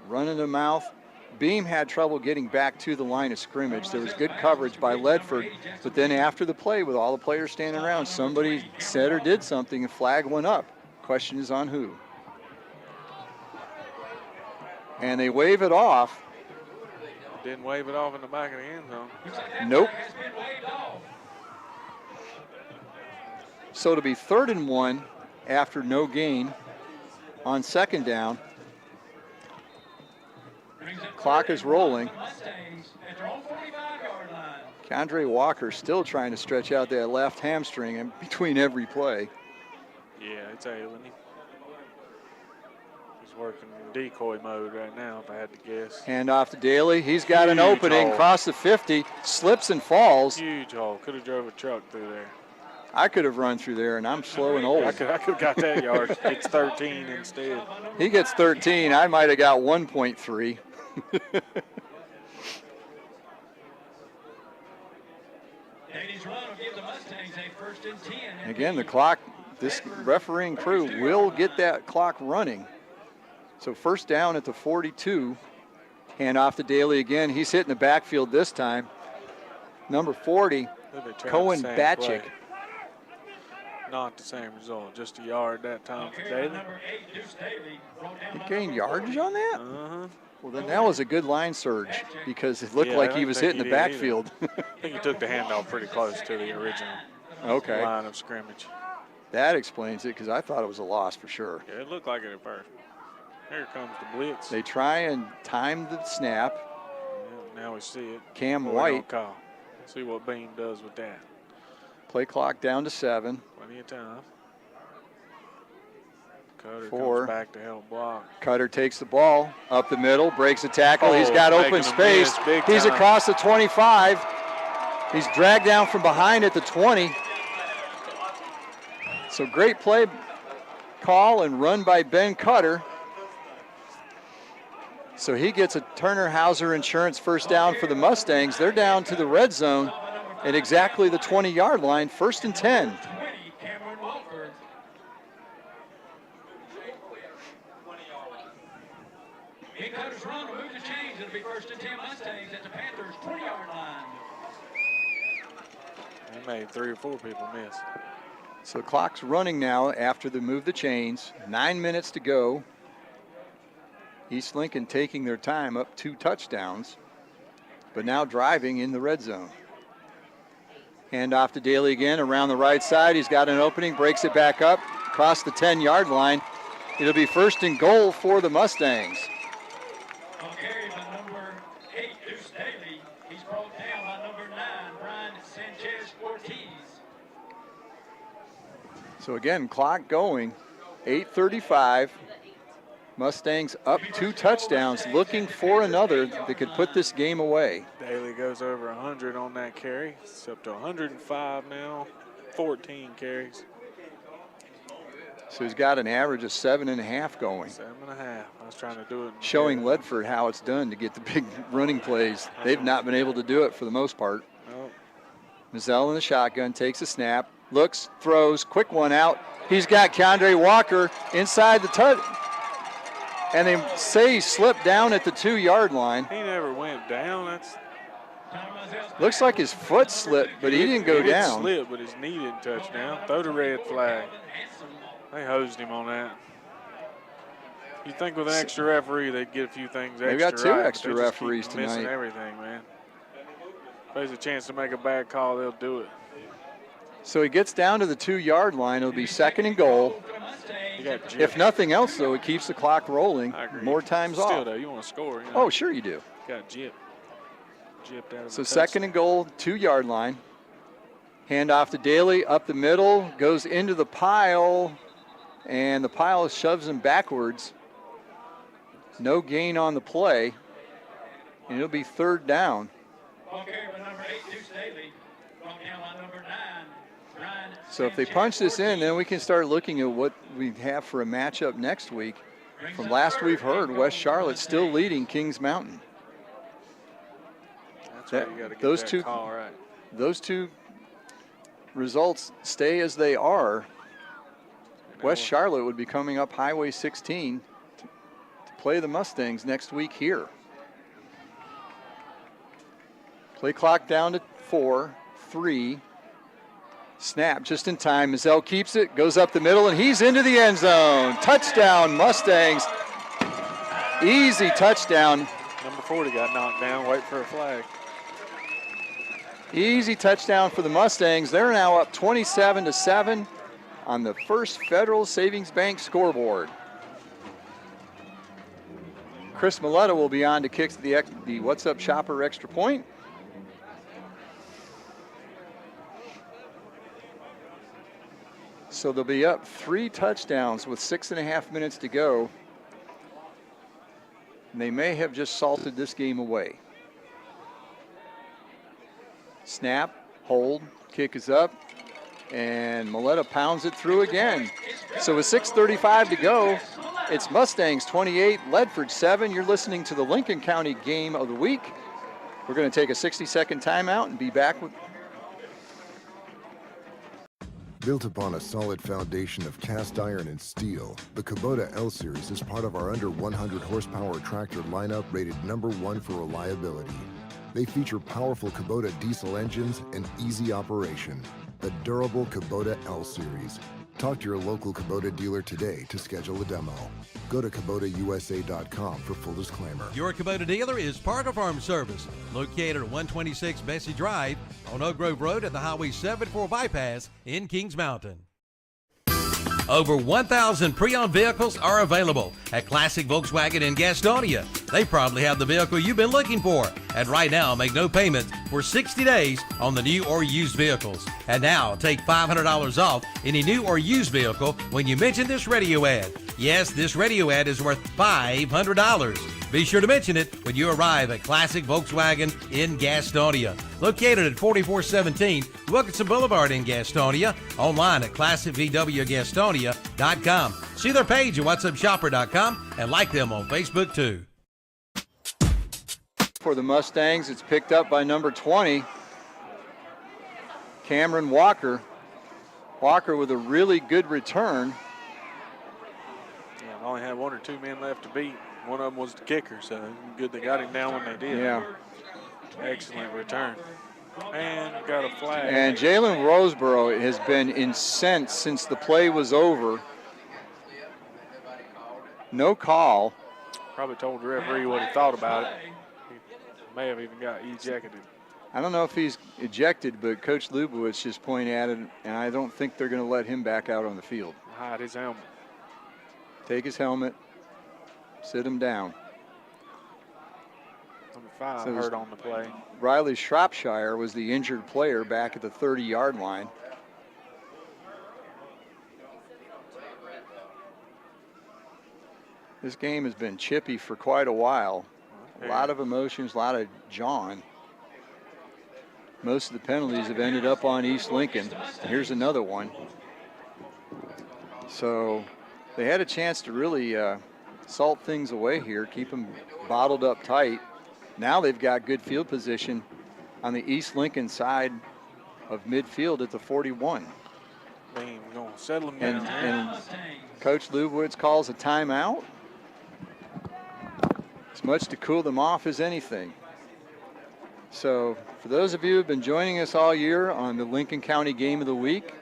running the mouth. Beam had trouble getting back to the line of scrimmage. There was good coverage by Ledford, but then after the play, with all the players standing around, somebody said or did something, a flag went up. Question is on who. And they wave it off. Didn't wave it off in the back of the end zone. Nope. So to be 3rd and 1 after no gain on 2nd down. Clock is rolling. Keandre Walker still trying to stretch out that left hamstring in between every play. Yeah, it's ailing him. He's working in decoy mode right now, if I had to guess. Hand off to Daly. He's got an Huge opening hole. across the 50, slips and falls. Huge hole. Could have drove a truck through there. I could have run through there, and I'm slow and old. I could have got that yard. It's 13 instead. He gets 13. I might have got 1.3. Again, the clock, this refereeing crew will get that clock running. So 1st down at the 42. Hand off to Daly again. He's hitting the backfield this time. Number 40, Cohen Batchick. Not the same result, just a yard that time for Daly. He gained yardage on that? Uh-huh. Well, then that was a good line surge because it looked like he was hitting the backfield. I think he took the handoff pretty close to the original line of scrimmage. That explains it because I thought it was a loss for sure. Yeah, it looked like it at first. Here comes the blitz. They try and time the snap. Yeah, now we see it. Cam Boy, White. don't call. See what Bean does with that. Play clock down to 7. Plenty of time. Cutter 4. comes back to help block. Cutter takes the ball up the middle, breaks the tackle. He's got making open a space. miss big He's time. across the 25. He's dragged down from behind at the 20. So great play call and run by Ben Cutter. So he gets a Turner Hauser Insurance 1st down for the Mustangs. They're down to the red zone at exactly the 20-yard line, 1st and 10. Big Cutter's run will move the chains. It'll be 1st and 10 Mustangs at the Panthers' 20-yard line. They made 3 or 4 people miss. So the clock's running now after they move the chains. 9 minutes to go. East Lincoln taking their time, up 2 touchdowns, but now driving in the red zone. Hand off to Daly again around the right side. He's got an opening, breaks it back up, across the 10-yard line. It'll be 1st and goal for the Mustangs. On carry by number 8, Deuce Daly. He's brought down by number 9, Brian Sanchez-Ortiz. So again, clock going, 8:35. Mustangs up 2 touchdowns, looking for another that could put this game away. Daly goes over 100 on that carry. It's up to 105 now, 14 carries. So he's got an average of 7.5 going. 7.5. I was trying to do it. Showing Ledford how it's done to get the big running plays. They've not been able to do it for the most part. Nope. Mazzell in the shotgun, takes a snap, looks, throws, quick one out. He's got Keandre Walker inside the touch. And they say he slipped down at the 2-yard line. He never went down. That's looks like his foot slipped, but he didn't go down. He didn't slip, but his knee didn't touch down. Throw the red flag. They hosed him on that. You think with an extra referee they'd get a few things extra. They've got 2 right, extra referees tonight. Missing tonight. everything, man. If there's a chance to make a bad call, they'll do it. So he gets down to the 2-yard line. It'll be 2nd and goal. If nothing else, though, it keeps the clock rolling. More times Still, off. though, you want to score. You know? Oh, sure you do. Got gypped out of So the 2nd and goal, 2-yard line. Hand off to Daly, up the middle, goes into the pile, and the pile shoves him backwards. No gain on the play, and it'll be 3rd down. So if they punch this in, then we can start looking at what we have for a matchup next week. From last we've heard, West Charlotte still leading Kings Mountain. That's why you got to get that call right. Those 2 results stay as they are. West Charlotte would be coming up Highway 16 to play the Mustangs next week here. Play clock down to 4, 3. Snap just in time. Mazzell keeps it, goes up the middle, and he's into the end zone. Touchdown, Mustangs. Easy touchdown. Number 40 got knocked down. Wait for a flag. Easy touchdown for the Mustangs. They're now up 27-7 on the First Federal Savings Bank scoreboard. Chris Milletta will be on to kick the What's Up Shopper extra point. So they'll be up 3 touchdowns with 6.5 minutes to go. And they may have just salted this game away. Snap, hold, kick is up, and Milletta pounds it through again. So with 6:35 to go, it's Mustangs 28, Ledford 7. You're listening to the Lincoln County Game of the Week. We're going to take a 60-second timeout and be back with. Built upon a solid foundation of cast iron and steel, the Kubota L-Series is part of our under 100 horsepower tractor lineup rated #1 for reliability. They feature powerful Kubota diesel engines and easy operation. The durable Kubota L-Series. Talk to your local Kubota dealer today to schedule a demo. Go to KubotaUSA.com for full disclaimer. Your Kubota dealer is Parker Farm Service, located at 126 Bessie Drive on Oak Grove Road at the Highway 74 bypass in Kings Mountain. Over 1,000 pre-owned vehicles are available at Classic Volkswagen in Gastonia. They probably have the vehicle you've been looking for. And right now, make no payments for 60 days on the new or used vehicles. And now, take $500 off any new or used vehicle when you mention this radio ad. Yes, this radio ad is worth $500. Be sure to mention it when you arrive at Classic Volkswagen in Gastonia. Located at 4417 Wilkinson Boulevard in Gastonia. Online at ClassicVWGastonia.com. See their page at WhatsAppShopper.com and like them on Facebook too. For the Mustangs, it's picked up by number 20, Cameron Walker. Walker with a really good return. Yeah, I only had 1 or 2 men left to beat. One of them was the kicker, so good they got him down when they did. Yeah. Excellent return. And got a flag. And Jalen Roseborough has been incensed since the play was over. No call. Probably told the referee what he thought about it. He may have even got ejected. I don't know if he's ejected, but Coach Lubowitz just pointed at it, and I don't think they're going to let him back out on the field. Hide his helmet. Take his helmet, sit him down. Number 5 So hurt on the play. Riley Shropshire was the injured player back at the 30-yard line. This game has been chippy for quite a while. A lot of emotions, a lot of jawing. Most of the penalties have ended up on East Lincoln. Here's another one. So they had a chance to really salt things away here, keep them bottled up tight. Now they've got good field position on the East Lincoln side of midfield at the 41. We're going to settle them down. And Coach Lubowitz calls a timeout. As much to cool them off as anything. So for those of you who have been joining us all year on the Lincoln County Game of the Week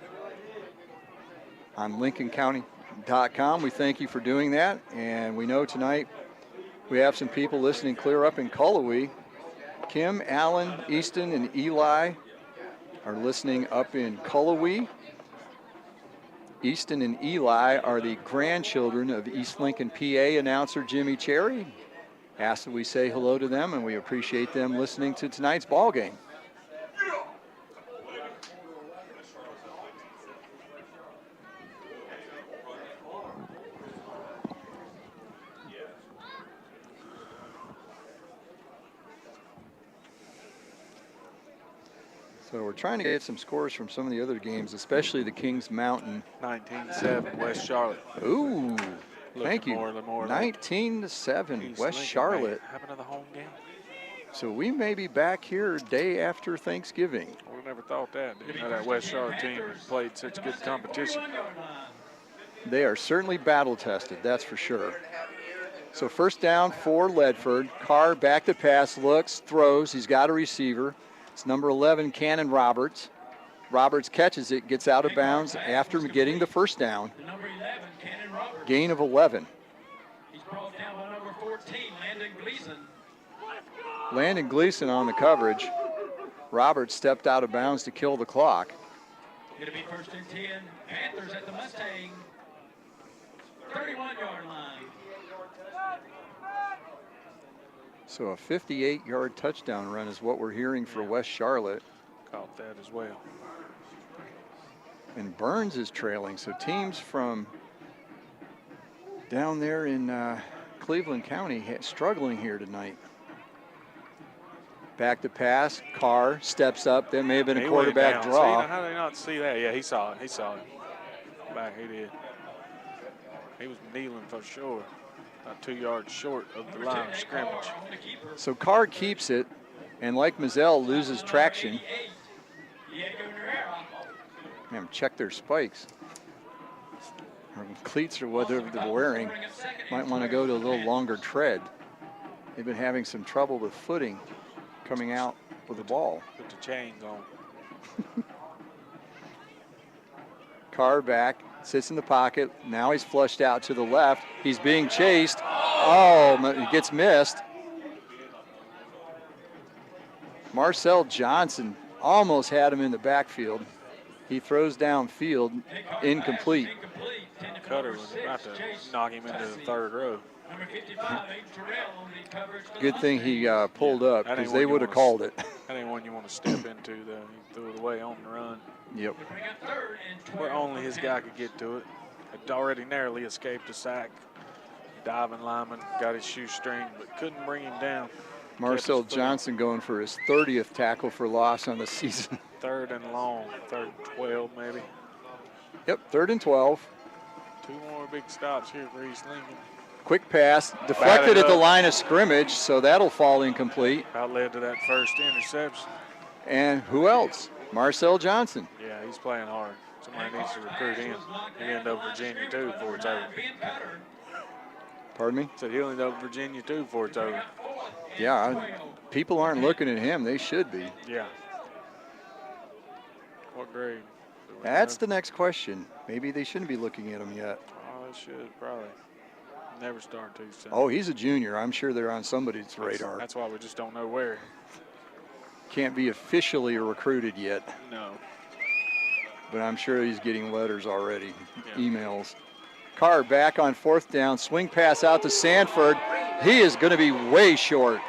on LincolnCounty.com, we thank you for doing that. And we know tonight we have some people listening clear up in Cullowhee. Kim, Allen, Easton, and Eli are listening up in Cullowhee. Easton and Eli are the grandchildren of East Lincoln, PA announcer Jimmy Cherry. Ask that we say hello to them, and we appreciate them listening to tonight's ball game. So we're trying to get some scores from some of the other games, especially the Kings Mountain. 19-7, West Charlotte. Ooh, thank you. More 19-7, West Lincoln, Charlotte. Having another home game. So we may be back here day after Thanksgiving. We never thought that. Didn't know that West Charlotte team played such good competition. They are certainly battle tested, that's for sure. So first down for Ledford. Carr back to pass, looks, throws. He's got a receiver. It's number 11, Cannon Roberts. Roberts catches it, gets out of bounds after getting the first down. Gain of 11. He's brought down by number 14, Landon Gleason. Landon Gleason on the coverage. Roberts stepped out of bounds to kill the clock. It'll be first and 10. Panthers at the Mustang 31-yard line. So a 58-yard touchdown run is what we're hearing for West Charlotte. Caught that as well. And Burns is trailing. So teams from down there in Cleveland County struggling here tonight. Back to pass. Carr steps up. There may have been a quarterback draw. See, how did they not see that? Yeah, he saw it. He saw it. Back, he did. He was kneeling for sure. About 2 yards short of the line of scrimmage. So Carr keeps it, and like Mazzell loses traction. Man, check their spikes. Or cleats or whatever they're wearing. Might want to go to a little longer tread. They've been having some trouble with footing coming out with the ball. Put the chains on. Carr back, sits in the pocket. Now he's flushed out to the left. He's being chased. Oh, he gets missed. Marcel Johnson almost had him in the backfield. He throws downfield, incomplete. Cutter was about to knock him into the third row. Good thing he pulled up, because they would have called it. That ain't one you want to step into, though. He threw it away on the run. Yep. Where only his guy could get to it. Had already narrowly escaped a sack. Diving lineman got his shoestring, but couldn't bring him down. Marcel Johnson going for his 30th tackle for loss on the season. Third and long, third and 12 maybe. Yep, 3rd and 12. 2 more big stops here for East Lincoln. Quick pass, deflected at the line of scrimmage, so that'll fall incomplete. That led to that first interception. And who else? Marcel Johnson. Yeah, he's playing hard. Somebody needs to recruit him. He'll end up Virginia too before it's over. Pardon me? Said he'll end up Virginia too before it's over. Yeah, people aren't looking at him. They should be. Yeah. What grade? That's the next question. Maybe they shouldn't be looking at him yet. Oh, they should probably. Never start too soon. Oh, he's a junior. I'm sure they're on somebody's radar. That's why we just don't know where. Can't be officially recruited yet. No. But I'm sure he's getting letters already, emails. Carr back on 4th down. Swing pass out to Sanford. He is going to be way short.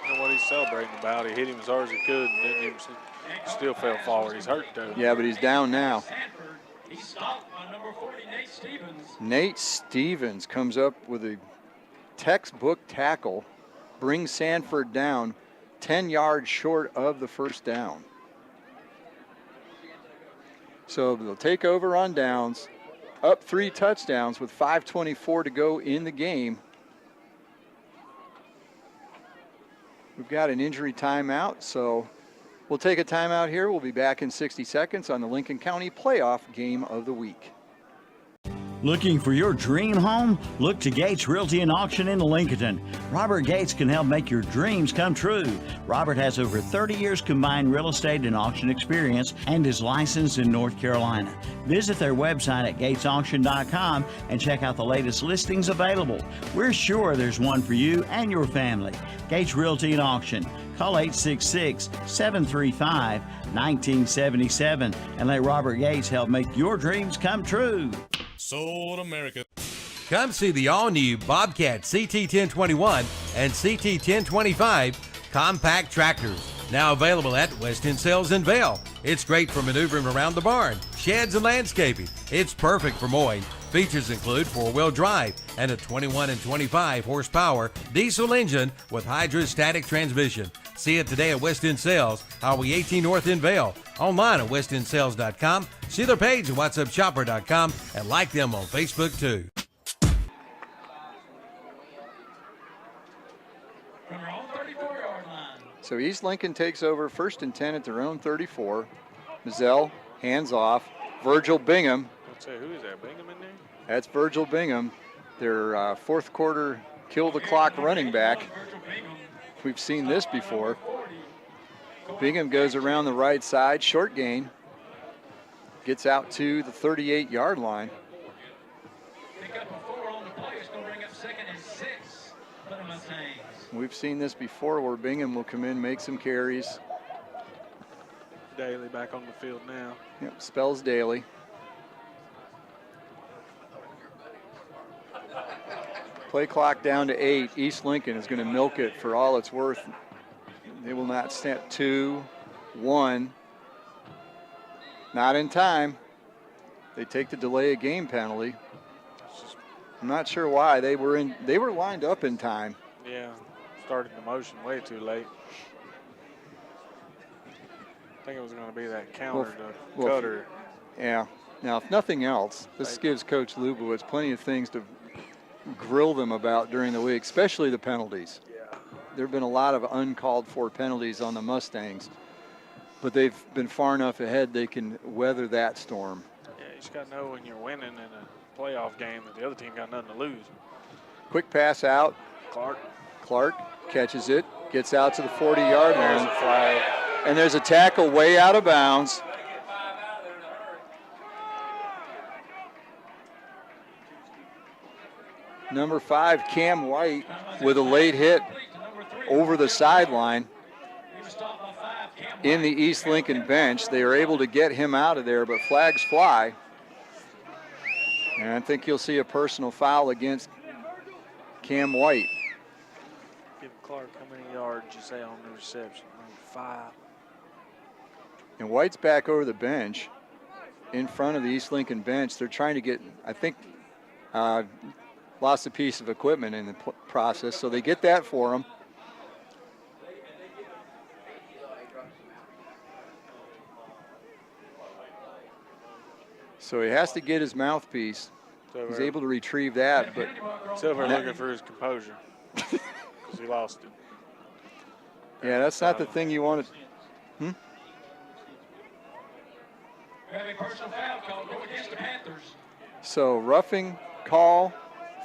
You know what he's celebrating about? He hit him as hard as he could and then he still fell forward. He's hurt, though. Yeah, but he's down now. He's stopped by number 40, Nate Stevens. Nate Stevens comes up with a textbook tackle, brings Sanford down 10 yards short of the first down. So they'll take over on downs, up 3 touchdowns with 5:24 to go in the game. We've got an injury timeout, so we'll take a timeout here. We'll be back in 60 seconds on the Lincoln County Playoff Game of the Week. Looking for your dream home? Look to Gates Realty and Auction in Lincoln. Robert Gates can help make your dreams come true. Robert has over 30 years combined real estate and auction experience and is licensed in North Carolina. Visit their website at gatesauction.com and check out the latest listings available. We're sure there's one for you and your family. Gates Realty and Auction. Call 866-735-1977 and let Robert Gates help make your dreams come true. Sold America. Come see the all-new Bobcat CT1021 and CT1025 compact tractors. Now available at West End Sales in Vail. It's great for maneuvering around the barn, sheds, and landscaping. It's perfect for mowing. Features include 4-wheel drive and a 21 and 25 horsepower diesel engine with hydrostatic transmission. See it today at West End Sales, Highway 18 North in Vail. Online at westendsales.com. See their page at whatsupshopper.com and like them on Facebook too. From your own 34-yard line. So East Lincoln takes over 1st and 10 at their own 34. Mazzell hands off. Virgil Bingham. Let's say, who is that? Bingham in there? That's Virgil Bingham, their 4th quarter kill the clock running back. We've seen this before. Bingham goes around the right side, short gain. Gets out to the 38-yard line. Pick up a 4 on the play. It's going to bring up 2nd and 6 for the Mustangs. We've seen this before where Bingham will come in, make some carries. Daly back on the field now. Yep, spells Daly. Play clock down to 8. East Lincoln is going to milk it for all it's worth. They will not stand. 2, 1. Not in time. They take the delay of game penalty. I'm not sure why. They were lined up in time. Yeah, started the motion way too late. I think it was going to be that counter to cutter. Yeah. Now, if nothing else, this gives Coach Lubowitz plenty of things to grill them about during the week, especially the penalties. Yeah. There have been a lot of uncalled for penalties on the Mustangs, but they've been far enough ahead they can weather that storm. Yeah, you just got to know when you're winning in a playoff game that the other team got nothing to lose. Quick pass out. Clark catches it, gets out to the 40-yard line. Flag. And there's a tackle way out of bounds. Number 5, Cam White, with a late hit over the sideline in the East Lincoln bench. They are able to get him out of there, but flags fly. And I think you'll see a personal foul against Cam White. Give Clark how many yards you say on the reception? Maybe 5. And White's back over the bench in front of the East Lincoln bench. They're trying to get, I think, lost a piece of equipment in the process, so they get that for him. So he has to get his mouthpiece. He's able to retrieve that, but Silver looking for his composure because he lost it. Yeah, that's not the thing you want to. Personal foul call go against the Panthers. So roughing call,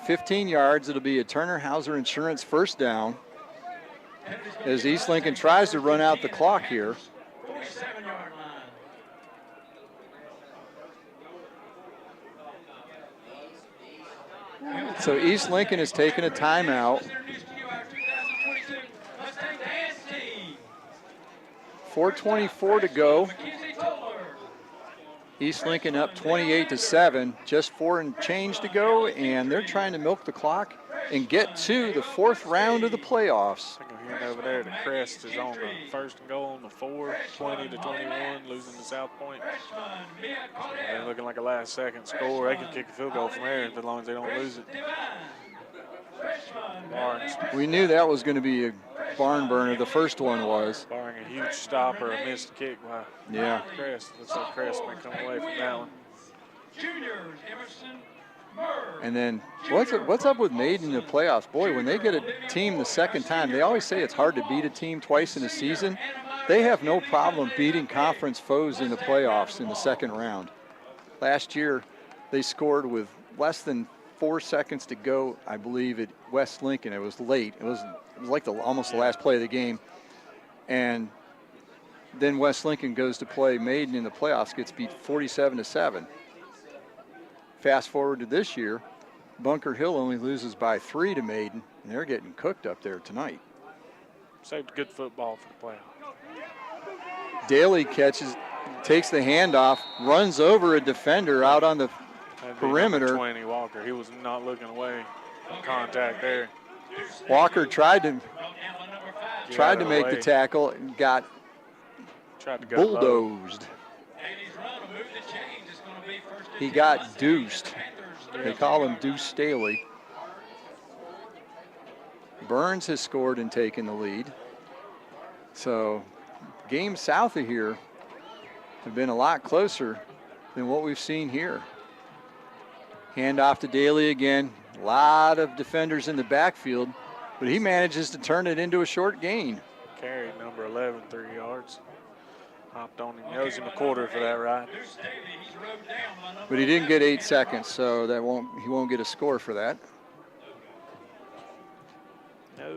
15 yards. It'll be a Turner Hauser Insurance first down. as East Lincoln tries to run out the clock here. 47-yard line. So East Lincoln has taken a timeout. 4:24 to go. East Lincoln up 28-7, just 4 and change to go, and they're trying to milk the clock and get to the 4th round of the playoffs. I think I'm hearing over there the Crest is on the 1st and goal on the 4, 20-21, losing to South Point. They're looking like a last-second score. They can kick a field goal from there as long as they don't lose it. Barnes. We knew that was going to be a barn burner. The first one was. Barring a huge stop or a missed kick by Crest. Looks like Crest may come away from that one. Juniors, Emerson. And then what's up with Maiden in the playoffs? Boy, when they get a team the second time, they always say it's hard to beat a team twice in a season. They have no problem beating conference foes in the playoffs in the second round. Last year, they scored with less than 4 seconds to go, I believe, at West Lincoln. It was late. It was like almost the last play of the game. And then West Lincoln goes to play Maiden in the playoffs, gets beat 47-7. Fast forward to this year, Bunker Hill only loses by 3 to Maiden, and they're getting cooked up there tonight. Saved good football for the playoff. Daly takes the handoff, runs over a defender out on the perimeter. 20 Walker, he was not looking away. Contact there. Walker tried to make the tackle and got bulldozed. He got deuced. They call him Deuce Staley. Burns has scored and taken the lead. So games south of here have been a lot closer than what we've seen here. Hand off to Daly again. A lot of defenders in the backfield, but he manages to turn it into a short gain. Carry number 11, 3 yards. Hopped on him, owes him a quarter for that ride. But he didn't get 8 seconds, so he won't get a score for that.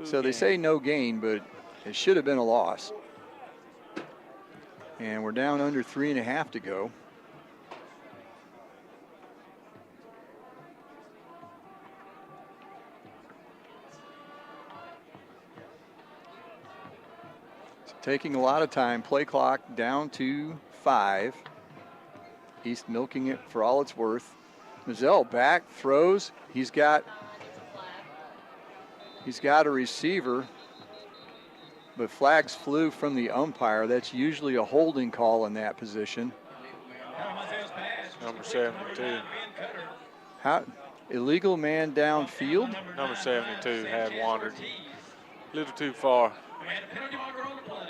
So they say no gain, but it should have been a loss. And we're down under 3.5 to go. Taking a lot of time. Play clock down to 5. East milking it for all it's worth. Mazzell back, throws. He's got a receiver, but flags flew from the umpire. That's usually a holding call in that position. Number 72. Illegal man downfield? Number 72 had wandered a little too far.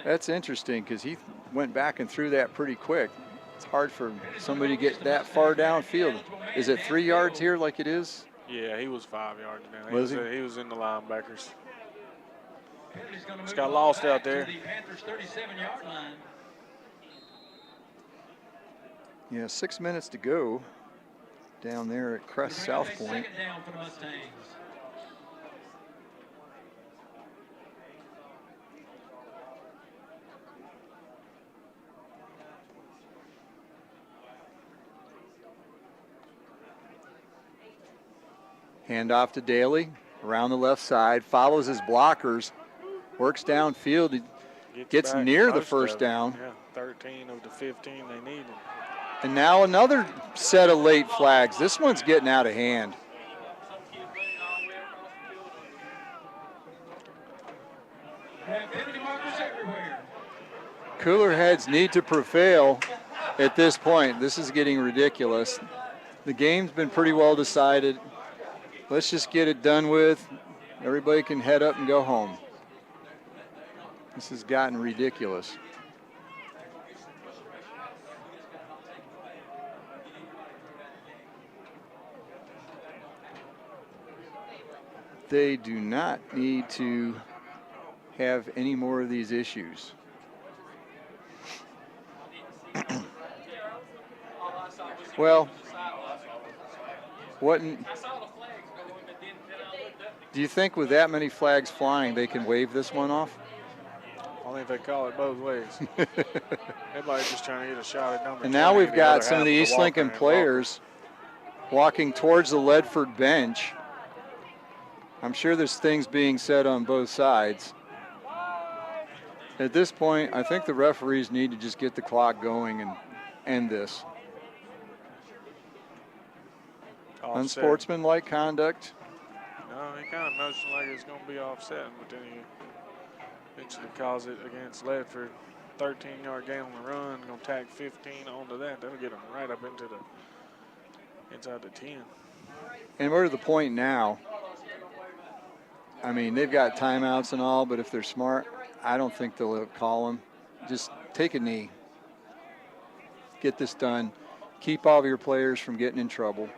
That's interesting because he went back and threw that pretty quick. It's hard for somebody to get that far downfield. Is it 3 yards here like it is? Yeah, he was 5 yards down. Was he? He was in the linebackers. Just got lost out there. Yeah, 6 minutes to go down there at Crest South Point. Hand off to Daly, around the left side, follows his blockers, works downfield, he gets near the first down. Yeah, 13 of the 15 they needed. And now another set of late flags. This one's getting out of hand. Cooler heads need to prevail at this point. This is getting ridiculous. The game's been pretty well decided. Let's just get it done with. Everybody can head up and go home. This has gotten ridiculous. They do not need to have any more of these issues. Well, do you think with that many flags flying, they can wave this one off? think they call it both ways. Everybody's just trying to get a shot at number 20. And now we've the got other some of the half East Walker Lincoln and players walking towards the Ledford bench. I'm sure there's things being said on both sides. At this point, I think the referees need to just get the clock going and end this. Offset. Unsportsmanlike conduct. No, he kind of motioned like it's going to be offset, but then he eventually calls it against Ledford. 13-yard gain on the run, going to tag 15 onto that. That'll get him right up into inside the 10. And we're to the point now. I mean, they've got timeouts and all, but if they're smart, I don't think they'll call them. Just take a knee. Get this done. Keep all of your players from getting in trouble.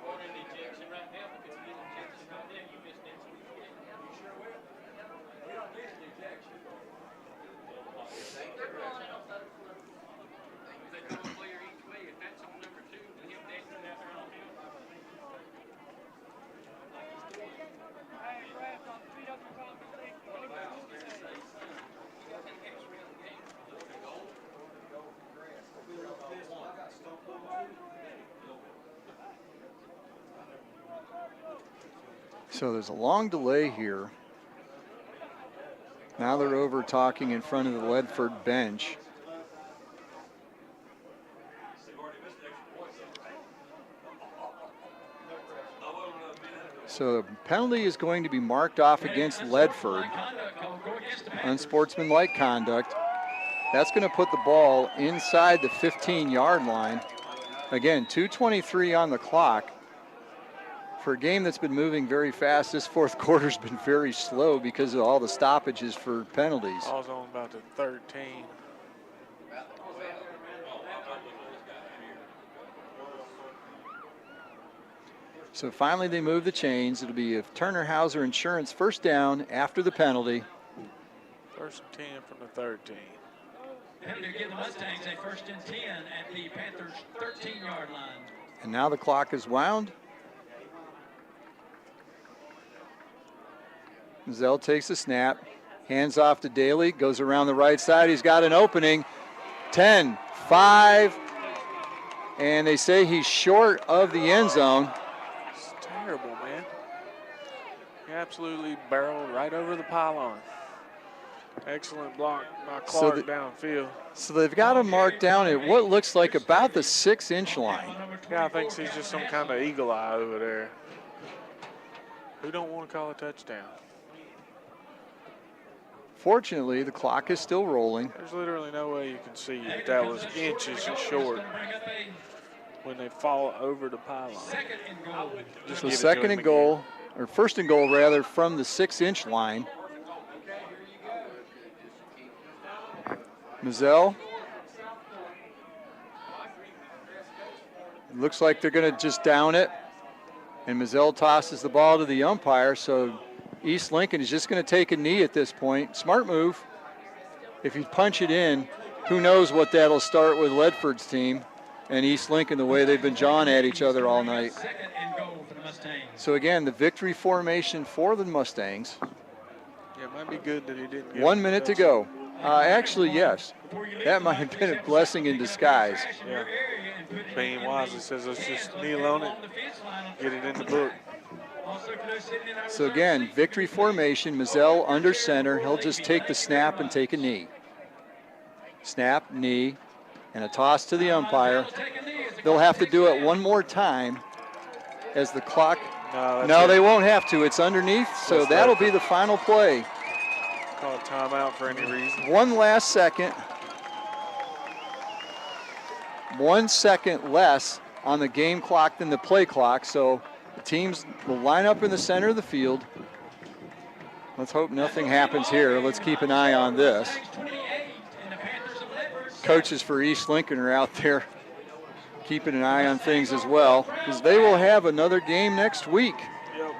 So there's a long delay here. Now they're over talking in front of the Ledford bench. So the penalty is going to be marked off against Ledford. Unsportsmanlike conduct. That's going to put the ball inside the 15-yard line. Again, 2:23 on the clock. For a game that's been moving very fast, this fourth quarter's been very slow because of all the stoppages for penalties. I was on about the 13. So finally they move the chains. It'll be a Turner Hauser Insurance first down after the penalty. First and 10 from the 13. And to give the Mustangs a first and 10 at the Panthers' 13-yard line. And now the clock is wound. Zell takes a snap, hands off to Daly, goes around the right side. He's got an opening. 10, 5, and they say he's short of the end zone. It's terrible, man. He absolutely barreled right over the pylon. Excellent block by Clark downfield. So they've got him marked down at what looks like about the 6-inch line. Guy thinks he's just some kind of eagle eye over there. Who don't want to call a touchdown? Fortunately, the clock is still rolling. There's literally no way you can see that was inches short when they fall over the pylon. So second and goal, or first and goal rather, from the 6-inch line. Mazzell. Looks like they're going to just down it. And Mazzell tosses the ball to the umpire, so East Lincoln is just going to take a knee at this point. Smart move. If you punch it in, who knows what that'll start with Ledford's team and East Lincoln, the way they've been jawing at each other all night. So again, the victory formation for the Mustangs. Yeah, it might be good that he didn't get 1 minute to go. Actually, yes. That might have been a blessing in disguise. Yeah. Being wisely says, let's just kneel on it, get it in the book. So again, victory formation, Mazzell under center. He'll just take the snap and take a knee. Snap, knee, and a toss to the umpire. They'll have to do it one more time as the clock. No, they won't have to. It's underneath, so that'll be the final play. Call a timeout for any reason. One last second. 1 second less on the game clock than the play clock, so the teams will line up in the center of the field. Let's hope nothing happens here. Let's keep an eye on this. Coaches for East Lincoln are out there keeping an eye on things as well, because they will have another game next week. Yep.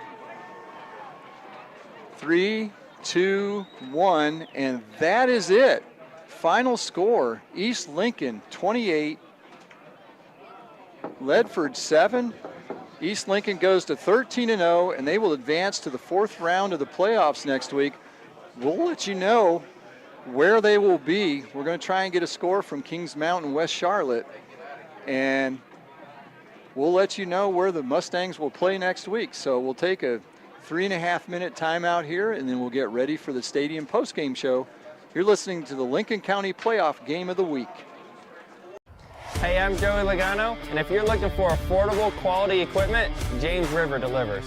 3, 2, 1, and that is it. Final score, East Lincoln 28, Ledford 7. East Lincoln goes to 13-0, and they will advance to the 4th round of the playoffs next week. We'll let you know where they will be. We're going to try and get a score from Kings Mountain, West Charlotte, and we'll let you know where the Mustangs will play next week. So we'll take a 3.5-minute timeout here, and then we'll get ready for the stadium postgame show. You're listening to the Lincoln County Playoff Game of the Week. Hey, I'm Joey Logano, and if you're looking for affordable quality equipment, James River delivers.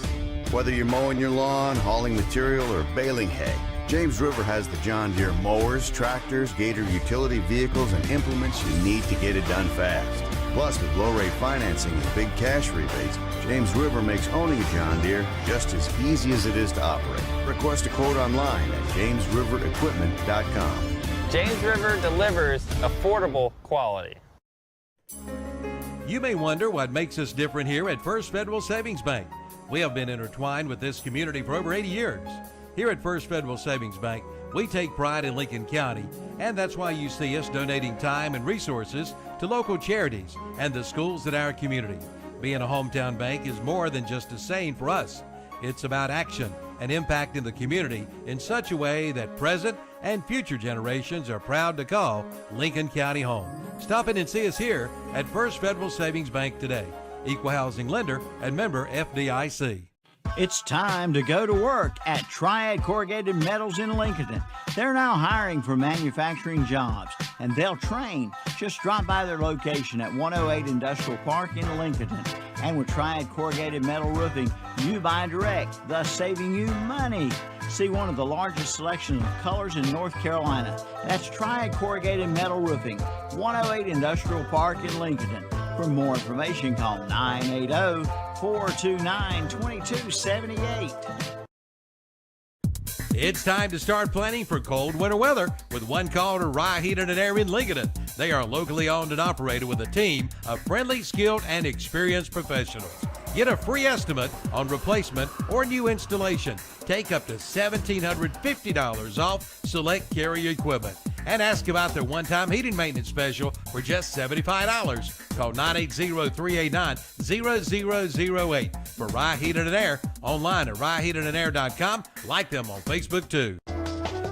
Whether you're mowing your lawn, hauling material, or baling hay, James River has the John Deere mowers, tractors, Gator utility vehicles, and implements you need to get it done fast. Plus, with low-rate financing and big cash rebates, James River makes owning a John Deere just as easy as it is to operate. Request a quote online at jamesriverequipment.com. James River delivers affordable quality. You may wonder what makes us different here at First Federal Savings Bank. We have been intertwined with this community for over 80 years. Here at First Federal Savings Bank, we take pride in Lincoln County, and that's why you see us donating time and resources to local charities and the schools in our community. Being a hometown bank is more than just a saying for us. It's about action and impact in the community in such a way that present and future generations are proud to call Lincoln County home. Stop in and see us here at First Federal Savings Bank today. Equal housing lender and member FDIC. It's time to go to work at Triad Corrugated Metals in Lincoln. They're now hiring for manufacturing jobs, and they'll train. Just drop by their location at 108 Industrial Park in Lincoln. And with Triad Corrugated Metal Roofing, you buy direct, thus saving you money. See one of the largest selections of colors in North Carolina. That's Triad Corrugated Metal Roofing, 108 Industrial Park in Lincoln. For more information, call 980-429-2278. It's time to start planning for cold winter weather with one call to Rye Heating and Air in Lincoln. They are locally owned and operated with a team of friendly, skilled, and experienced professionals. Get a free estimate on replacement or new installation. Take up to $1,750 off select carrier equipment. And ask about their one-time heating maintenance special for just $75. Call 980-389-0008 for Rye Heating and Air. Online at ryeheatingandair.com. Like them on Facebook too.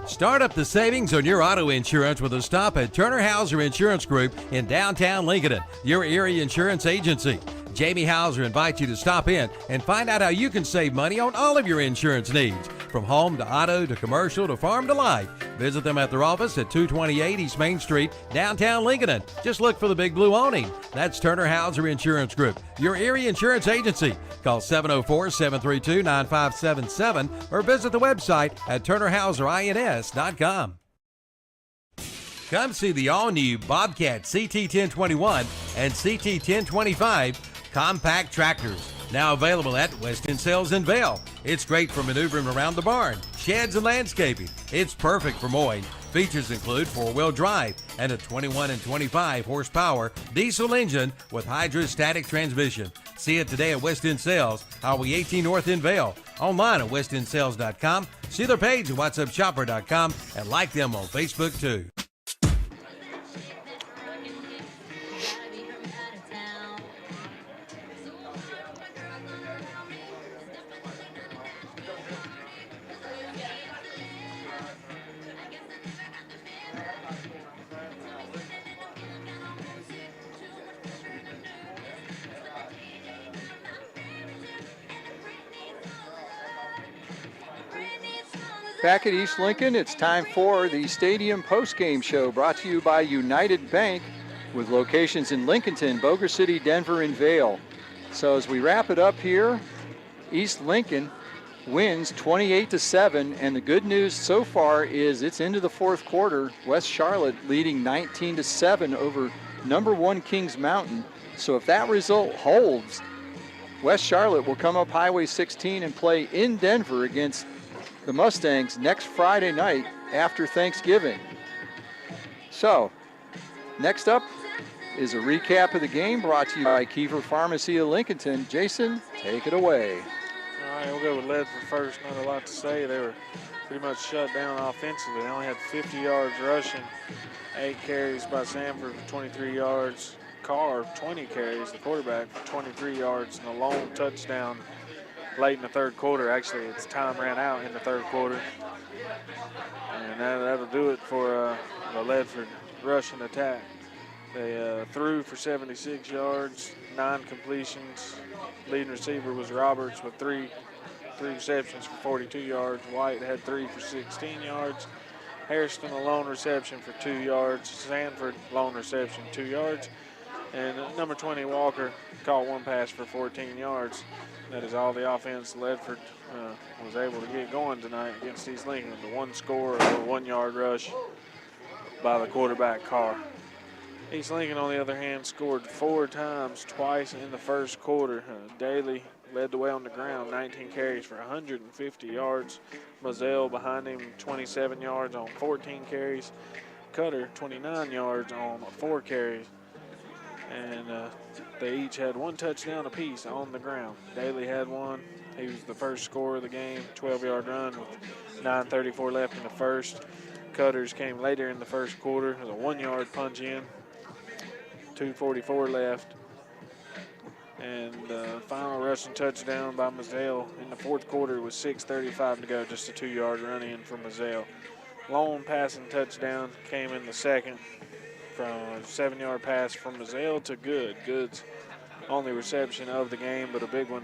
Start up the savings on your auto insurance with a stop at Turner Hauser Insurance Group in downtown Lincoln, your area insurance agency. Jamie Hauser invites you to stop in and find out how you can save money on all of your insurance needs, from home to auto to commercial to farm to life. Visit them at their office at 228 East Main Street, downtown Lincoln. Just look for the big blue awning. That's Turner Hauser Insurance Group, your area insurance agency. Call 704-732-9577 or visit the website at turnerhauserins.com. Come see the all-new Bobcat CT1021 and CT1025 compact tractors, now available at Weston Sales in Vail. It's great for maneuvering around the barn, sheds, and landscaping. It's perfect for mowing. Features include 4-wheel drive and a 21 and 25 horsepower diesel engine with hydrostatic transmission. See it today at Weston Sales, Highway 18 North in Vail. Online at westonsales.com. See their page at whatsupshopper.com and like them on Facebook too. Back at East Lincoln, it's time for the Stadium Postgame Show, brought to you by United Bank, with locations in Lincolnton, Boger City, Denver, and Vail. So as we wrap it up here, East Lincoln wins 28-7, and the good news so far is it's into the fourth quarter. West Charlotte leading 19-7 over number 1 Kings Mountain. So if that result holds, West Charlotte will come up Highway 16 and play in Denver against the Mustangs next Friday night after Thanksgiving. So, next up is a recap of the game brought to you by Kiefer Pharmacy of Lincolnton. Jason, take it away. All right, we'll go with Ledford first. Not a lot to say. They were pretty much shut down offensively. They only had 50 yards rushing, 8 carries by Sanford for 23 yards. Carr, 20 carries, the quarterback, for 23 yards and a long touchdown late in the third quarter. Actually, its time ran out in the third quarter. And that'll do it for the Ledford rushing attack. They threw for 76 yards, 9 completions. Leading receiver was Roberts with three receptions for 42 yards. White had 3 for 16 yards. Hairston, a lone reception for 2 yards. Sanford, lone reception, 2 yards. And number 20, Walker, caught 1 pass for 14 yards. That is all the offense Ledford was able to get going tonight against East Lincoln. The 1 score, a 1-yard rush by the quarterback, Carr. East Lincoln, on the other hand, scored 4 times, twice in the first quarter. Daly led the way on the ground, 19 carries for 150 yards. Moselle behind him, 27 yards on 14 carries. Cutter, 29 yards on 4 carries. And they each had 1 touchdown apiece on the ground. Daly had 1. He was the first scorer of the game, 12-yard run with 9:34 left in the first. Cutters came later in the first quarter. It was a 1-yard punch in, 2:44 left. And the final rushing touchdown by Moselle in the fourth quarter was 6:35 to go, just a 2-yard run in for Moselle. Lone passing touchdown came in the second from a 7-yard pass from Moselle to Good. Good's only reception of the game, but a big one,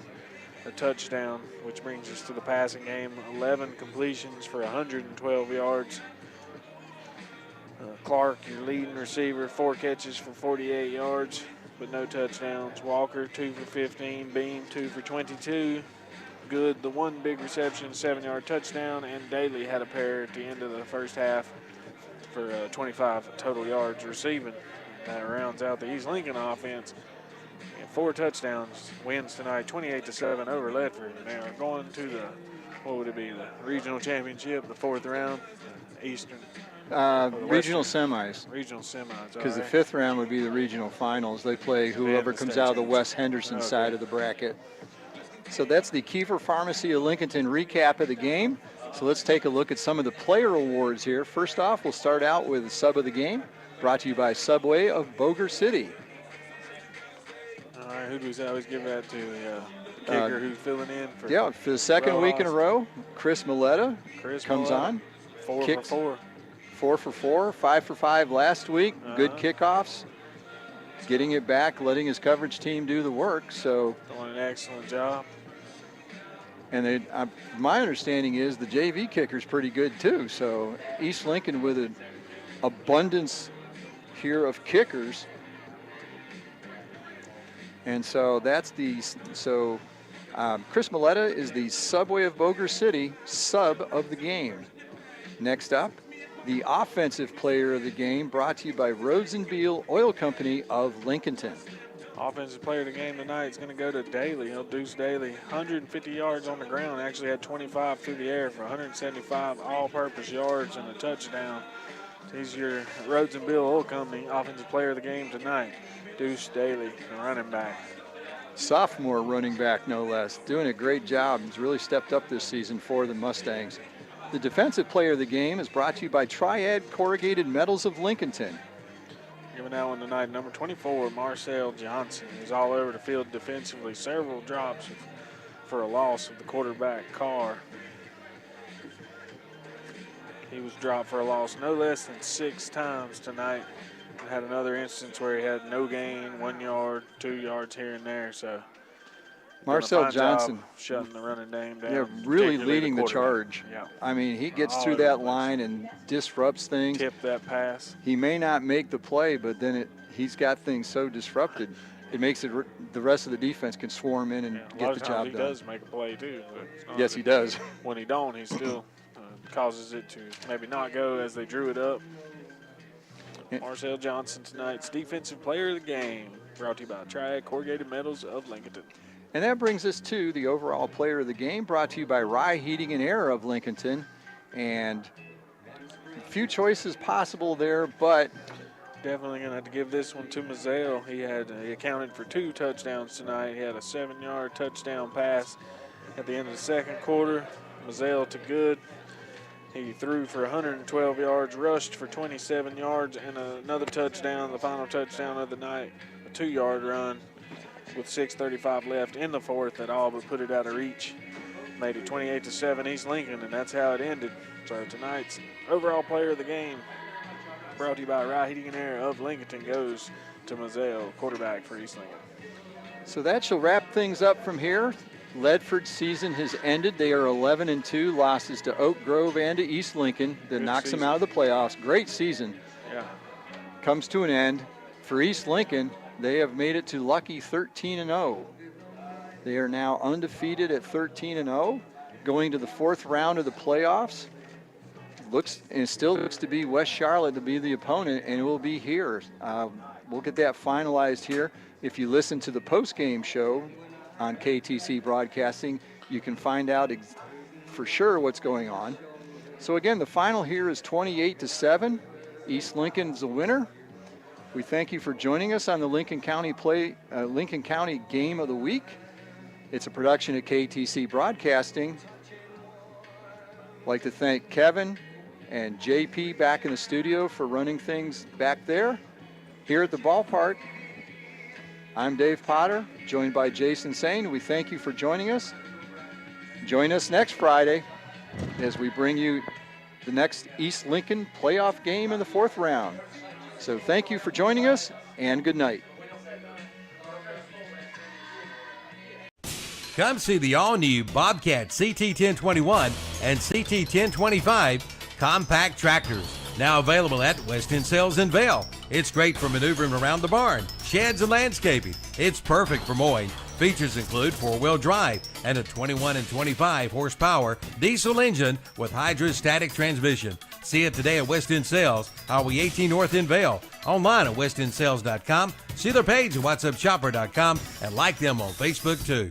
a touchdown, which brings us to the passing game. 11 completions for 112 yards. Clark, your leading receiver, 4 catches for 48 yards, but no touchdowns. Walker, 2 for 15. Beam, 2 for 22. Good, the 1 big reception, 7-yard touchdown, and Daly had a pair at the end of the first half for 25 total yards receiving. That rounds out the East Lincoln offense. And 4 touchdowns, wins tonight, 28-7 over Ledford. They are going to the, what would it be, the regional championship, the 4th round, Eastern. Regional semis. Regional semis. Because the 5th round would be the regional finals. They play whoever comes out of the West Henderson side of the bracket. So that's the Kiefer Pharmacy of Lincolnton recap of the game. So let's take a look at some of the player awards here. First off, we'll start out with the sub of the game, brought to you by Subway of Boger City. All right, who do we always give that to? The kicker who's filling in for? Yeah, for the second week in a row, Chris Milletta comes on. 4 for 4. 4 for 4, 5 for 5 last week. Good kickoffs. Getting it back, letting his coverage team do the work. So doing an excellent job. And my understanding is the JV kicker's pretty good too. So East Lincoln with an abundance here of kickers. And so that's Chris Milletta is the Subway of Boger City sub of the game. Next up, the offensive player of the game, brought to you by Rhodes and Beal Oil Company of Lincolnton. Offensive player of the game tonight is going to go to Daly. Deuce Daly, 150 yards on the ground, actually had 25 through the air for 175 all-purpose yards and a touchdown. He's your Rhodes and Beal Oil Company offensive player of the game tonight. Deuce Daly, the running back. Sophomore running back, no less. Doing a great job. He's really stepped up this season for the Mustangs. The defensive player of the game is brought to you by Triad Corrugated Metals of Lincolnton. Giving that one tonight, number 24, Marcel Johnson. He's all over the field defensively. Several drops for a loss of the quarterback, Carr. He was dropped for a loss no less than 6 times tonight. Had another instance where he had no gain, 1 yard, 2 yards here and there. So Marcel Johnson shutting the running game down. Yeah, really leading the charge. Yeah. I mean, he gets through that line and disrupts things. Tip that pass. He may not make the play, but then he's got things so disrupted, it makes it the rest of the defense can swarm in and get the job done. He does make a play too. Yes, he does. When he don't, he still causes it to maybe not go as they drew it up. Marcel Johnson tonight's defensive player of the game, brought to you by Triad Corrugated Metals of Lincolnton. And that brings us to the overall player of the game, brought to you by Rye Heating and Air of Lincolnton. And a few choices possible there, but definitely going to have to give this one to Moselle. He accounted for 2 touchdowns tonight. He had a 7-yard touchdown pass at the end of the second quarter. Moselle to Good. He threw for 112 yards, rushed for 27 yards, and another touchdown, the final touchdown of the night, a 2-yard run with 6:35 left in the fourth that all but put it out of reach made it 28-7 East Lincoln, and that's how it ended. So tonight's overall player of the game, brought to you by Rye Heating and Air of Lincolnton, goes to Mazzeo, quarterback for East Lincoln. So that shall wrap things up from here. Ledford's season has ended. They are 11-2, losses to Oak Grove and to East Lincoln. That knocks them out of the playoffs. Great season. Yeah. Comes to an end. For East Lincoln, they have made it to lucky 13-0. They are now undefeated at 13-0, going to the fourth round of the playoffs. It still looks to be West Charlotte to be the opponent, and it will be here. We'll get that finalized here. If you listen to the post-game show on KTC Broadcasting, you can find out for sure what's going on. So again, the final here is 28-7. East Lincoln's the winner. We thank you for joining us on the Lincoln County Game of the Week. It's a production of KTC Broadcasting. I'd like to thank Kevin and JP back in the studio for running things back there. Here at the ballpark, I'm Dave Potter, joined by Jason Sane. We thank you for joining us. Join us next Friday as we bring you the next East Lincoln playoff game in the fourth round. So thank you for joining us, and good night. Come see the all-new Bobcat CT1021 and CT1025 compact tractors, now available at West End Sales in Vail. It's great for maneuvering around the barn, sheds, and landscaping. It's perfect for mowing. Features include four-wheel drive and a 21 and 25 horsepower diesel engine with hydrostatic transmission. See it today at West End Sales, Highway 18 North in Vail. Online at westendsales.com. See their page at whatsupshopper.com and like them on Facebook too.